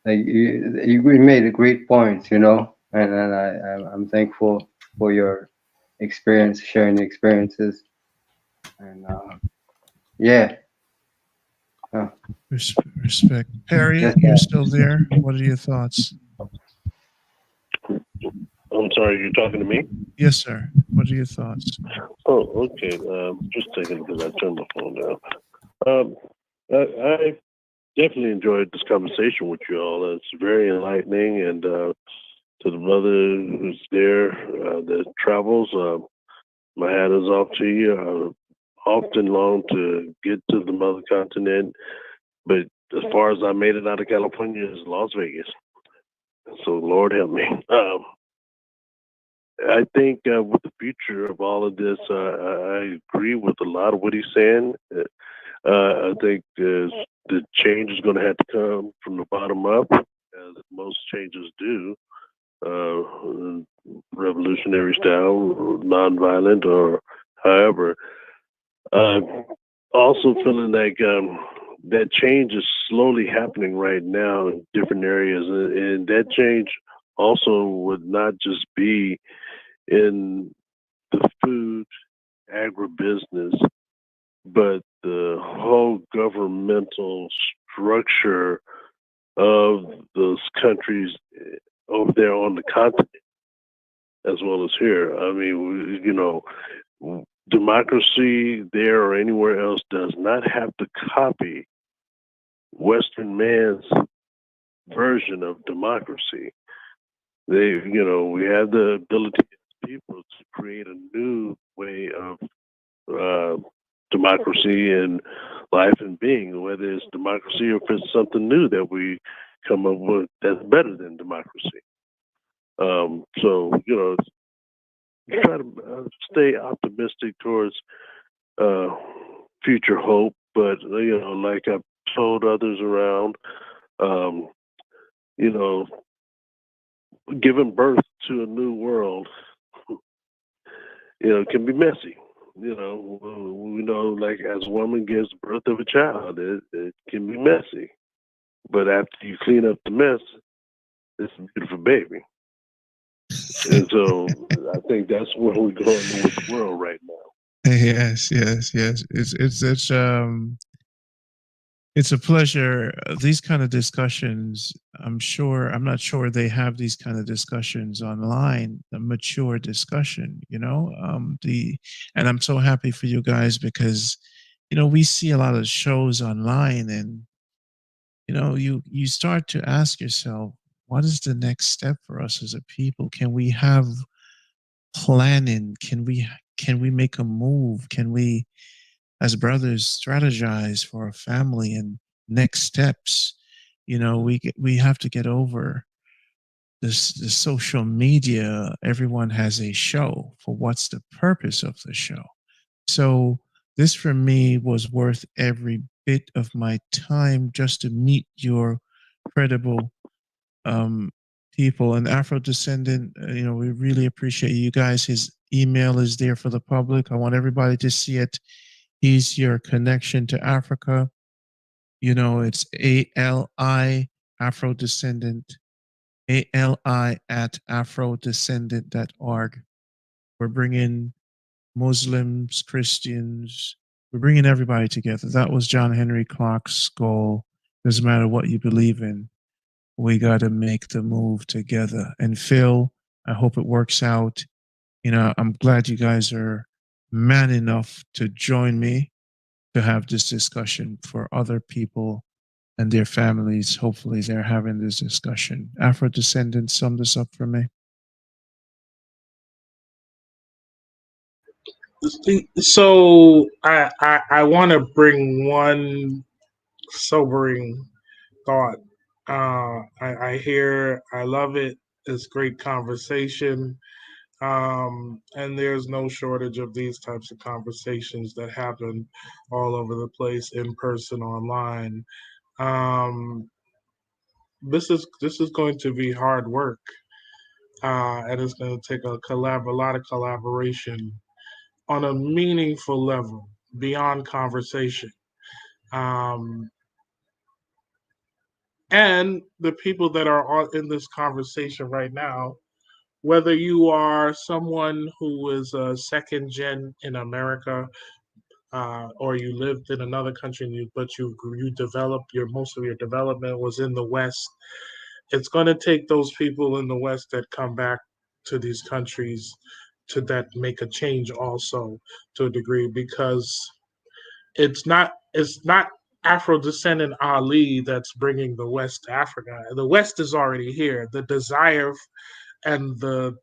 you made a great point, and I'm thankful for your experience, sharing the experiences, and yeah. Respect. Perry, Yes, you're still there? What are your thoughts? I'm sorry, you're talking to me? Yes, sir. What are your thoughts? Oh, okay. Just a second because I turned the phone down. I definitely enjoyed this conversation with you all. It's very enlightening, and to the brother who's there that travels, my hat is off to you. I often long to get to the mother continent, but as far as I made it out of California is Las Vegas. So Lord help me. I think with the future of all of this, I agree with a lot of what he's saying. I think the change is going to have to come from the bottom up, as most changes do, revolutionary style, nonviolent, or however. Also feeling like that change is slowly happening right now in different areas, and that change also would not just be in the food, agribusiness, but the whole governmental structure of those countries over there on the continent as well as here. I mean, democracy there or anywhere else does not have to copy Western man's version of democracy. We have the ability as people to create a new way of democracy and life and being, whether it's democracy or if it's something new that we come up with that's better than democracy. Try to stay optimistic towards future hope, but like I've told others around, giving birth to a new world, can be messy. We know, like as a woman gives birth of a child, it can be messy. But after you clean up the mess, it's a beautiful baby. And so I think that's where we're going with the world right now. Yes. It's a pleasure. These kind of discussions, I'm not sure they have these kind of discussions online, a mature discussion, and I'm so happy for you guys because, we see a lot of shows online and, you start to ask yourself, what is the next step for us as a people? Can we have planning? Can we make a move? Can we, as brothers, strategize for our family and next steps? We have to get over this social media. Everyone has a show for what's the purpose of the show. So this for me was worth every bit of my time just to meet your credible people. And Afro Descendant, we really appreciate you guys. His email is there for the public. I want everybody to see it. He's your connection to Africa. It's ALI, Afro Descendant, ALI at afrodescendant.org. We're bringing Muslims, Christians, we're bringing everybody together. That was John Henry Clark's goal. Doesn't matter what you believe in, we got to make the move together. And Phil, I hope it works out. I'm glad you guys are man enough to join me to have this discussion for other people and their families. Hopefully they're having this discussion. Afro Descendant, sum this up for me. So I want to bring one sobering thought. I love it. It's great conversation. And there's no shortage of these types of conversations that happen all over the place, in person, online. This is going to be hard work, and it's going to take a lot of collaboration on a meaningful level beyond conversation. Um, and the people that are in this conversation right now, whether you are someone who is a second gen in America, or you lived in another country, but you developed most of your development was in the West, it's going to take those people in the West that come back to these countries to that make a change also to a degree, because it's not Afro descendant Ali that's bringing the West to Africa. The West is already here. The desire and the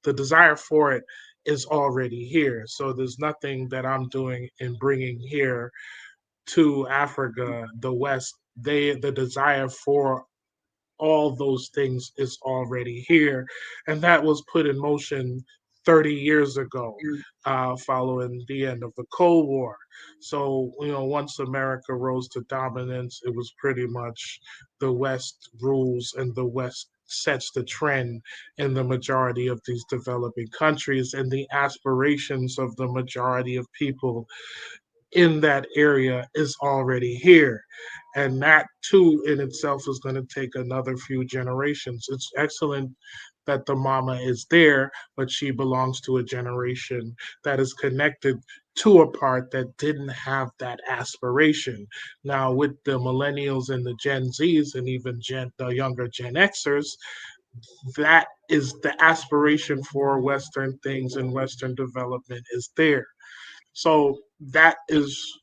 desire for it is already here. So there's nothing that I'm doing in bringing here to Africa, the West. The desire for all those things is already here. And that was put in motion 30 years ago, following the end of the Cold War. So, once America rose to dominance, it was pretty much the West rules and the West sets the trend in the majority of these developing countries, and the aspirations of the majority of people in that area is already here. And that too in itself is going to take another few generations. It's excellent that the mama is there, but she belongs to a generation that is connected to a part that didn't have that aspiration. Now, with the millennials and the Gen Zs and even the younger Gen Xers, that is the aspiration for Western things and Western development is there. So that is,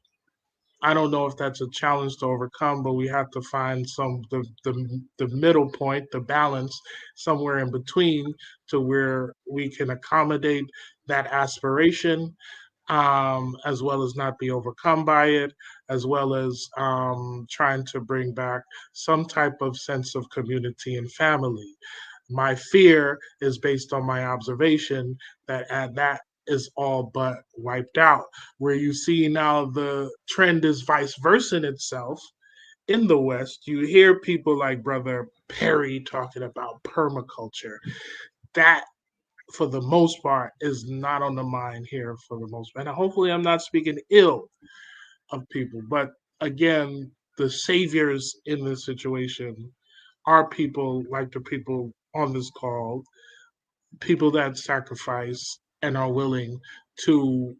I don't know if that's a challenge to overcome, but we have to find the middle point, the balance somewhere in between to where we can accommodate that aspiration, as well as not be overcome by it, as well as trying to bring back some type of sense of community and family. My fear is based on my observation that is all but wiped out. Where you see now the trend is vice versa in itself. In the West, you hear people like Brother Perry talking about permaculture. That, for the most part, is not on the mind here for the most part. And hopefully, I'm not speaking ill of people. But again, the saviors in this situation are people like the people on this call, people that sacrifice and are willing to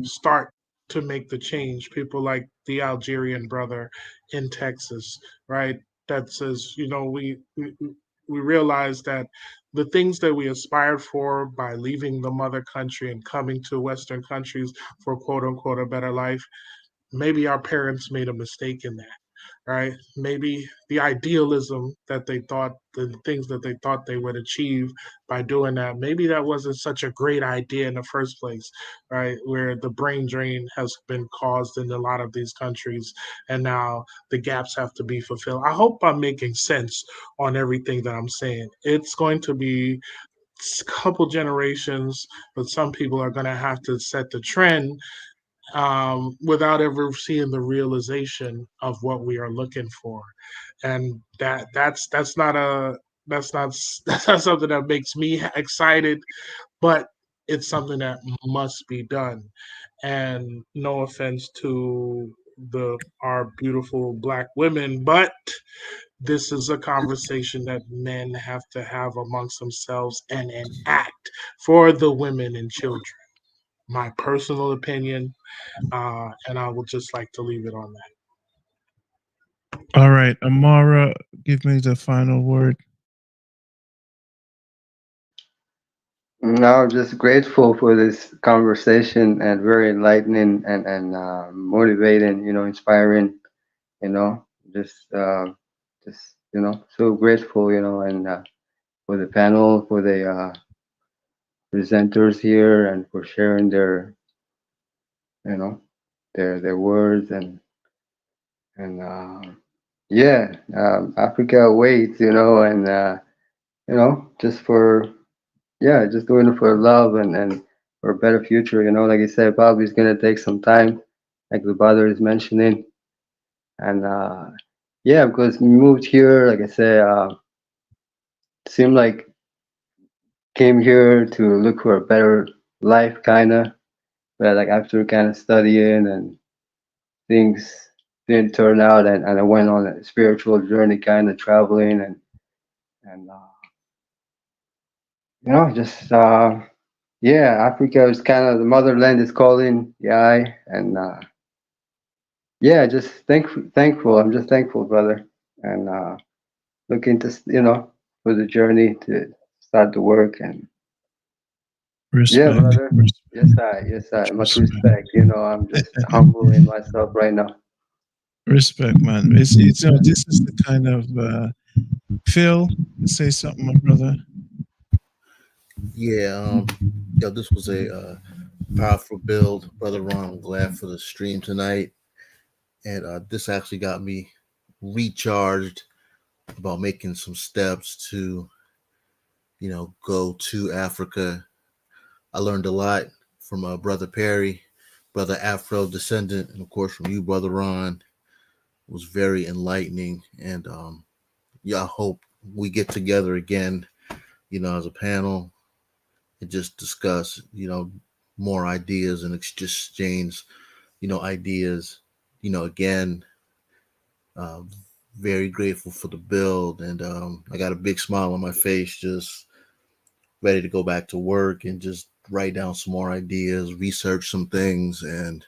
start to make the change. People like the Algerian brother in Texas, right? That says, we realize that the things that we aspired for by leaving the mother country and coming to Western countries for quote unquote a better life, maybe our parents made a mistake in that, right? Maybe the idealism that they thought, the things that they thought they would achieve by doing that, maybe that wasn't such a great idea in the first place, right? Where the brain drain has been caused in a lot of these countries, and now the gaps have to be fulfilled. I hope I'm making sense on everything that I'm saying. It's going to be a couple generations, but some people are going to have to set the trend without ever seeing the realization of what we are looking for, and that's not a that's not that's not something that makes me excited, but it's something that must be done. And no offense to the our beautiful black women, but this is a conversation that men have to have amongst themselves and enact for the women and children. My personal opinion, and I would just like to leave it on that. All right, Amara, give me the final word. No, I'm just grateful for this conversation and very enlightening and motivating, inspiring, you know, just just so grateful, and for the panel, for the presenters here, and for sharing their, you know, their words and yeah, Africa awaits, and just for just doing it for love and for a better future. Like I said, probably it's gonna take some time, like the brother is mentioning, and yeah, because we moved here, like I said, seemed like came here to look for a better life, kind of, but like after kind of studying and things didn't turn out, and I went on a spiritual journey, kind of traveling and just yeah, Africa is kind of the motherland is calling, yeah, and yeah, just thankful. I'm just thankful, brother, and looking to for the journey to start the work, and yeah, Respect. brother. Yes, I. Much respect. I'm just humbling myself right now. Respect, man. It's this is the kind of Phil. Say something, my brother. Yeah, this was a powerful build, brother Ron. I'm glad for the stream tonight, and this actually got me recharged about making some steps to, go to Africa. I learned a lot from brother Perry, brother Afro descendant, and of course from you, brother Ron. It was very enlightening, and yeah, I hope we get together again, as a panel and just discuss, more ideas and exchange, ideas, again, Um, very grateful for the build, and I got a big smile on my face, just ready to go back to work and just write down some more ideas, research some things, and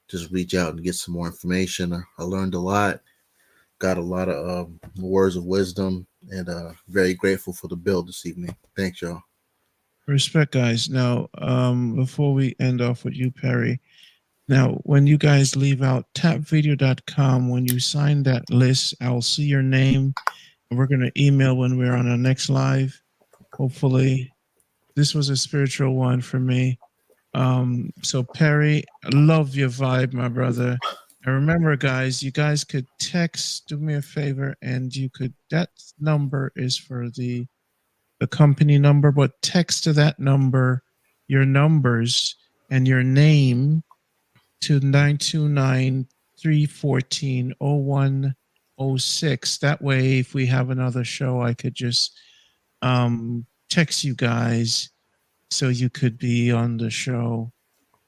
just reach out and get some more information. I learned a lot, got a lot of words of wisdom, and very grateful for the build this evening. Thanks, y'all. Respect, guys. Now, before we end off with you, Perry, now, when you guys leave out tapvideo.com, when you sign that list, I'll see your name and we're going to email when we're on our next live. Hopefully, this was a spiritual one for me. So Perry, I love your vibe, my brother. And remember, guys, you guys could text, do me a favor, and you could, that number is for the company number, but text to that number your numbers and your name to 929-314-0106. That way, if we have another show, I could just text you guys so you could be on the show.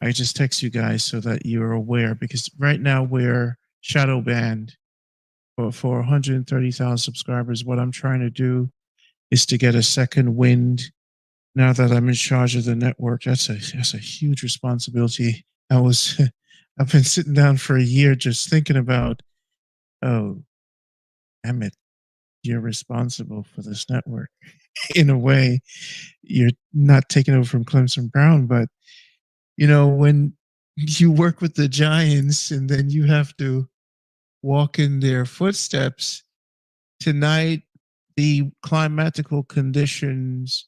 I just text you guys so that you're aware, because right now we're shadow banned for 130,000 subscribers. What I'm trying to do is to get a second wind now that I'm in charge of the network. That's a huge responsibility. I've been sitting down for a year just thinking about, oh, Emmett, you're responsible for this network. In a way, you're not taking over from Clemson Brown, but when you work with the Giants and then you have to walk in their footsteps, tonight the climatical conditions,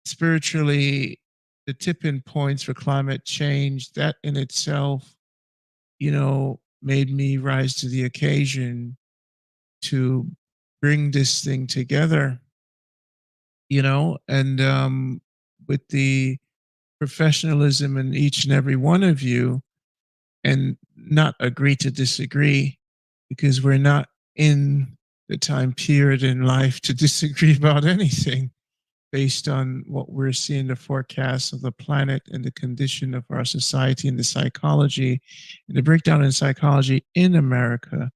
spiritually, the tipping points for climate change, that in itself, made me rise to the occasion to bring this thing together, and with the professionalism in each and every one of you, and not agree to disagree, because we're not in the time period in life to disagree about anything based on what we're seeing, the forecasts of the planet and the condition of our society and the psychology and the breakdown in psychology in America,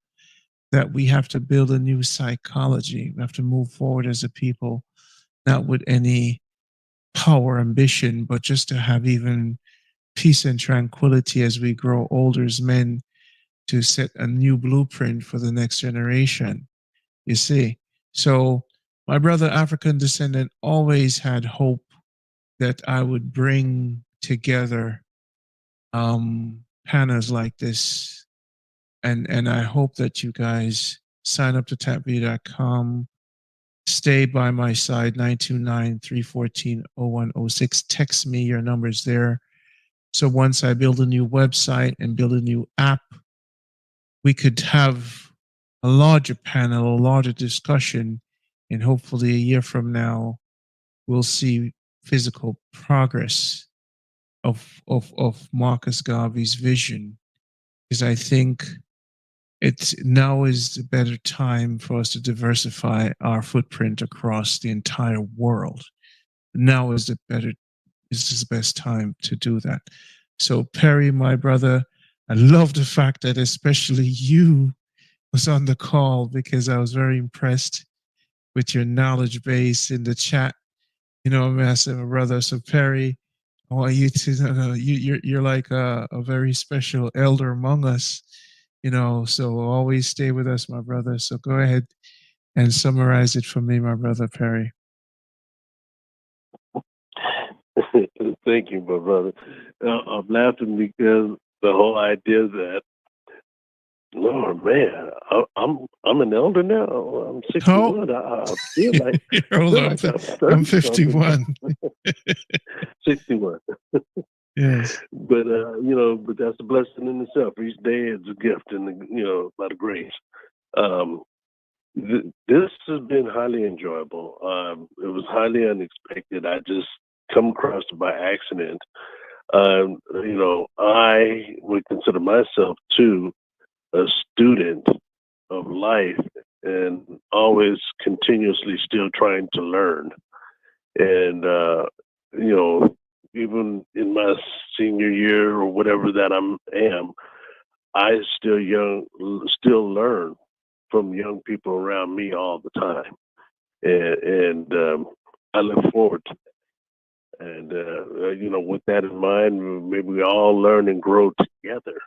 that we have to build a new psychology. We have to move forward as a people, not with any power ambition, but just to have even peace and tranquility as we grow older as men, to set a new blueprint for the next generation. You see? So my brother, African descendant, always had hope that I would bring together panels like this. And I hope that you guys sign up to tapvideo.com. Stay by my side, 929-314-0106. Text me, your number's there. So once I build a new website and build a new app, we could have a larger panel, a larger discussion, and hopefully a year from now, we'll see physical progress of Marcus Garvey's vision. Because I think now is the better time for us to diversify our footprint across the entire world. Now is the best time to do that. So Perry, my brother, I love the fact that especially you was on the call, because I was very impressed with your knowledge base in the chat. I said, my brother. So Perry, I want you to know, you're like a very special elder among us. So always stay with us, my brother. So go ahead and summarize it for me, my brother Perry. Thank you, my brother. I'm laughing because the whole idea that, Lord, man, I'm an elder now. I'm 61. I feel like Hold on, I'm 51. 61. Yes. But but that's a blessing in itself. Each day is a gift, and by the grace. This has been highly enjoyable. It was highly unexpected. I just come across it by accident. I would consider myself too a student of life, and always continuously still trying to learn. And even in my senior year or whatever that I am, I still learn from young people around me all the time, and I look forward to that. And with that in mind, maybe we all learn and grow together.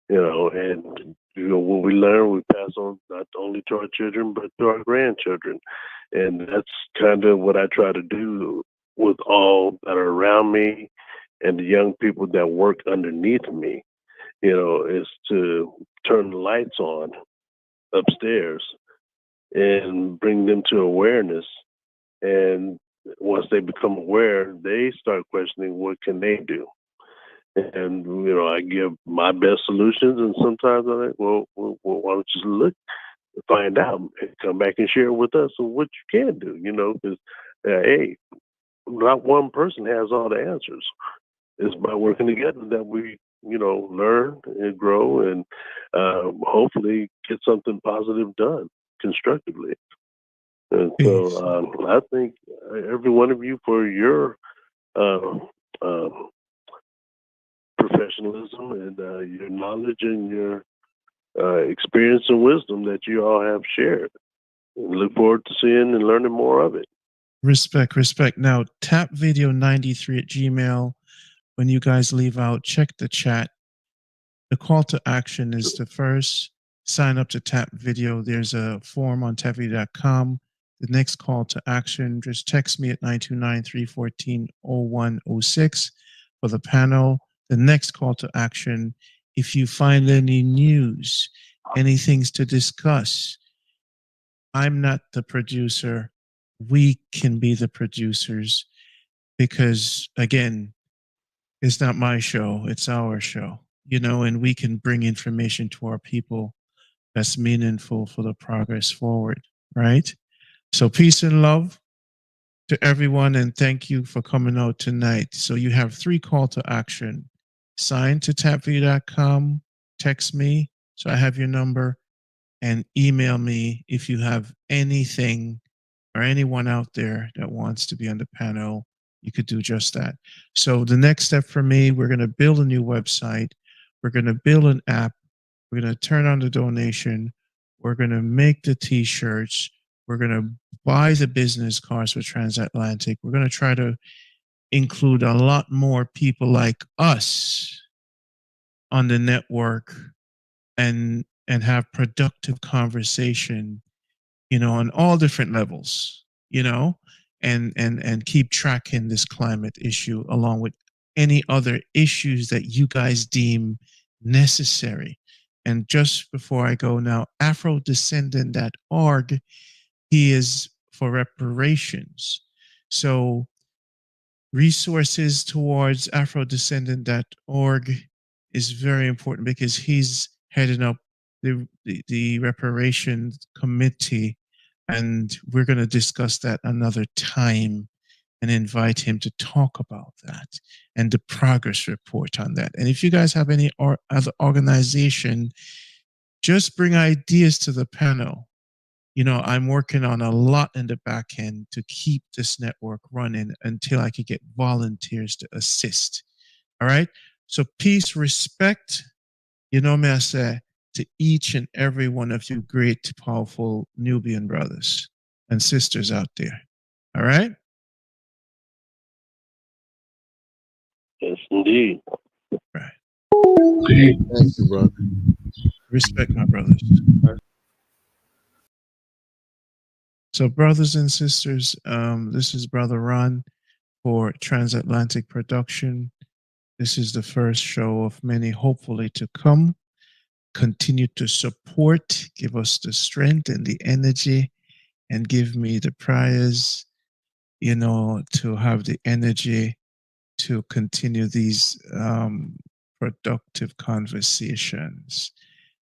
And what we learn, we pass on not only to our children but to our grandchildren, and that's kind of what I try to do with all that are around me and the young people that work underneath me. Is to turn the lights on upstairs and bring them to awareness. And once they become aware, they start questioning what can they do. And I give my best solutions, and sometimes I think, well, why don't you look, find out, and come back and share with us what you can do. Because hey, not one person has all the answers. It's by working together that we learn and grow, and hopefully get something positive done constructively. And so I thank every one of you for your professionalism and your knowledge and your experience and wisdom that you all have shared. And look forward to seeing and learning more of it. Respect. Now, tapvideo93@gmail. When you guys leave out, check the chat. The call to action is to first sign up to Tap Video. There's a form on tapvideo.com. The next call to action, just text me at 929-314-0106 for the panel. The next call to action, if you find any news, any things to discuss, I'm not the producer. We can be the producers because, again, it's not my show, it's our show, and we can bring information to our people that's meaningful for the progress forward, right? So peace and love to everyone, and thank you for coming out tonight. So you have 3 call to action. Sign to tapvideo.com, text me, so I have your number, and email me if you have anything or anyone out there that wants to be on the panel. You could do just that. So the next step for me, we're going to build a new website. We're going to build an app. We're going to turn on the donation. We're going to make the t-shirts. We're going to buy the business cards for TransAtlantic. We're going to try to include a lot more people like us on the network and have productive conversation, on all different levels, and keep tracking this climate issue along with any other issues that you guys deem necessary. And just before I go now, afrodescendant.org, he is for reparations. So resources towards afrodescendant.org is very important because he's heading up the reparations committee, and we're going to discuss that another time and invite him to talk about that and the progress report on that. And if you guys have any other organization, just bring ideas to the panel. I'm working on a lot in the back end to keep this network running until I could get volunteers to assist. All right. So peace, respect, may I say, to each and every one of you great, powerful Nubian brothers and sisters out there. All right. Yes, indeed. Right. Thank you, brother. Respect, my brothers. So, brothers and sisters, this is BrotherRonn for TransAtlantic Production. This is the first show of many, hopefully, to come. Continue to support, give us the strength and the energy, and give me the prayers, to have the energy to continue these productive conversations,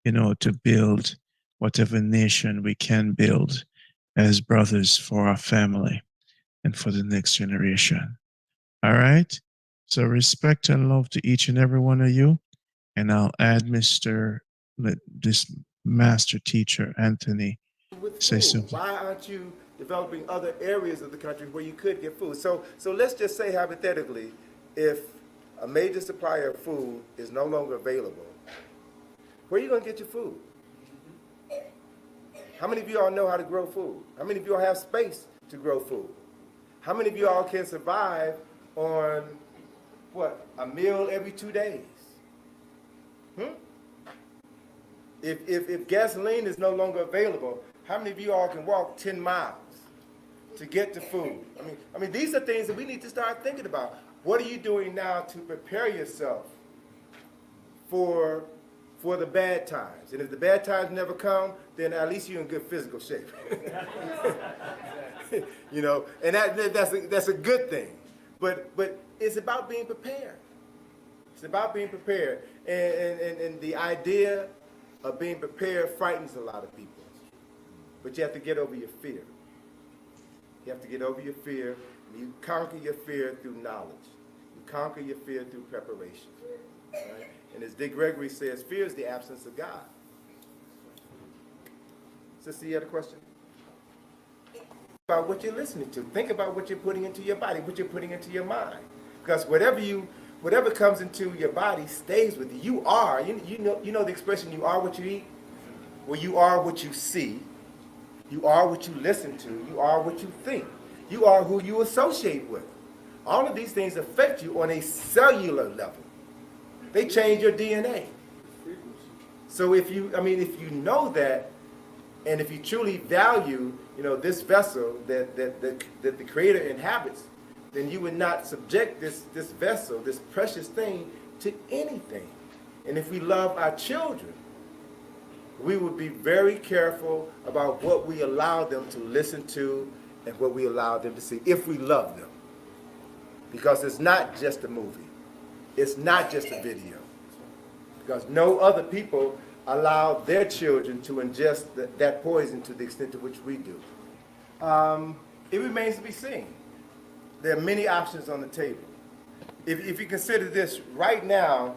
to build whatever nation we can build as brothers for our family and for the next generation. All right? So respect and love to each and every one of you. And I'll add this master teacher, Anthony, With say food, something. why aren't you developing other areas of the country where you could get food? So let's just say hypothetically, if a major supplier of food is no longer available, where are you going to get your food? How many of you all know how to grow food? How many of you all have space to grow food? How many of you all can survive on, what, a meal every 2 days? If gasoline is no longer available, how many of you all can walk 10 miles to get to food? I mean, these are things that we need to start thinking about. What are you doing now to prepare yourself for the bad times? And if the bad times never come, then at least you're in good physical shape. You know, and that's a good thing. But it's about being prepared. It's about being prepared. And the idea of being prepared frightens a lot of people. But you have to get over your fear. You have to get over your fear. And you conquer your fear through knowledge. You conquer your fear through preparation. Right? And as Dick Gregory says, fear is the absence of God. Sister, you had a question? About what you're listening to. Think about what you're putting into your body, what you're putting into your mind. Because whatever comes into your body stays with you. You are, you know the expression, you are what you eat? Well, you are what you see. You are what you listen to. You are what you think. You are who you associate with. All of these things affect you on a cellular level. They change your DNA. So if you know that, and if you truly value, this vessel that the Creator inhabits, then you would not subject this vessel, this precious thing, to anything. And if we love our children, we would be very careful about what we allow them to listen to and what we allow them to see, if we love them. Because it's not just a movie. It's not just a video. Because no other people allow their children to ingest that poison to the extent to which we do. It remains to be seen. There are many options on the table. If you consider this, right now,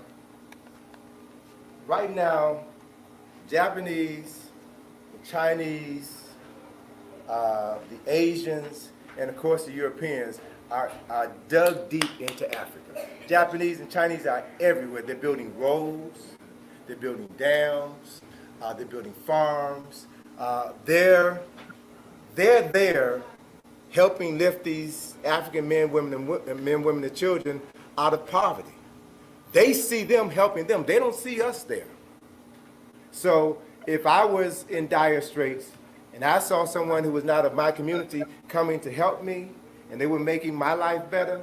Japanese, the Chinese, the Asians, and of course the Europeans are dug deep into Africa. Japanese and Chinese are everywhere. They're building roads, they're building dams, they're building farms. They're there helping lift these African men, women, and children out of poverty. They see them helping them. They don't see us there. So if I was in dire straits and I saw someone who was not of my community coming to help me and they were making my life better,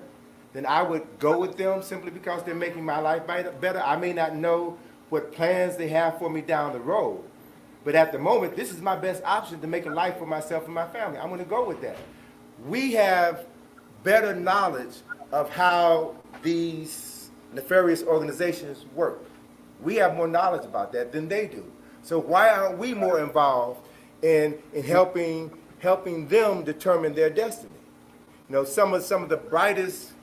then I would go with them simply because they're making my life better. I may not know what plans they have for me down the road, but at the moment, this is my best option to make a life for myself and my family. I'm going to go with that. We have better knowledge of how these nefarious organizations work. We have more knowledge about that than they do. So why aren't we more involved in helping them determine their destiny? Some of the brightest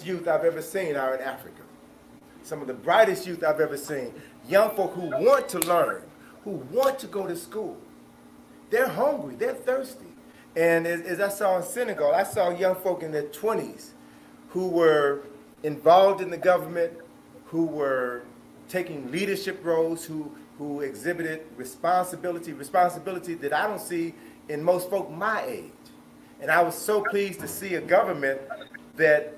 youth I've ever seen are in Africa. Some of the brightest youth I've ever seen. Young folk who want to learn, who want to go to school. They're hungry, they're thirsty. And as I saw in Senegal, I saw young folk in their 20s who were involved in the government, who were taking leadership roles, who exhibited responsibility that I don't see in most folk my age. And I was so pleased to see a government that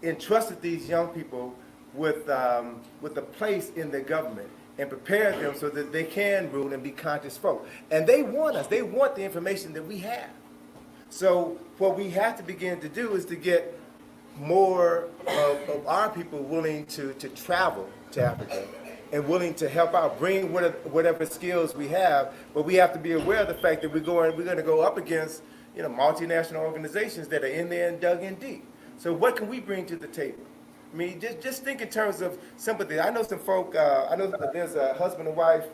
entrusted these young people with a place in the government and prepared them so that they can rule and be conscious folk. And they want us. They want the information that we have. So what we have to begin to do is to get more of our people willing to travel to Africa and willing to help out, bring whatever skills we have. But we have to be aware of the fact that we're going to go up against multinational organizations that are in there and dug in deep. So what can we bring to the table? I mean, just think in terms of sympathy. I know some folk, I know that there's a husband and wife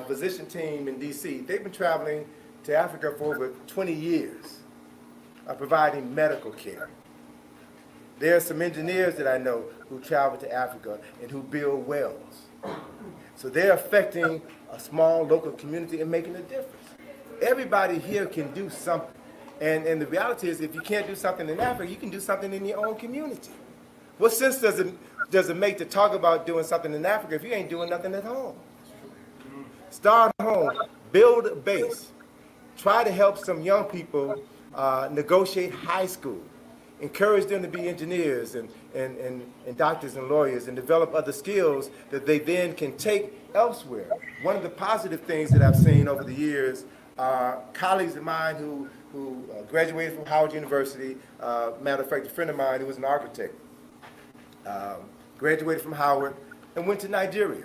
physician team in D.C. They've been traveling to Africa for over 20 years, providing medical care. There are some engineers that I know who travel to Africa and who build wells. So they're affecting a small local community and making a difference. Everybody here can do something. And the reality is, if you can't do something in Africa, you can do something in your own community. What sense does it make to talk about doing something in Africa if you ain't doing nothing at home? Start home. build a base, try to help some young people negotiate high school, encourage them to be engineers and doctors and lawyers and develop other skills that they then can take elsewhere. One of the positive things that I've seen over the years are colleagues of mine who graduated from Howard University. Matter of fact, a friend of mine who was an architect graduated from Howard and went to Nigeria.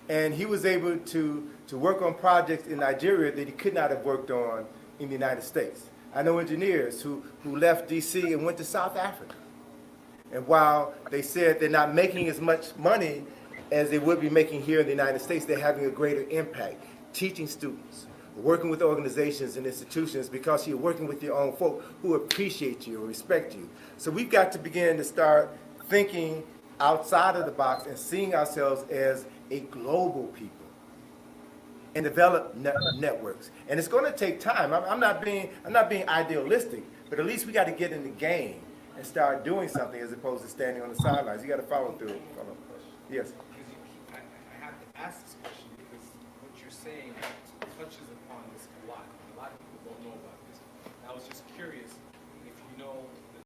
And he was able to work on projects in Nigeria that he could not have worked on in the United States. I know engineers who left DC and went to South Africa. And while they said they're not making as much money as they would be making here in the United States, they're having a greater impact, teaching students, working with organizations and institutions, because you're working with your own folk who appreciate you and respect you. So we've got to begin to start thinking outside of the box and seeing ourselves as a global people and develop networks. And it's going to take time. I'm not being idealistic, but at least we got to get in the game and start doing something as opposed to standing on the sidelines. You got to follow through. Yes.